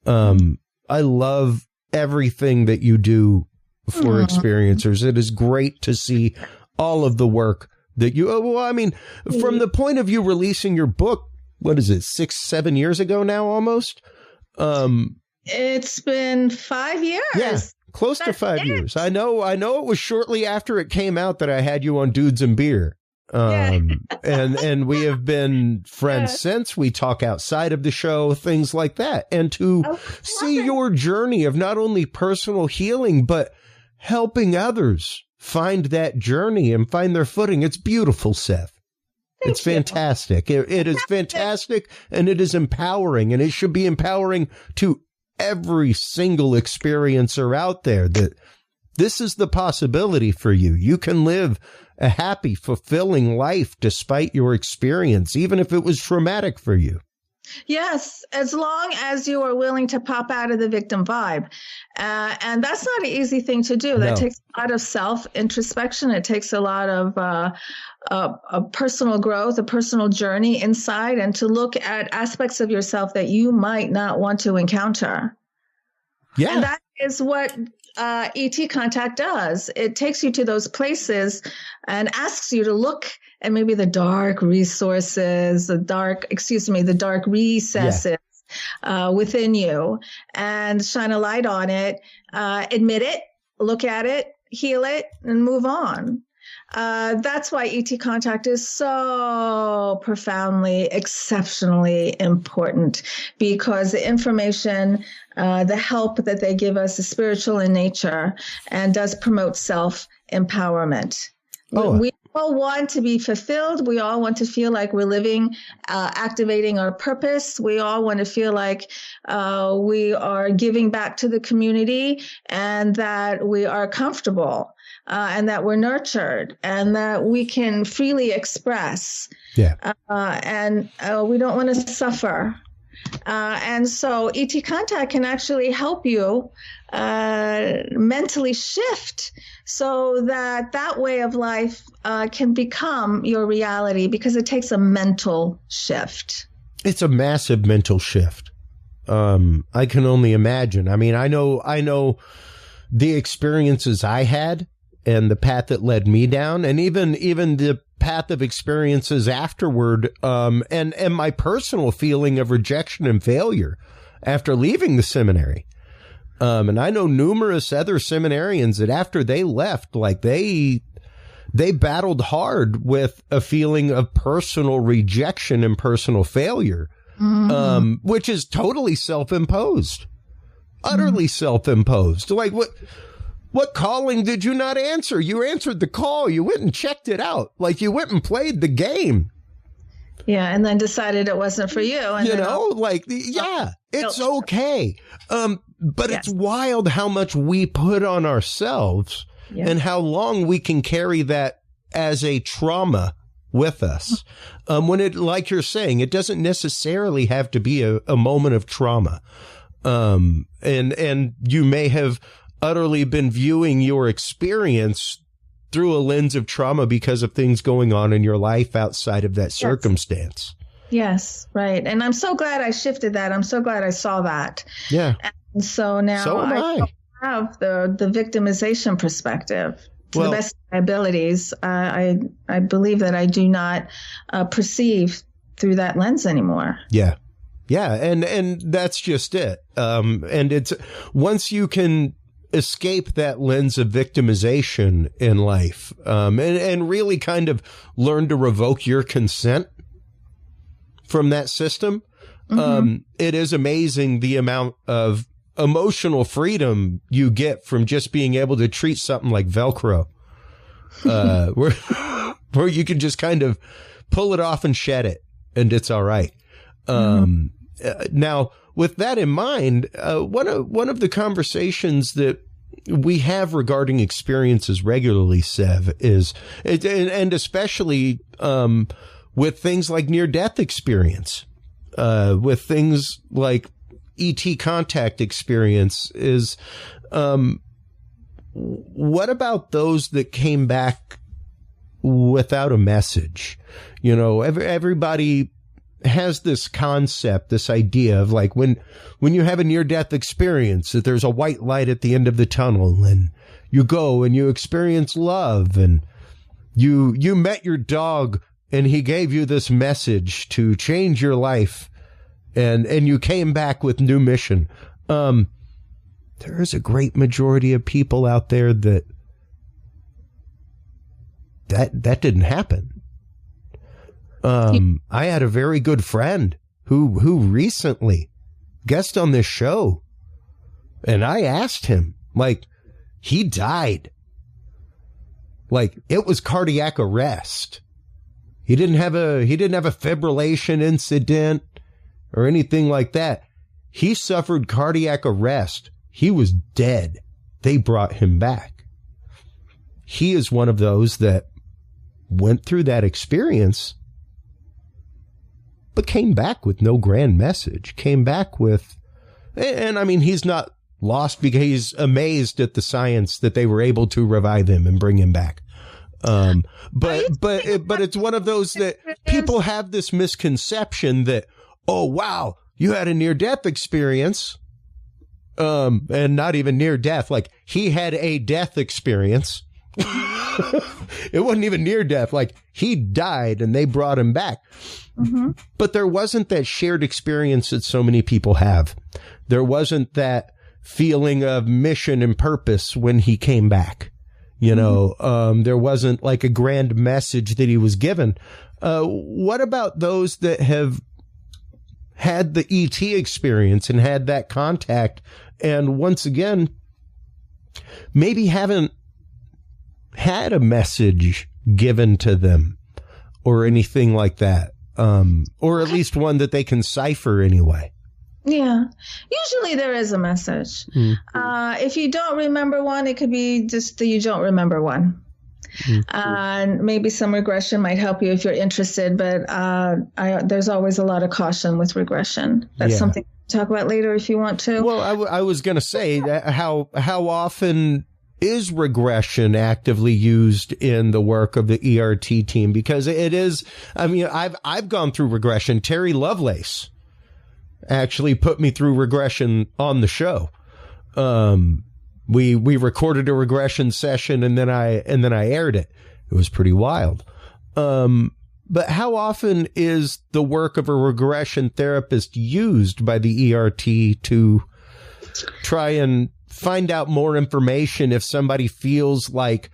I love everything that you do for experiencers. It is great to see all of the work that you, from the point of view releasing your book, what is it, 6-7 years ago now almost? It's been 5 years. Yeah, close to 5 years. I know it was shortly after it came out that I had you on Dudes and Beer. And we have been friends since. We talk outside of the show, things like that. And to see your journey of not only personal healing, but helping others find that journey and find their footing. It's beautiful, Sev. It's fantastic. It is fantastic, and it is empowering, and it should be empowering to every single experiencer out there that this is the possibility for you. You can live a happy, fulfilling life despite your experience, even if it was traumatic for you. Yes, as long as you are willing to pop out of the victim vibe. And that's not an easy thing to do. That takes a lot of self-introspection. It takes a lot of personal growth, a personal journey inside, and to look at aspects of yourself that you might not want to encounter. Yeah. And that is what ET contact does. It takes you to those places and asks you to look at maybe the dark resources, the dark recesses within you, and shine a light on it, admit it, look at it, heal it, and move on. That's why ET contact is so profoundly, exceptionally important, because the information, the help that they give us is spiritual in nature and does promote self-empowerment. We all want to be fulfilled. We all want to feel like we're living, activating our purpose. We all want to feel like we are giving back to the community, and that we are comfortable, and that we're nurtured, and that we can freely express. Yeah. And we don't want to suffer. And so ET contact can actually help you mentally shift so that way of life can become your reality, because it takes a mental shift. It's a massive mental shift. I can only imagine. I mean, I know the experiences I had and the path that led me down, and even the path of experiences afterward, and my personal feeling of rejection and failure after leaving the seminary. And I know numerous other seminarians that after they left, like they battled hard with a feeling of personal rejection and personal failure, which is totally self-imposed, utterly self-imposed. Like what calling did you not answer? You answered the call. You went and checked it out. Like you went and played the game. Yeah, and then decided it wasn't for you. And it's okay. But it's wild how much we put on ourselves and how long we can carry that as a trauma with us. When it, like you're saying, it doesn't necessarily have to be a moment of trauma. And you may have utterly been viewing your experience through a lens of trauma because of things going on in your life outside of that circumstance. Yes, right. And I'm so glad I shifted that. I'm so glad I saw that. Yeah. And so now I have the victimization perspective to the best of my abilities. I believe that I do not perceive through that lens anymore. Yeah. Yeah. And that's just it. And it's once you can escape that lens of victimization in life, and really kind of learn to revoke your consent from that system. It is amazing the amount of emotional freedom you get from just being able to treat something like Velcro, where you can just kind of pull it off and shed it and it's all right. Now, with that in mind, one of the conversations that we have regarding experiences regularly, Sev, is, and especially with things like near-death experience, with things like ET contact experience, is what about those that came back without a message? You know, everybody has this concept, this idea of like when you have a near-death experience, that there's a white light at the end of the tunnel, and you go and you experience love, and you met your dog and he gave you this message to change your life, and you came back with new mission. There is a great majority of people out there that didn't happen. I had a very good friend who recently guest on this show, and I asked him, like, he died. Like, it was cardiac arrest. He didn't have a fibrillation incident or anything like that. He suffered cardiac arrest. He was dead. They brought him back. He is one of those that went through that experience but came back with no grand message, came back with, and I mean, he's not lost because he's amazed at the science that they were able to revive him and bring him back. But it's one of those that people have this misconception that, oh, wow, you had a near-death experience. And not even near death. Like, he had a death experience. It wasn't even near death. Like, he died and they brought him back. Mm-hmm. But there wasn't that shared experience that so many people have. There wasn't that feeling of mission and purpose when he came back. You know, there wasn't like a grand message that he was given. What about those that have had the ET experience and had that contact, and once again, maybe haven't had a message given to them or anything like that, or at least one that they can cipher anyway? Yeah, usually there is a message. If you don't remember one, it could be just that you don't remember one. And maybe some regression might help you if you're interested, but there's always a lot of caution with regression. That's something to talk about later if you want to. Well, I was going to say that how often is regression actively used in the work of the ERT team? Because it is, I mean, I've gone through regression. Terry Lovelace actually put me through regression on the show. We recorded a regression session and then I aired it. It was pretty wild. But how often is the work of a regression therapist used by the ERT to try and find out more information if somebody feels like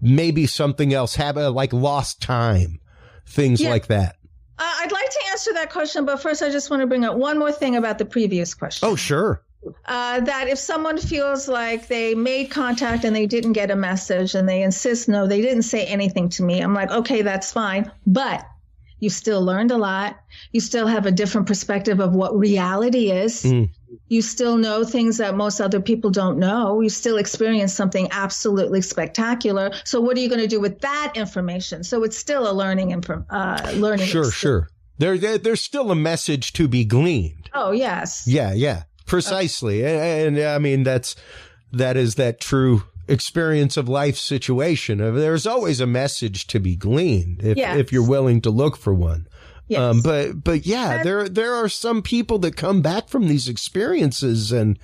maybe something else happened, like lost time, things like that? I'd like to answer that question, but first I just want to bring up one more thing about the previous question. Oh, sure. That if someone feels like they made contact and they didn't get a message and they insist, no, they didn't say anything to me, I'm like, okay, that's fine. But you still learned a lot. You still have a different perspective of what reality is. You still know things that most other people don't know. You still experience something absolutely spectacular. So what are you going to do with that information? So it's still a learning experience. Sure. There's still a message to be gleaned. Oh, yes. Yeah. Precisely. And I mean, that is that true experience of life situation. There's always a message to be gleaned if you're willing to look for one. Yes. But yeah, there are some people that come back from these experiences and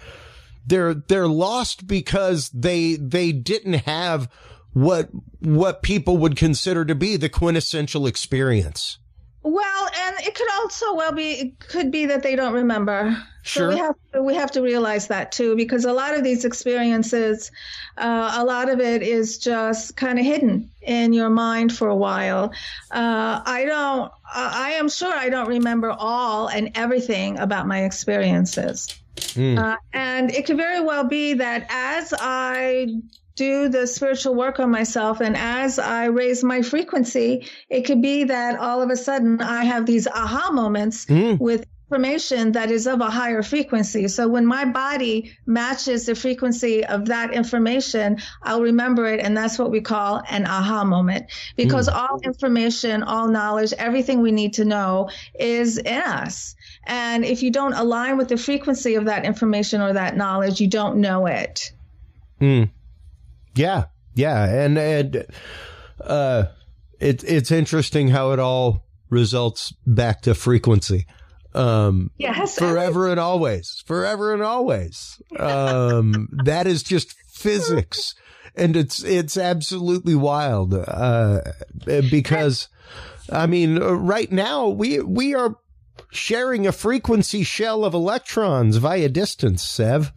they're lost because they didn't have what people would consider to be the quintessential experience. Well, and it could also could be that they don't remember. Sure. So we have to realize that too, because a lot of these experiences, a lot of it is just kind of hidden in your mind for a while. I am sure I don't remember all and everything about my experiences. And it could very well be that as I do the spiritual work on myself and as I raise my frequency, it could be that all of a sudden I have these aha moments with information that is of a higher frequency. So when my body matches the frequency of that information, I'll remember it. And that's what we call an aha moment, because all information, all knowledge, everything we need to know is in us. And if you don't align with the frequency of that information or that knowledge, you don't know it. Yeah. And it's interesting how it all results back to frequency. Yes. Forever and always. That is just physics. And it's absolutely wild. Because I mean, right now we are sharing a frequency shell of electrons via distance, Sev.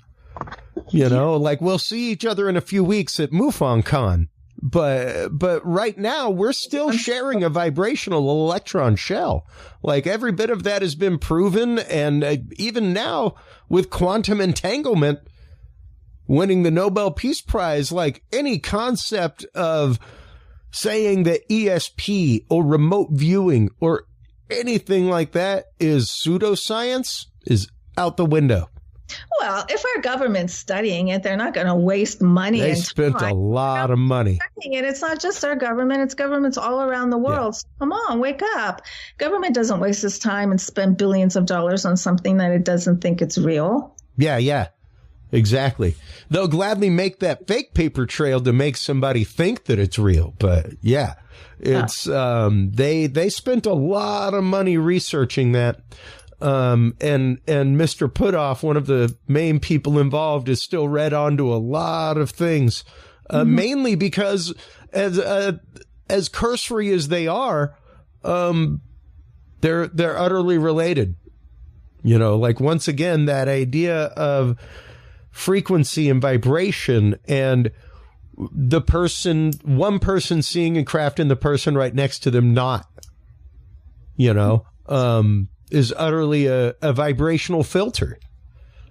You know, like we'll see each other in a few weeks at MUFON. But right now we're still sharing a vibrational electron shell. Like every bit of that has been proven. And even now with quantum entanglement winning the Nobel Peace Prize, like any concept of saying that ESP or remote viewing or anything like that is pseudoscience is out the window. Well, if our government's studying it, they're not going to waste money. They and spent time. a lot of money. And it's not just our government, it's governments all around the world. So come on, wake up. Government doesn't waste its time and spend billions of dollars on something that it doesn't think it's real. Yeah. Exactly. They'll gladly make that fake paper trail to make somebody think that it's real. But yeah, it's they spent a lot of money researching that. And Mr. Putoff, one of the main people involved, is still read onto a lot of things, mainly because as cursory as they are, they're utterly related. You know, like once again, that idea of frequency and vibration and one person seeing a craft and the person right next to them not, you know, is utterly a vibrational filter.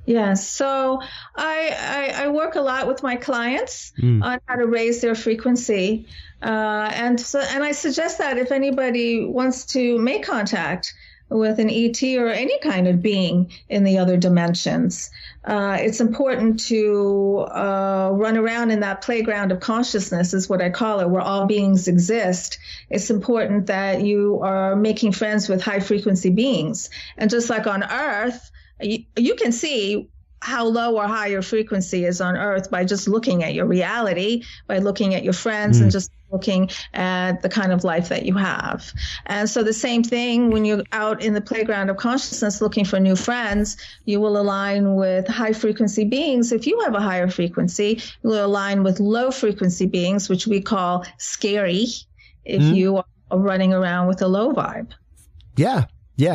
Yes. So I work a lot with my clients on how to raise their frequency. And I suggest that if anybody wants to make contact with an ET or any kind of being in the other dimensions, it's important to run around in that playground of consciousness, is what I call it, where all beings exist. It's important that you are making friends with high frequency beings. And just like on Earth, you can see how low or high your frequency is on Earth by just looking at your reality, by looking at your friends and just looking at the kind of life that you have. And so the same thing when you're out in the playground of consciousness looking for new friends, you will align with high frequency beings. If you have a higher frequency, you will align with low frequency beings, which we call scary, if you are running around with a low vibe. Yeah,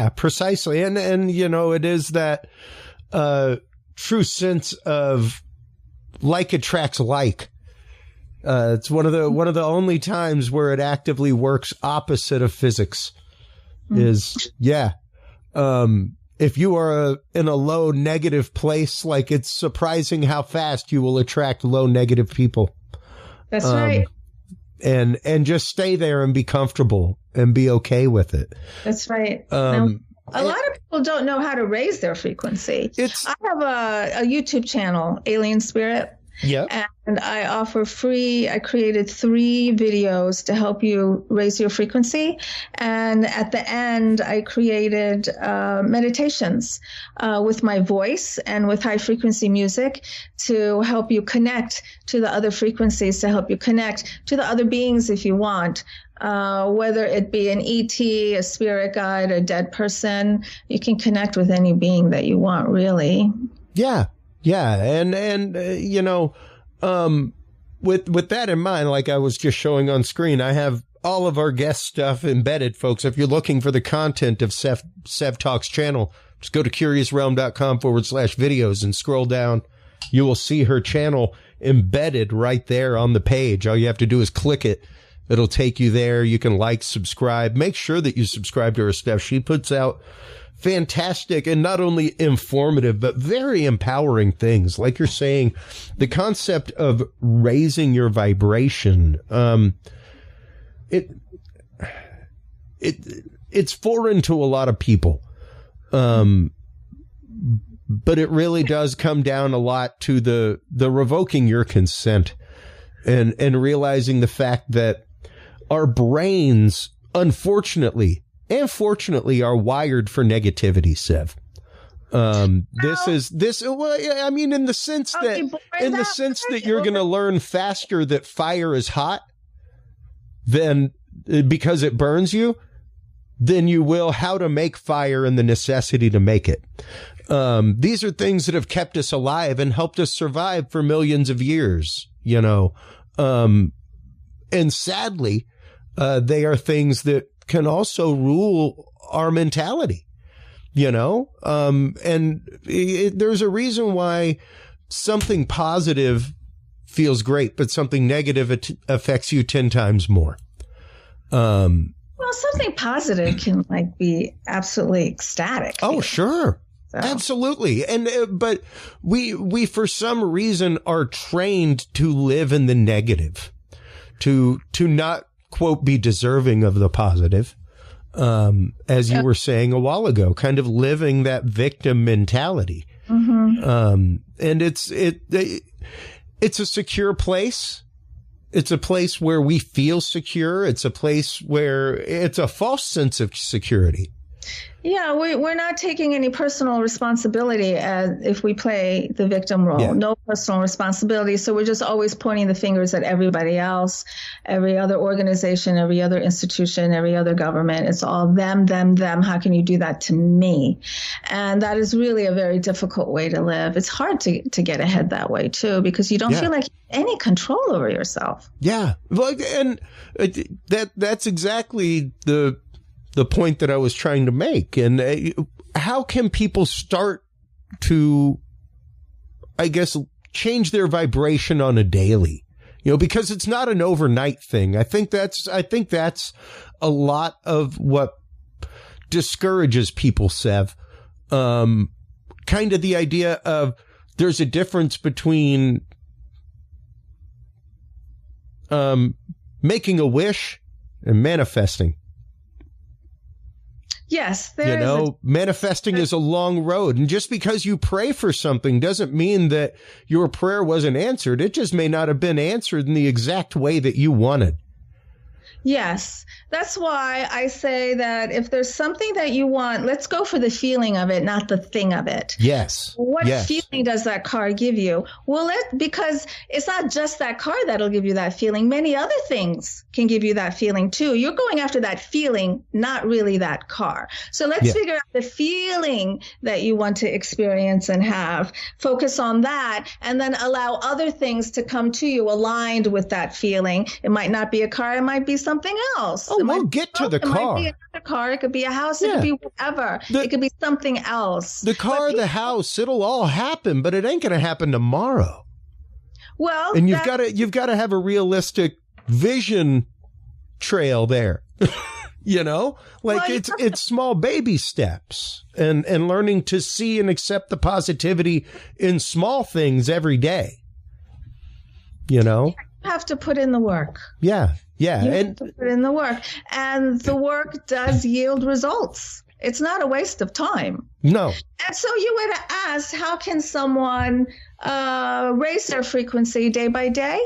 precisely. And you know, it is that true sense of like attracts like. It's one of the only times where it actively works opposite of physics. Is if you are in a low negative place, like it's surprising how fast you will attract low negative people. That's right. And just stay there and be comfortable and be okay with it. That's right. A lot of people don't know how to raise their frequency. I have a YouTube channel, Alien Spirit. Yeah. And I offer I created 3 videos to help you raise your frequency. And at the end, I created meditations with my voice and with high frequency music to help you connect to the other frequencies, to help you connect to the other beings if you want. Whether it be an ET, a spirit guide, a dead person, you can connect with any being that you want, really. Yeah. And you know, with that in mind, like I was just showing on screen, I have all of our guest stuff embedded, folks. If you're looking for the content of Sev Tok's channel, just go to curiousrealm.com/videos and scroll down. You will see her channel embedded right there on the page. All you have to do is click it. It'll take you there. You can like, subscribe. Make sure that you subscribe to her stuff. She puts out fantastic and not only informative, but very empowering things. Like you're saying, the concept of raising your vibration, it's foreign to a lot of people. But it really does come down a lot to the revoking your consent and realizing the fact that our brains, unfortunately and fortunately, are wired for negativity, Sev. Well, I mean, in the sense that you're going to learn faster that fire is hot than because it burns you, than you will how to make fire and the necessity to make it. These are things that have kept us alive and helped us survive for millions of years, you know. And sadly, they are things that can also rule our mentality, you know? And there's a reason why something positive feels great, but something negative affects you 10 times more. Well, something positive can be absolutely ecstatic. Oh, sure. So. Absolutely. And, but we for some reason are trained to live in the negative, to not, quote, be deserving of the positive, as you were saying a while ago, kind of living that victim mentality. Mm-hmm. And it's a secure place. It's a place where we feel secure. It's a place where it's a false sense of security. Yeah, we're not taking any personal responsibility as if we play the victim role. Yeah. No personal responsibility. So we're just always pointing the fingers at everybody else, every other organization, every other institution, every other government. It's all them, them, them. How can you do that to me? And that is really a very difficult way to live. It's hard to get ahead that way, too, because you don't feel like you have any control over yourself. Yeah. And that's exactly the point that I was trying to make. And how can people start to, I guess, change their vibration on a daily? Because it's not an overnight thing. I think that's a lot of what discourages people, Sev. Kind of the idea of there's a difference between making a wish and manifesting. Yes. Manifesting is a long road. And just because you pray for something doesn't mean that your prayer wasn't answered. It just may not have been answered in the exact way that you wanted. Yes. That's why I say that if there's something that you want, let's go for the feeling of it, not the thing of it. Yes. What feeling does that car give you? Well, because it's not just that car that'll give you that feeling. Many other things can give you that feeling too. You're going after that feeling, not really that car. So let's figure out the feeling that you want to experience and have. Focus on that and then allow other things to come to you aligned with that feeling. It might not be a car. It might be something else. Oh, we'll get to the car. It might be another car. It could be a house. It could be whatever. It could be something else. The car, the house, it'll all happen, but it ain't going to happen tomorrow. Well, and you've got to have a realistic vision trail there. It's small baby steps and learning to see and accept the positivity in small things every day. You have to put in the work. Yeah. You have to put in the work. And the work does yield results. It's not a waste of time. No. And so you would ask, how can someone raise their frequency day by day?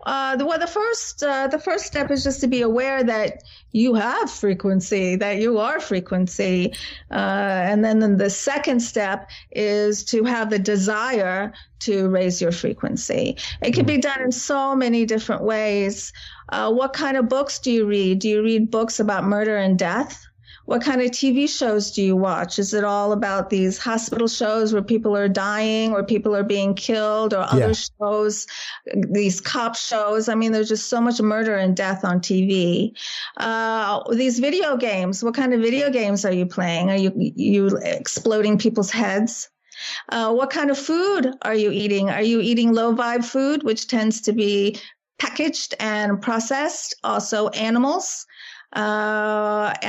The first step is just to be aware that you have frequency, that you are frequency. And then the second step is to have the desire to raise your frequency. It can be done in so many different ways. What kind of books do you read? Do you read books about murder and death? What kind of TV shows do you watch? Is it all about these hospital shows where people are dying or people are being killed, or other shows, these cop shows? I mean, there's just so much murder and death on TV. These video games, what kind of video games are you playing? Are you exploding people's heads? What kind of food are you eating? Are you eating low vibe food, which tends to be packaged and processed? Also animals. If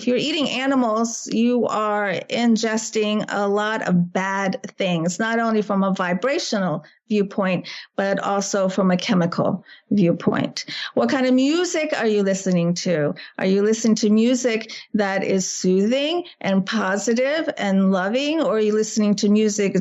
you're eating animals, you are ingesting a lot of bad things, not only from a vibrational viewpoint, but also from a chemical viewpoint. What kind of music are you listening to? Are you listening to music that is soothing and positive and loving, or are you listening to music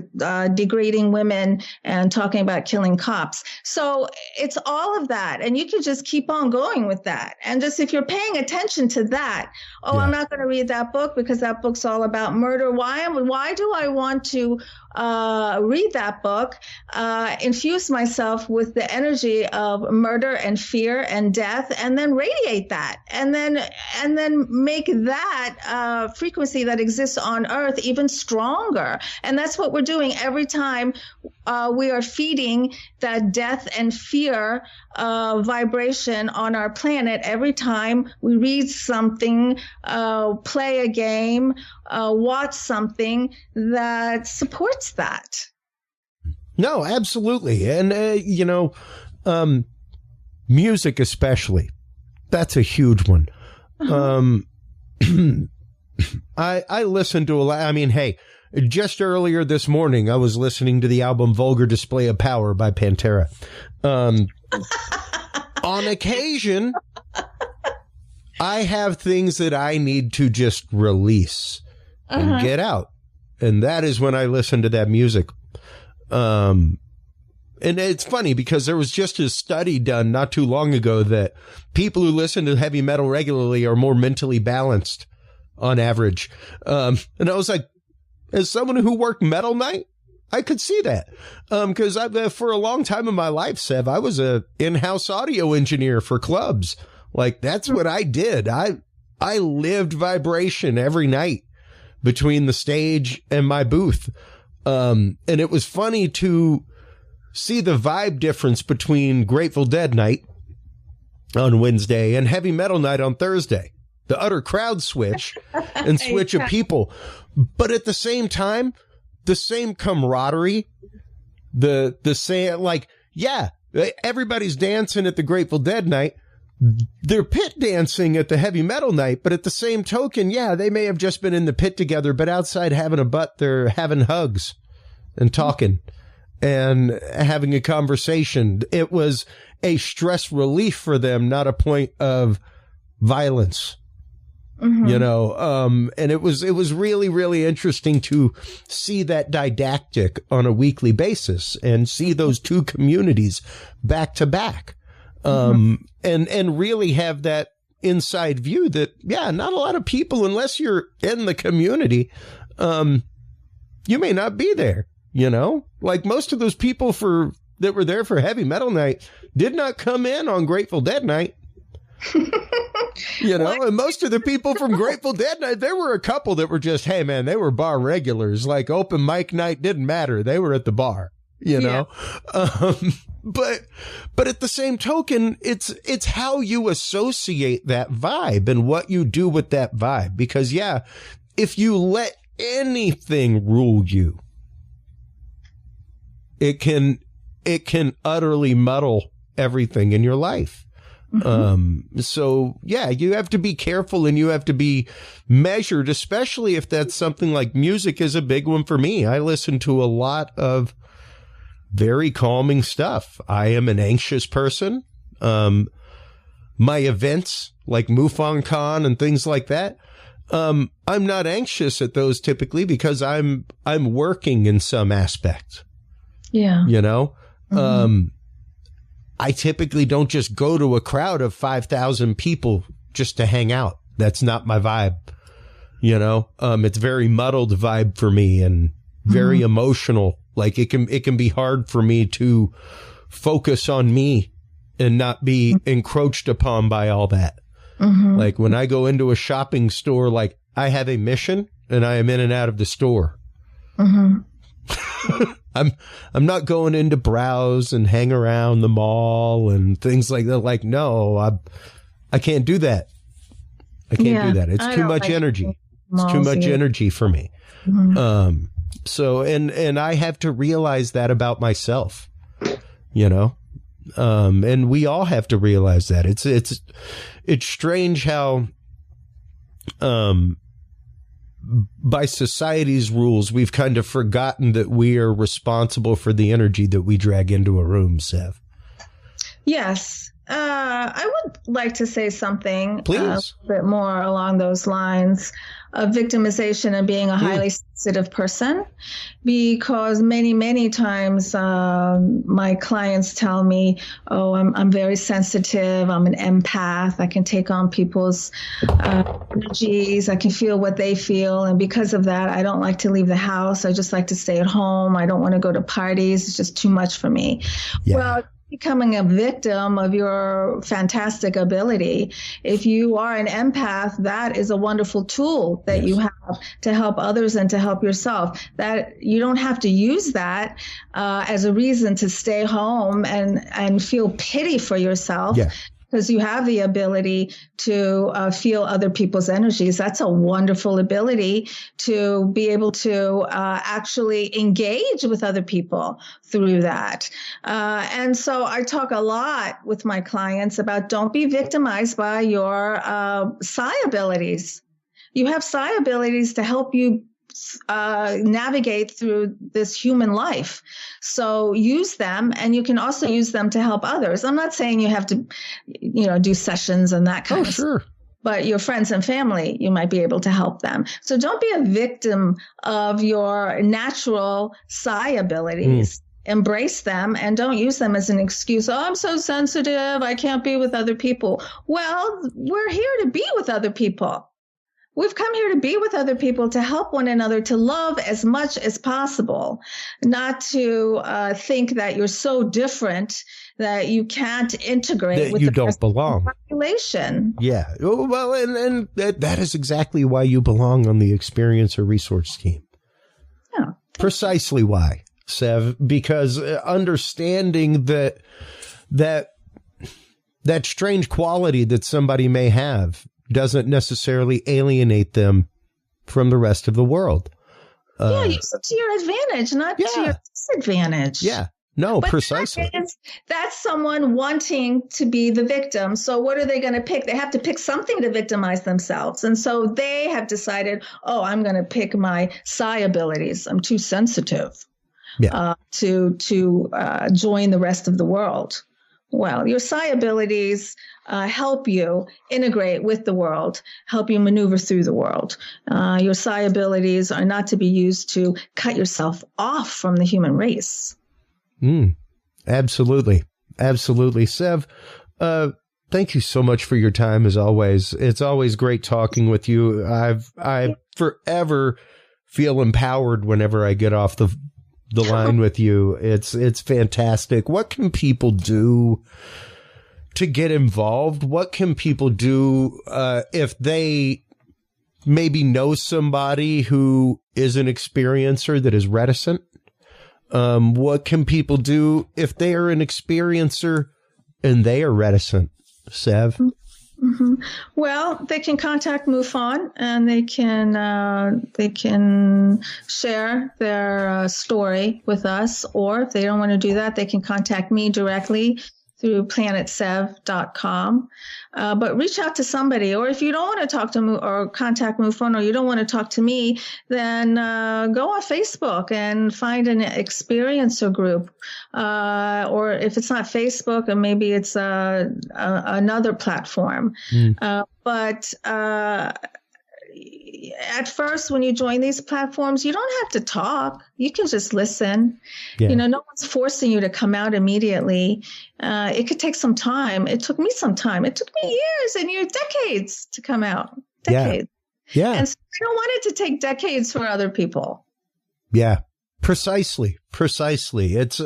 degrading women and talking about killing cops? So it's all of that. And you can just keep on going with that. And just if you're paying attention to that, I'm not going to read that book because that book's all about murder. Why do I want to read that book? Infuse myself with the energy of murder and fear and death, and then radiate that, and then make that frequency that exists on Earth even stronger. And that's what we're doing every time we are feeding that death and fear vibration on our planet. Every time we read something, play a game, watch something that supports that. No, absolutely. And, music especially, that's a huge one. I listen to a lot. I mean, hey, just earlier this morning, I was listening to the album Vulgar Display of Power by Pantera. On occasion, I have things that I need to just release and get out. And that is when I listen to that music. And it's funny because there was just a study done not too long ago that people who listen to heavy metal regularly are more mentally balanced on average. And I was like, as someone who worked metal night, I could see that. Because for a long time in my life, Sev, I was a in-house audio engineer for clubs. Like, that's what I did. I lived vibration every night between the stage and my booth. And it was funny to see the vibe difference between Grateful Dead night on Wednesday and heavy metal night on Thursday. The utter crowd switch and switch of people. But at the same time, the same camaraderie, the same, like, yeah, everybody's dancing at the Grateful Dead night. They're pit dancing at the heavy metal night, but at the same token, yeah, they may have just been in the pit together, but outside having a butt, they're having hugs and talking and having a conversation. It was a stress relief for them, not a point of violence. Mm-hmm. You know, and it was really, really interesting to see that didactic on a weekly basis and see those two communities back to back. And really have that inside view that, yeah, not a lot of people, unless you're in the community, you may not be there, you know, like most of those people that were there for heavy metal night did not come in on Grateful Dead night. You know, and most of the people from Grateful Dead night, there were a couple that were just, hey man, they were bar regulars, like open mic night didn't matter. They were at the bar, you know? But at the same token, it's how you associate that vibe and what you do with that vibe. Because yeah, if you let anything rule you, it can utterly muddle everything in your life. Mm-hmm. So yeah, you have to be careful and you have to be measured, especially if that's something like music is a big one for me. I listen to a lot of very calming stuff. I am an anxious person. My events like MUFON Con and things like that, I'm not anxious at those typically because I'm working in some aspect. Yeah. You know? Mm-hmm. I typically don't just go to a crowd of 5,000 people just to hang out. That's not my vibe. You know, it's very muddled vibe for me and very emotional. Like it can be hard for me to focus on me and not be encroached upon by all that. Mm-hmm. Like when I go into a shopping store, like I have a mission and I am in and out of the store. Mm-hmm. I'm not going in to browse and hang around the mall and things like that. Like, no, I can't do that. I can't do that. It's too much energy. It's too much energy for me. Mm-hmm. So, and I have to realize that about myself, you know, and we all have to realize that it's strange how, by society's rules, we've kind of forgotten that we are responsible for the energy that we drag into a room, Sev. Yes. I would like to say something a bit more along those lines of victimization and being a highly sensitive person, because many, many times my clients tell me, oh, I'm very sensitive. I'm an empath. I can take on people's energies. I can feel what they feel. And because of that, I don't like to leave the house. I just like to stay at home. I don't want to go to parties. It's just too much for me. Yeah. Well, becoming a victim of your fantastic ability. If you are an empath, that is a wonderful tool that you have to help others and to help yourself. That you don't have to use that as a reason to stay home and feel pity for yourself. Yeah. Because you have the ability to feel other people's energies. That's a wonderful ability to be able to actually engage with other people through that. And so I talk a lot with my clients about don't be victimized by your psi abilities. You have psi abilities to help you navigate through this human life. So use them, and you can also use them to help others. I'm not saying you have to, do sessions and that kind of stuff. but your friends and family, you might be able to help them. So don't be a victim of your natural psi abilities. Embrace them and don't use them as an excuse. Oh, I'm so sensitive. I can't be with other people. Well, we're here to be with other people. We've come here to be with other people, to help one another, to love as much as possible, not to think that you're so different that you can't integrate with you the don't rest of the belong. population. Yeah. Well, and that is exactly why you belong on the Experiencer Resource Team. Yeah. Precisely why, Sev, because understanding that strange quality that somebody may have doesn't necessarily alienate them from the rest of the world. Use it to your advantage, not to your disadvantage. Yeah. No, but precisely. That's someone wanting to be the victim. So what are they going to pick? They have to pick something to victimize themselves. And so they have decided, oh, I'm going to pick my psi abilities. I'm too sensitive to join the rest of the world. Well, your psi abilities help you integrate with the world, help you maneuver through the world. Your psi abilities are not to be used to cut yourself off from the human race. Absolutely. Absolutely. Sev, thank you so much for your time as always. It's always great talking with you. I forever feel empowered whenever I get off the line with you. It's fantastic. What can people do to get involved? What can people do if they maybe know somebody who is an experiencer that is reticent? What can people do if they are an experiencer and they are reticent, Sev? Mm-hmm. Well, they can contact MUFON and they can share their story with us, or if they don't want to do that, they can contact me directly through planetsev.com. But reach out to somebody, or if you don't want to talk to or contact MUFON, or you don't want to talk to me, then go on Facebook and find an experiencer group. Or if it's not Facebook, and maybe it's another platform. But at first, when you join these platforms, you don't have to talk. You can just listen. Yeah. No one's forcing you to come out immediately. It could take some time. It took me some time. It took me years and decades to come out. Decades. Yeah. And so I don't want it to take decades for other people. Yeah, precisely. It's,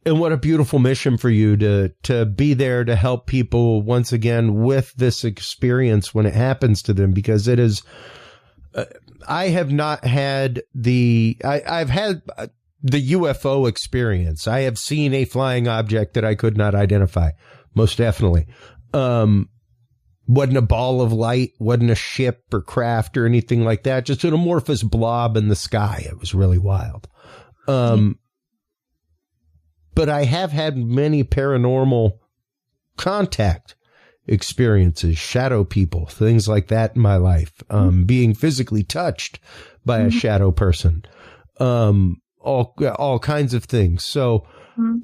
and what a beautiful mission for you to be there to help people once again with this experience when it happens to them, because it is, I have not had I've had the UFO experience. I have seen a flying object that I could not identify, most definitely. Wasn't a ball of light, wasn't a ship or craft or anything like that, just an amorphous blob in the sky. It was really wild. But I have had many paranormal contact experiences, shadow people, things like that in my life, being physically touched by a shadow person, all kinds of things. So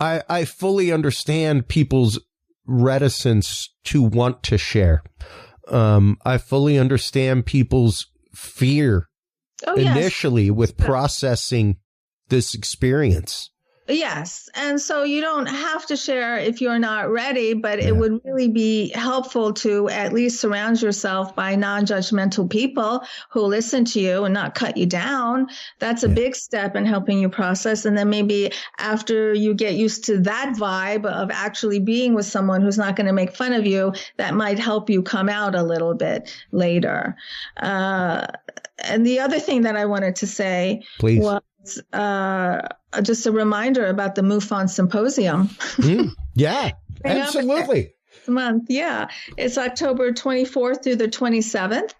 I fully understand people's reticence to want to share. I fully understand people's fear initially with processing this experience. Yes. And so you don't have to share if you're not ready, but it would really be helpful to at least surround yourself by non-judgmental people who listen to you and not cut you down. That's a big step in helping you process. And then maybe after you get used to that vibe of actually being with someone who's not going to make fun of you, that might help you come out a little bit later. And the other thing that I wanted to say was, just a reminder about the MUFON Symposium. Yeah, absolutely. Month. Yeah. It's October 24th through the 27th.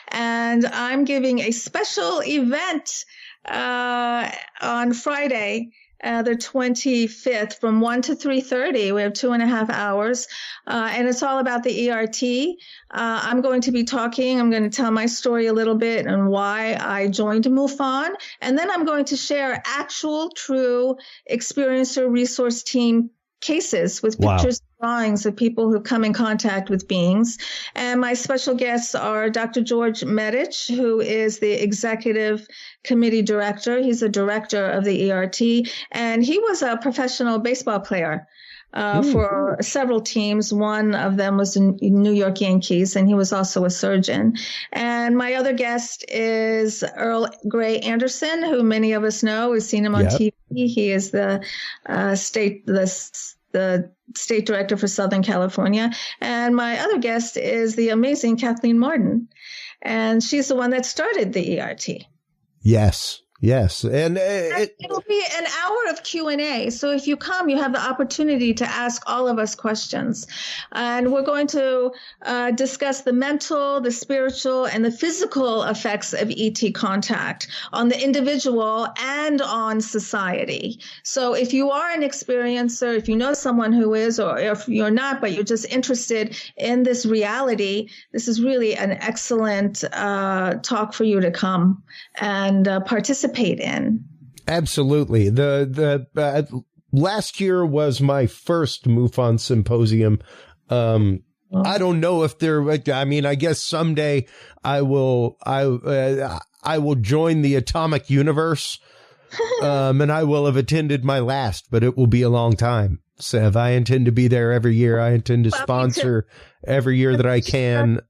And I'm giving a special event on Friday, the 25th from 1 to 3:30. We have 2.5 hours. And it's all about the ERT. I'm going to be talking. I'm going to tell my story a little bit and why I joined MUFON. And then I'm going to share actual, true Experiencer Resource Team cases with pictures drawings of people who come in contact with beings. And my special guests are Dr. George Medich, who is the executive committee director. He's a director of the ERT, and he was a professional baseball player for several teams. One of them was the New York Yankees, and he was also a surgeon. And my other guest is Earl Grey Anderson, who many of us know. We've seen him on TV. He is the state director for Southern California. And my other guest is the amazing Kathleen Martin, and she's the one that started the ERT. Yes. And it'll be an hour of Q&A. So if you come, you have the opportunity to ask all of us questions. And we're going to discuss the mental, the spiritual, and the physical effects of ET contact on the individual and on society. So if you are an experiencer, if you know someone who is, or if you're not, but you're just interested in this reality, this is really an excellent talk for you to come and participate in. Absolutely. The last year was my first MUFON symposium. I don't know if I guess someday I will join the atomic universe, and I will have attended my last, but it will be a long time. Sev, I intend to be there every year. I intend to sponsor every year that I can.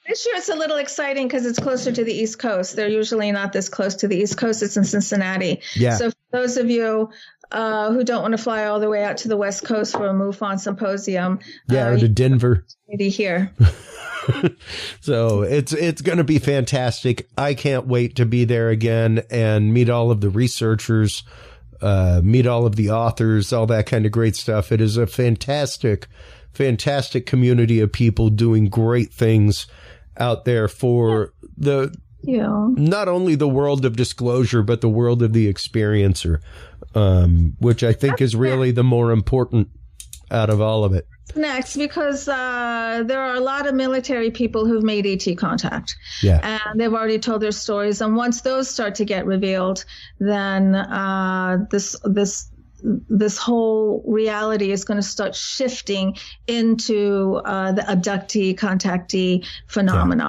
This year it's a little exciting because it's closer to the East Coast. They're usually not this close to the East Coast. It's in Cincinnati. Yeah. So for those of you who don't want to fly all the way out to the West Coast for a MUFON symposium. Or to Denver. Here. So it's going to be fantastic. I can't wait to be there again and meet all of the researchers, meet all of the authors, all that kind of great stuff. It is a fantastic community of people doing great things out there for not only the world of disclosure, but the world of the experiencer, which I think is really the more important out of all of it. Next, because there are a lot of military people who've made ET contact, and they've already told their stories. And once those start to get revealed, then this whole reality is going to start shifting into the abductee, contactee phenomenon.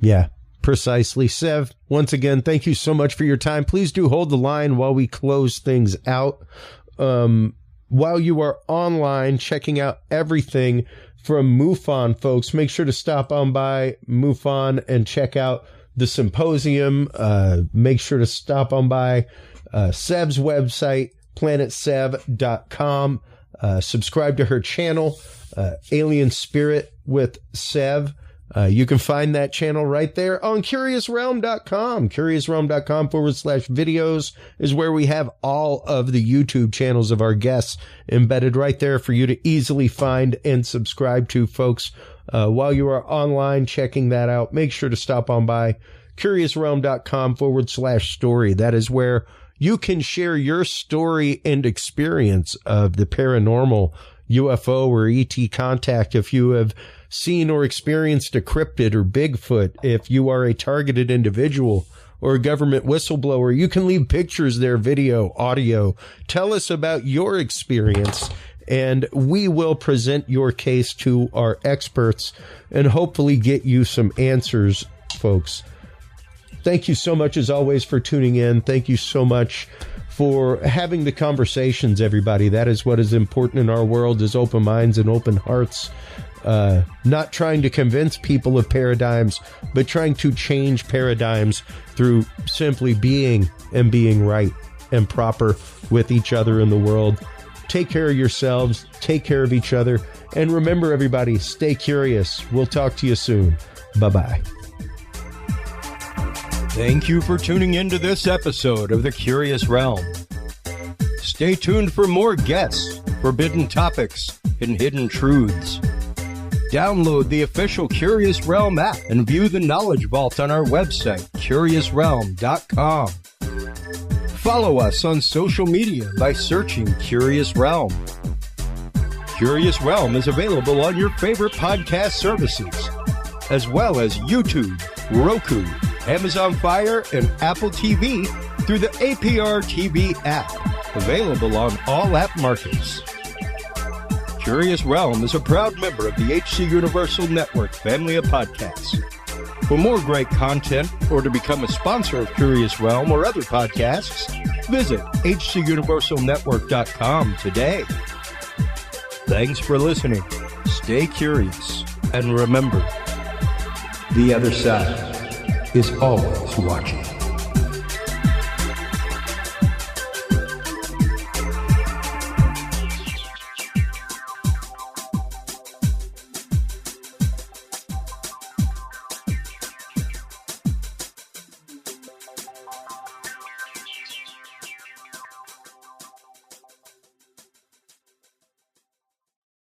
Yeah, precisely. Sev, once again, thank you so much for your time. Please do hold the line while we close things out. While you are online checking out everything from MUFON, folks, make sure to stop on by MUFON and check out the symposium. Make sure to stop on by Sev's website, planetsev.com. Subscribe to her channel, Alien Spirit with Sev. You can find that channel right there on CuriousRealm.com. CuriousRealm.com/videos is where we have all of the YouTube channels of our guests embedded right there for you to easily find and subscribe to, folks. While you are online checking that out, make sure to stop on by CuriousRealm.com/story. That is where you can share your story and experience of the paranormal, UFO, or ET contact. If you have seen or experienced a cryptid or Bigfoot, if you are a targeted individual or a government whistleblower, you can leave pictures there, video, audio. Tell us about your experience, and we will present your case to our experts and hopefully get you some answers, folks. Thank you so much, as always, for tuning in. Thank you so much for having the conversations, everybody. That is what is important in our world, is open minds and open hearts. Not trying to convince people of paradigms, but trying to change paradigms through simply being and being right and proper with each other in the world. Take care of yourselves, take care of each other, and remember, everybody, stay curious. We'll talk to you soon. Bye-bye. Thank you for tuning in to this episode of The Curious Realm. Stay tuned for more guests, forbidden topics, and hidden truths. Download the official Curious Realm app and view the Knowledge Vault on our website, CuriousRealm.com. Follow us on social media by searching Curious Realm. Curious Realm is available on your favorite podcast services, as well as YouTube, Roku, Amazon Fire, and Apple TV through the APR TV app, available on all app markets. Curious Realm is a proud member of the HC Universal Network family of podcasts. For more great content or to become a sponsor of Curious Realm or other podcasts, visit hcuniversalnetwork.com today. Thanks for listening. Stay curious. And remember, the other side is always watching.